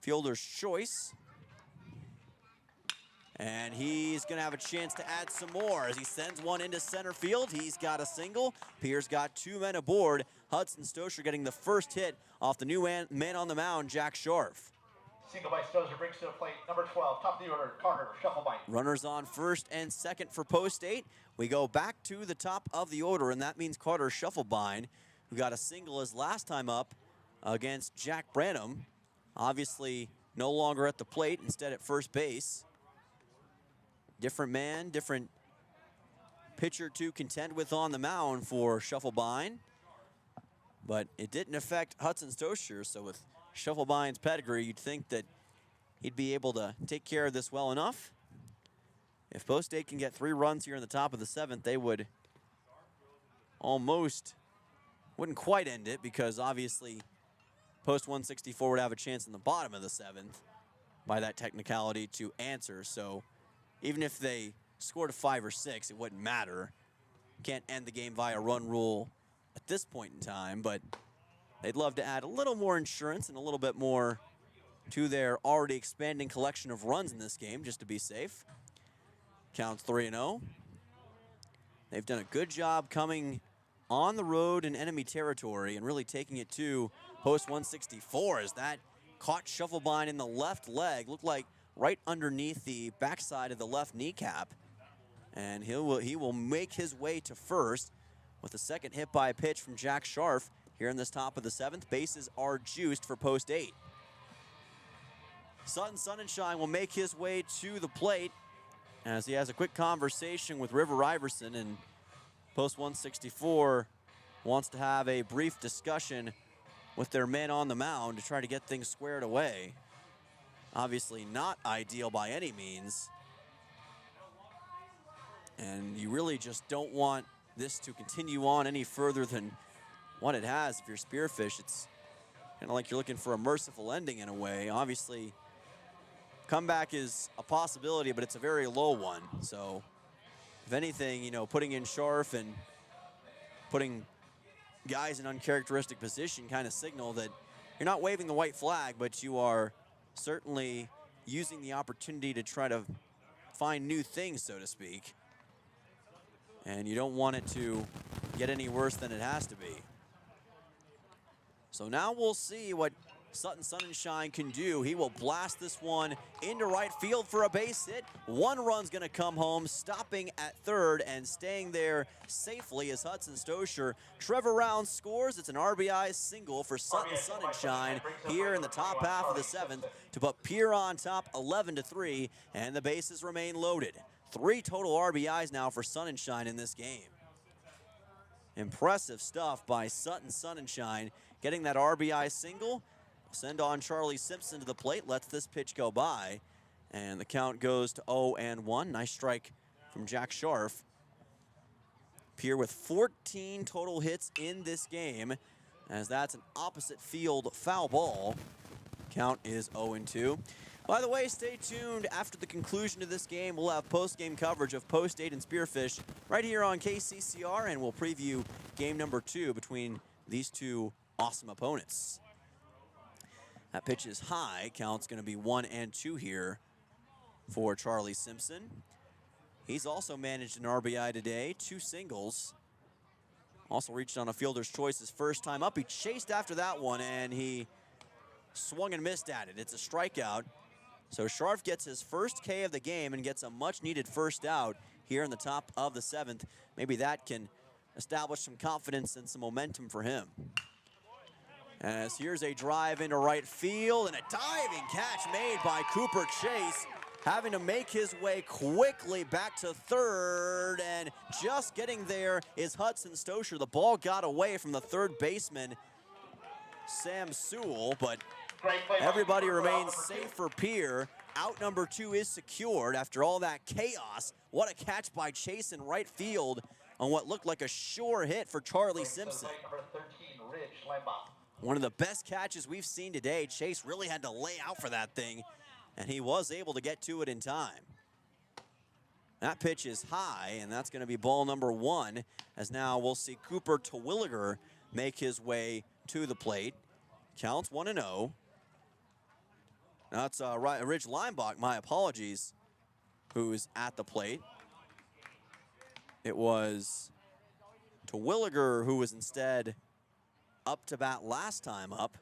fielder's choice. And he's going to have a chance to add some more as he sends one into center field. He's got a single. Pierre's got 2 men aboard. Hudson Stosher getting the first hit off the new man on the mound, Jack Scharf. Single by Stozer brings to the plate, number 12, top of the order, Carter Shufflebite. Runners on first and second for post 8. We go back to the top of the order, and that means Carter Shufflebine, who got a single his last time up against Jack Branham. Obviously no longer at the plate, instead at first base. Different man, different pitcher to contend with on the mound for Shufflebine. But it didn't affect Hudson Stosher, so with Shufflebine's pedigree, you'd think that he'd be able to take care of this well enough. If Post 8 can get 3 runs here in the top of the 7th, they would wouldn't quite end it, because obviously Post 164 would have a chance in the bottom of the 7th by that technicality to answer. So even if they scored a 5 or 6, it wouldn't matter. Can't end the game via run rule at this point in time, but they'd love to add a little more insurance and a little bit more to their already expanding collection of runs in this game, just to be safe. Counts 3-0. They've done a good job coming on the road in enemy territory and really taking it to post 164 as that caught Shufflebine in the left leg. Looked like right underneath the backside of the left kneecap. And he will make his way to first with the second hit by pitch from Jack Scharf here in this top of the 7th. Bases are juiced for post 8. Sutton Sonnenschein will make his way to the plate as he has a quick conversation with River Iverson, and post 164 wants to have a brief discussion with their men on the mound to try to get things squared away. Obviously not ideal by any means. And you really just don't want this to continue on any further than what it has. If you're Spearfish, it's kind of like you're looking for a merciful ending in a way. Obviously, comeback is a possibility, but it's a very low one. So, if anything, you know, putting in Scharf and putting guys in uncharacteristic position kind of signal that you're not waving the white flag, but you are certainly using the opportunity to try to find new things, so to speak. And you don't want it to get any worse than it has to be. So now we'll see what Sutton Sunshine can do. He will blast this one into right field for a base hit. One run's going to come home, stopping at third and staying there safely as Hudson Stosher. Trevor Round scores. It's an RBI single for Sutton Sunshine here in the top half of the seventh to put Pierre on top 11-3, and the bases remain loaded. 3 total RBIs now for Sunshine in this game. Impressive stuff by Sutton Sunshine, getting that RBI single. Send on Charlie Simpson to the plate, lets this pitch go by, and the count goes to 0-1. Nice strike from Jack Scharf. Pierre with 14 total hits in this game, as that's an opposite field foul ball. Count is 0-2. By the way, stay tuned. After the conclusion of this game, we'll have post-game coverage of Post 8 and Spearfish right here on KCCR, and we'll preview game number 2 between these two awesome opponents. That pitch is high. Count's going to be 1-2 here for Charlie Simpson. He's also managed an RBI today, 2 singles. Also reached on a fielder's choice his first time up. He chased after that one, and he swung and missed at it. It's a strikeout. So Scharf gets his first K of the game and gets a much-needed first out here in the top of the 7th. Maybe that can establish some confidence and some momentum for him. As here's a drive into right field and a diving catch made by Cooper Chase, having to make his way quickly back to third, and just getting there is Hudson Stosher. The ball got away from the third baseman, Sam Sewell, but everybody remains safe for Pierre. Out number 2 is secured after all that chaos. What a catch by Chase in right field on what looked like a sure hit for Charlie Simpson. One of the best catches we've seen today. Chase really had to lay out for that thing, and he was able to get to it in time. That pitch is high, and that's going to be ball number 1, as now we'll see Cooper Terwilliger make his way to the plate. Counts 1-0. That's Ridge Leinbach, my apologies, who's at the plate. It was Terwilliger who was instead up to bat last time up.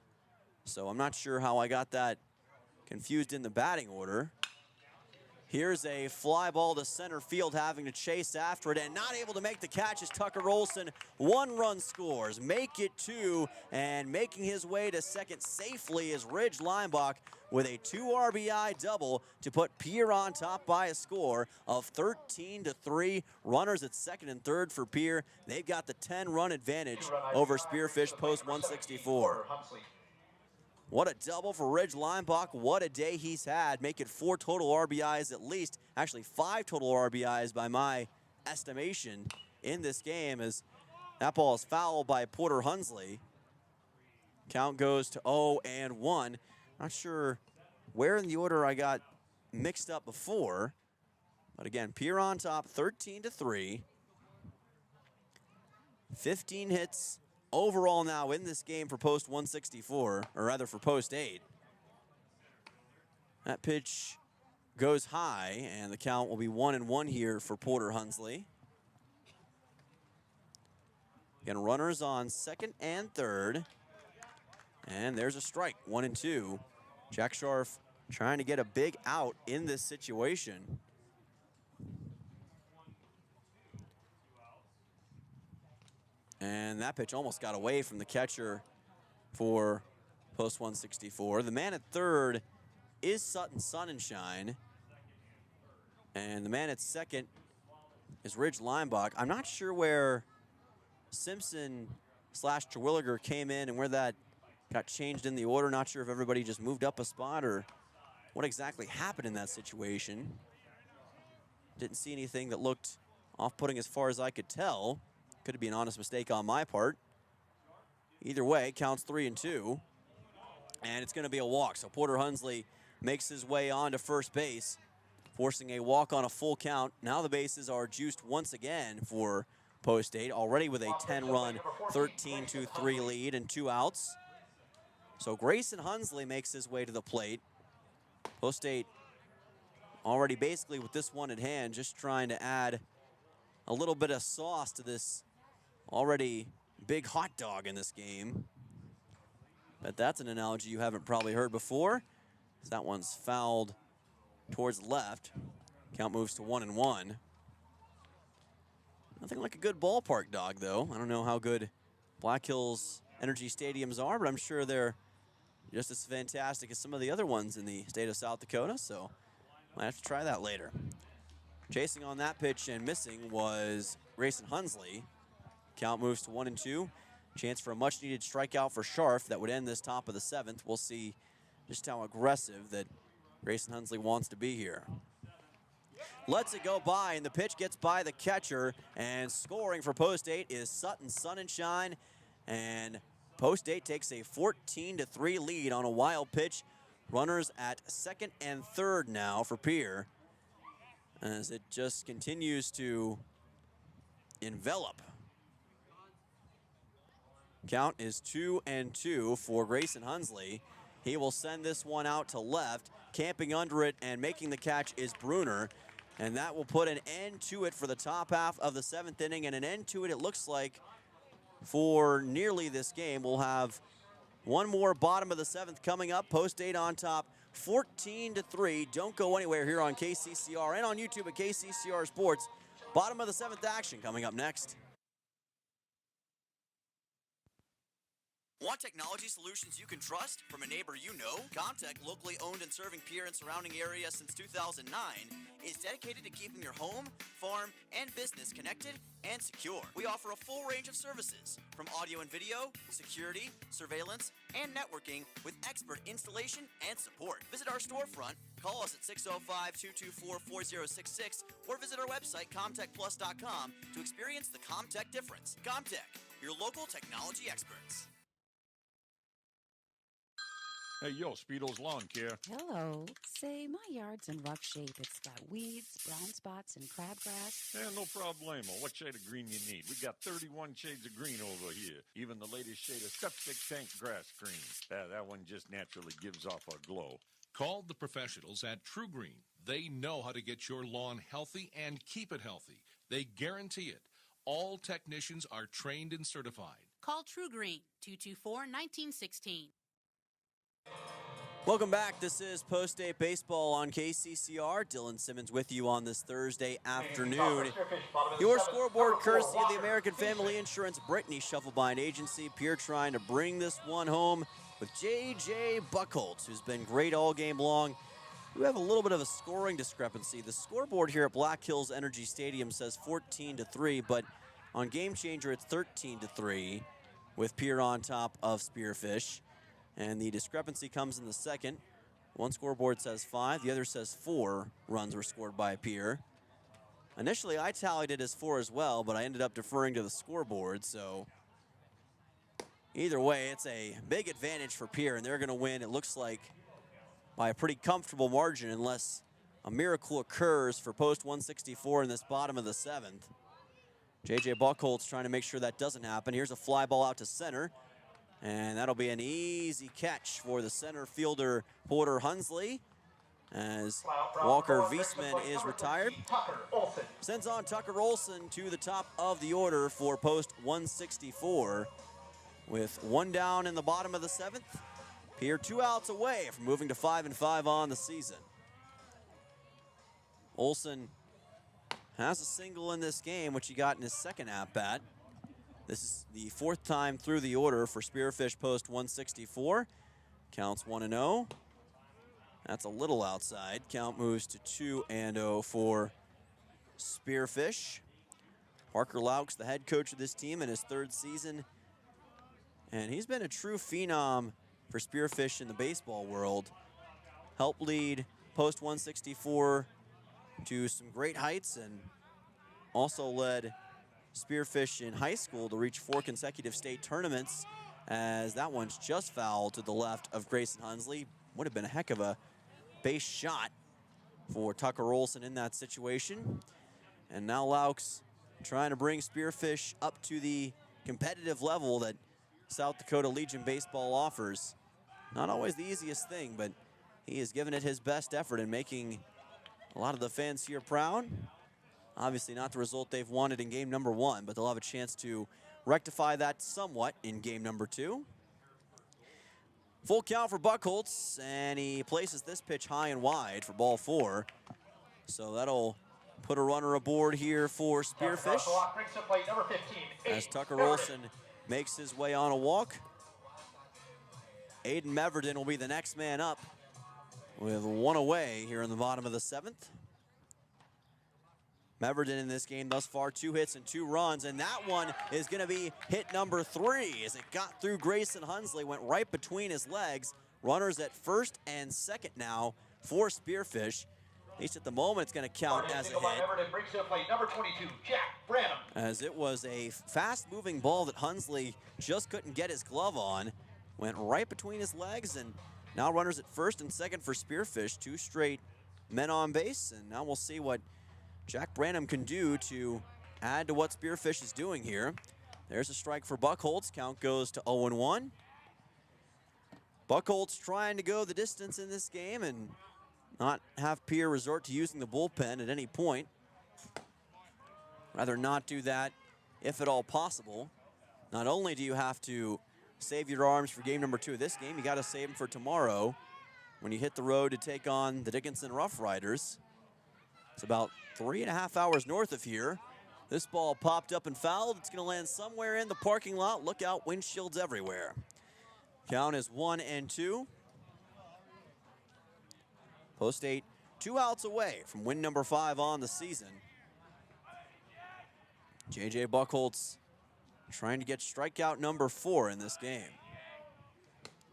So I'm not sure how I got that confused in the batting order. Here's a fly ball to center field, having to chase after it, and not able to make the catch is Tucker Olson. 1 run scores, make it 2, and making his way to second safely is Ridge Leinbach with a 2 RBI double to put Pierre on top by a score of 13-3. Runners at second and third for Pierre. They've got the 10-run advantage over Spearfish post 164. What a double for Ridge Leinbach. What a day he's had. Make it 4 total RBIs at least. Actually, 5 total RBIs by my estimation in this game, as that ball is fouled by Porter Hunsley. Count goes to 0-1. Not sure where in the order I got mixed up before. But again, Pierre on top, 13-3. 15 hits overall now in this game for post 164, or rather for post 8. That pitch goes high, and the count will be 1-1 here for Porter Hunsley. Again, runners on second and third. And there's a strike, 1-2. Jack Scharf trying to get a big out in this situation. And that pitch almost got away from the catcher for post 164. The man at third is Sutton Sunshine. And the man at second is Ridge Leinbach. I'm not sure where Simpson slash Terwilliger came in and where that got changed in the order. Not sure if everybody just moved up a spot or what exactly happened in that situation. Didn't see anything that looked off-putting as far as I could tell. Could be an honest mistake on my part. Either way, counts 3-2. And it's going to be a walk. So Porter Hunsley makes his way on to first base, forcing a walk on a full count. Now the bases are juiced once again for Post 8, already with a 10-run, 13-3 lead and 2 outs. So Grayson Hunsley makes his way to the plate. Post 8 already basically with this one at hand, just trying to add a little bit of sauce to this already big hot dog in this game. But that's an analogy you haven't probably heard before. That one's fouled towards left. Count moves to 1-1. Nothing like a good ballpark dog, though. I don't know how good Black Hills Energy Stadiums are, but I'm sure they're just as fantastic as some of the other ones in the state of South Dakota, so might have to try that later. Chasing on that pitch and missing was Grayson Hunsley. Count moves to 1-2. Chance for a much-needed strikeout for Scharf that would end this top of the 7th. We'll see just how aggressive that Grayson Hunsley wants to be here. Lets it go by, and the pitch gets by the catcher, and scoring for Post 8 is Sutton Sunshine, and Post 8 takes a 14-3 lead on a wild pitch. Runners at second and third now for Pierre, as it just continues to envelop. Count is 2-2 for Grayson Hunsley. He will send this one out to left. Camping under it and making the catch is Bruner. And that will put an end to it for the top half of the 7th inning. And an end to it, it looks like, for nearly this game. We'll have one more bottom of the 7th coming up. Post 8 on top, 14-3. Don't go anywhere here on KCCR and on YouTube at KCCR Sports. Bottom of the 7th action coming up next. Want technology solutions you can trust from a neighbor you know? Comtech, locally owned and serving Pierre and surrounding area since 2009, is dedicated to keeping your home, farm, and business connected and secure. We offer a full range of services, from audio and video, security, surveillance, and networking with expert installation and support. Visit our storefront, call us at 605-224-4066, or visit our website, comtechplus.com, to experience the Comtech difference. Comtech, your local technology experts. Hey, yo, Speedo's Lawn Care. Hello. Say, my yard's in rough shape. It's got weeds, brown spots, and crabgrass. Yeah, no problemo. What shade of green you need? We got 31 shades of green over here. Even the latest shade of septic tank grass green. That one just naturally gives off a glow. Call the professionals at True Green. They know how to get your lawn healthy and keep it healthy. They guarantee it. All technicians are trained and certified. Call True Green, 224-1916. Welcome back. This is Post 8 Baseball on KCCR. Dylan Simmons with you on this Thursday afternoon. Your scoreboard courtesy of the American Family Insurance Brittany Shufflebind Agency. Pierre trying to bring this one home with J.J. Buckholtz, who's been great all game long. We have a little bit of a scoring discrepancy. The scoreboard here at Black Hills Energy Stadium says 14-3, but on Game Changer it's 13-3 with Pierre on top of Spearfish. And the discrepancy comes in the second. One scoreboard says 5, the other says 4 runs were scored by Pierre. Initially, I tallied it as 4 as well, but I ended up deferring to the scoreboard, so either way, it's a big advantage for Pierre, and they're going to win, it looks like, by a pretty comfortable margin, unless a miracle occurs for post 164 in this bottom of the 7th. J.J. Buckholtz trying to make sure that doesn't happen. Here's a fly ball out to center. And that'll be an easy catch for the center fielder, Porter Hunsley, as Walker Viesman is retired. Sends on Tucker Olson to the top of the order for post 164. With one down in the bottom of the 7th, Pierre 2 outs away from moving to 5-5 on the season. Olson has a single in this game, which he got in his second at-bat. This is the 4th time through the order for Spearfish post 164. Counts 1-0. That's a little outside. Count moves to 2-0 for Spearfish. Parker Laux, the head coach of this team in his 3rd season And he's been a true phenom for Spearfish in the baseball world. Helped lead Post 164 to some great heights and also led Spearfish in high school to reach 4 consecutive state tournaments, as that one's just fouled to the left of Grayson Hunsley. Would have been a heck of a base shot for Tucker Olson in that situation. And now Laux trying to bring Spearfish up to the competitive level that South Dakota Legion baseball offers. Not always the easiest thing, but he has given it his best effort in making a lot of the fans here proud. Obviously not the result they've wanted in game number 1, but they'll have a chance to rectify that somewhat in game number 2. Full count for Buckholz, and he places this pitch high and wide for ball 4. So that'll put a runner aboard here for Spearfish as Tucker Olson makes his way on a walk. Aiden Meverden will be the next man up with 1 away here in the bottom of the 7th. Meverden in this game thus far, 2 hits and 2 runs, and that one is going to be hit number 3 as it got through Grayson Hunsley, went right between his legs. Runners at first and second now for Spearfish. At least at the moment, it's going to count as a hit, Number 22, Jack Branham. as it was a fast-moving ball that Hunsley just couldn't get his glove on. Went right between his legs, and now runners at first and second for Spearfish. 2 straight men on base, and now we'll see what Jack Branham can do to add to what Spearfish is doing here. There's a strike for Buckholz. Count goes to 0-1. Buckholz trying to go the distance in this game and not have Pierre resort to using the bullpen at any point. Rather not do that if at all possible. Not only do you have to save your arms for game number 2 of this game, you got to save them for tomorrow when you hit the road to take on the Dickinson Rough Riders. It's about 3.5 hours north of here. This ball popped up and fouled. It's going to land somewhere in the parking lot. Look out, windshields everywhere. Count is 1-2. Post 8, 2 outs away from win number 5 on the season. J.J. Buckholz trying to get strikeout number 4 in this game.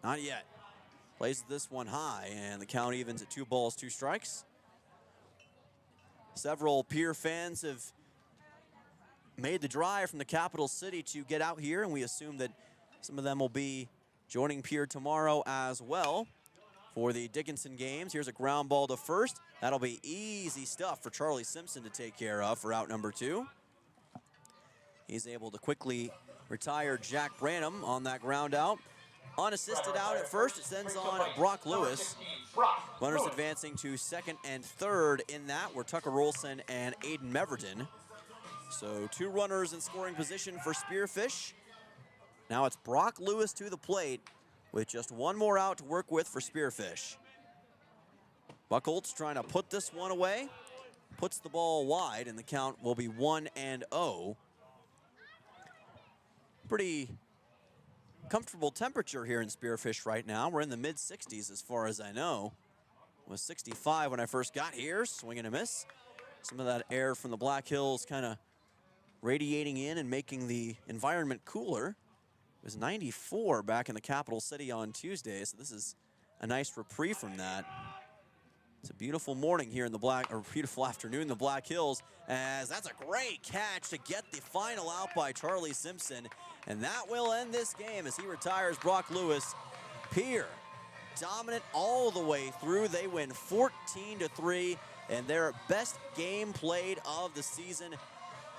Not yet. Plays this one high, and the count evens at 2 balls, 2 strikes. Several Pierre fans have made the drive from the capital city to get out here, and we assume that some of them will be joining Pierre tomorrow as well for the Dickinson games. Here's a ground ball to first. That'll be easy stuff for Charlie Simpson to take care of for out number 2. He's able to quickly retire Jack Branham on that ground out. Unassisted out at first, it sends on Brock Lewis. Runners advancing to second and third in that were Tucker Olson and Aiden Meverden. So 2 runners in scoring position for Spearfish. Now it's Brock Lewis to the plate with just 1 more out to work with for Spearfish. Buckholz trying to put this one away. Puts the ball wide, and the count will be 1-0. Pretty comfortable temperature here in Spearfish right now. We're in the mid-60s as far as I know. It was 65 when I first got here, swing and a miss. Some of that air from the Black Hills kind of radiating in and making the environment cooler. It was 94 back in the capital city on Tuesday, so this is a nice reprieve from that. It's a beautiful morning here in the beautiful afternoon in the Black Hills, as that's a great catch to get the final out by Charlie Simpson. And that will end this game as he retires Brock Lewis. Pierre dominant all the way through. They win 14-3, and their best game played of the season.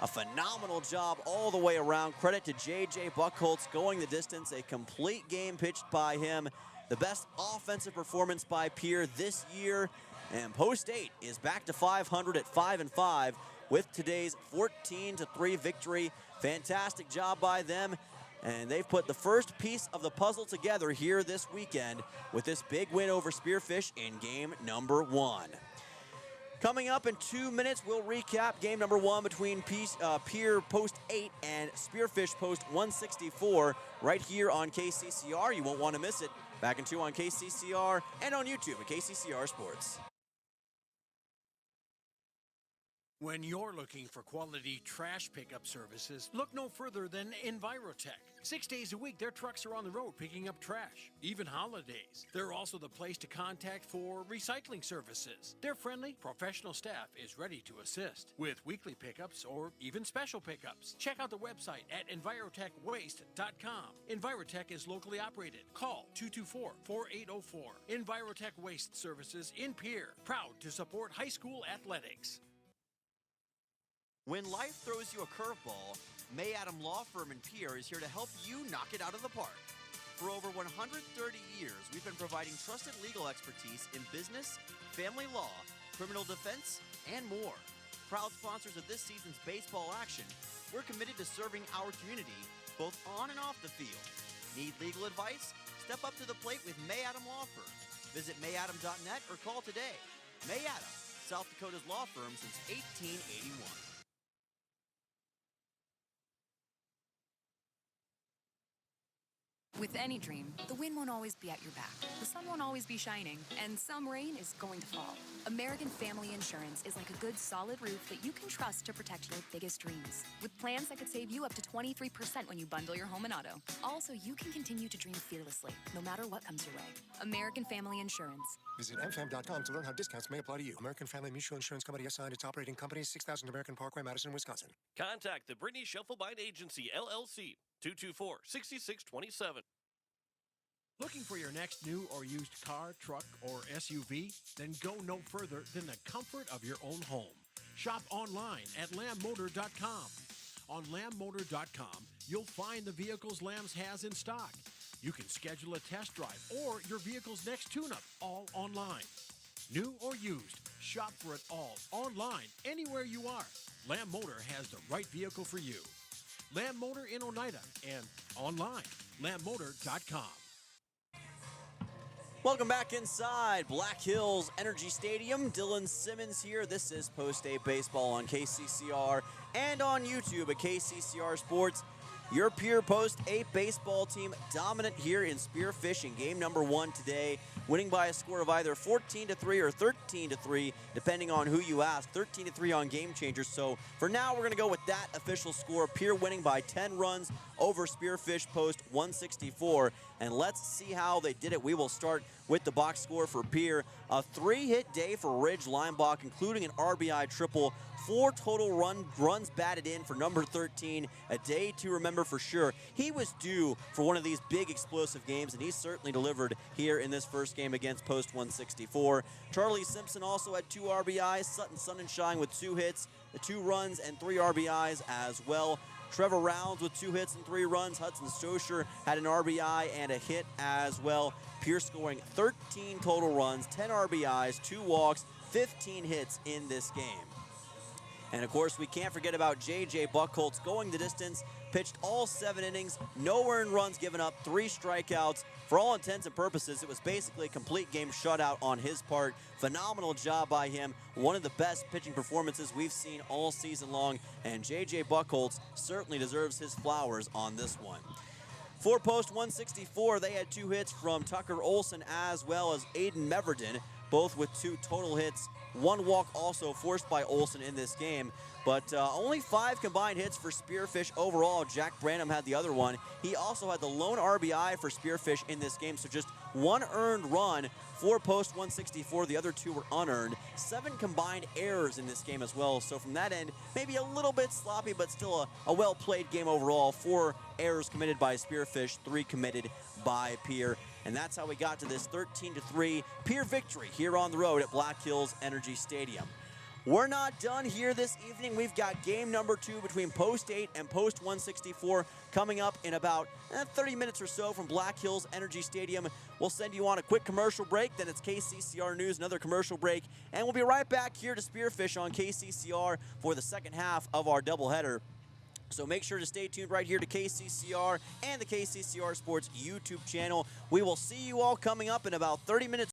A phenomenal job all the way around. Credit to J.J. Buckholz going the distance. A complete game pitched by him. The best offensive performance by Pierre this year. And Post 8 is back to 500 at 5-5 with today's 14-3 victory. Fantastic job by them. And they've put the first piece of the puzzle together here this weekend with this big win over Spearfish in game number 1. Coming up in 2 minutes, we'll recap game number 1 between Pierre Post 8 and Spearfish Post 164 right here on KCCR. You won't want to miss it. Back in 2 on KCCR and on YouTube at KCCR Sports. When you're looking for quality trash pickup services, look no further than Envirotech. 6 days a week, their trucks are on the road picking up trash, even holidays. They're also the place to contact for recycling services. Their friendly, professional staff is ready to assist with weekly pickups or even special pickups. Check out the website at envirotechwaste.com. Envirotech is locally operated. Call 224-4804. Envirotech Waste Services in Pierre, proud to support high school athletics. When life throws you a curveball, May Adam Law Firm in Pierre is here to help you knock it out of the park. For over 130 years, we've been providing trusted legal expertise in business, family law, criminal defense, and more. Proud sponsors of this season's baseball action, we're committed to serving our community both on and off the field. Need legal advice? Step up to the plate with May Adam Law Firm. Visit mayadam.net or call today. May Adam, South Dakota's law firm since 1881. With any dream, the wind won't always be at your back, the sun won't always be shining, and some rain is going to fall. American Family Insurance is like a good, solid roof that you can trust to protect your biggest dreams. With plans that could save you up to 23% when you bundle your home and auto. Also, you can continue to dream fearlessly, no matter what comes your way. American Family Insurance. Visit mfam.com to learn how discounts may apply to you. American Family Mutual Insurance Company assigned its operating company, 6000 American Parkway, Madison, Wisconsin. Contact the Brittany Scheffelbein Agency, LLC, 224-6627. Looking for your next new or used car, truck, or SUV? Then go no further than the comfort of your own home. Shop online at lambmotor.com. On lambmotor.com, you'll find the vehicles Lambs has in stock. You can schedule a test drive or your vehicle's next tune-up, all online. New or used, shop for it all online, anywhere you are. Lamb Motor has the right vehicle for you. Lamb Motor in Oneida and online, lambmotor.com. Welcome back inside Black Hills Energy Stadium. Dylan Simmons here. This is Post-A Baseball on KCCR and on YouTube at KCCR Sports. Your Pierre Post-A baseball team dominant here in Spearfish in game number 1 today, winning by a score of either 14-3 or 13-3, depending on who you ask. 13-3 on Game Changers. So for now, we're going to go with that official score. Pierre winning by 10 runs over Spearfish Post 164. And let's see how they did it. We will start with the box score for Pierre. A 3-hit day for Ridge Linebach, including an RBI triple. 4 total runs batted in for number 13. A day to remember for sure. He was due for one of these big explosive games, and he certainly delivered here in this first game against Post 164. Charlie Simpson also had 2 RBIs. Sutton Sonnenschein with 2 hits, 2 runs, and 3 RBIs as well. Trevor Rounds with 2 hits and 3 runs. Hudson Stosher had an RBI and a hit as well. Pierce scoring 13 total runs, 10 RBIs, 2 walks, 15 hits in this game. And of course, we can't forget about J.J. Buchholz going the distance, pitched all 7 innings, no earned runs given up, 3 strikeouts. For all intents and purposes, it was basically a complete game shutout on his part. Phenomenal job by him. One of the best pitching performances we've seen all season long, and J.J. Buchholz certainly deserves his flowers on this one. For Post 164, they had 2 hits from Tucker Olson as well as Aiden Meverden, both with 2 total hits. 1 walk also forced by Olson in this game, but only 5 combined hits for Spearfish overall. Jack Branham had the other one. He also had the lone RBI for Spearfish in this game, so just 1 earned run for Post 164. The other 2 were unearned. 7 combined errors in this game as well, so from that end, maybe a little bit sloppy, but still a well-played game overall. 4 errors committed by Spearfish, 3 committed by Pierre. And that's how we got to this 13-3 Pierre victory here on the road at Black Hills Energy Stadium. We're not done here this evening. We've got game number 2 between Post 8 and Post 164 coming up in about 30 minutes or so from Black Hills Energy Stadium. We'll send you on a quick commercial break, then it's KCCR News, another commercial break, and we'll be right back here to Spearfish on KCCR for the second half of our doubleheader. So make sure to stay tuned right here to KCCR and the KCCR Sports YouTube channel. We will see you all coming up in about 30 minutes.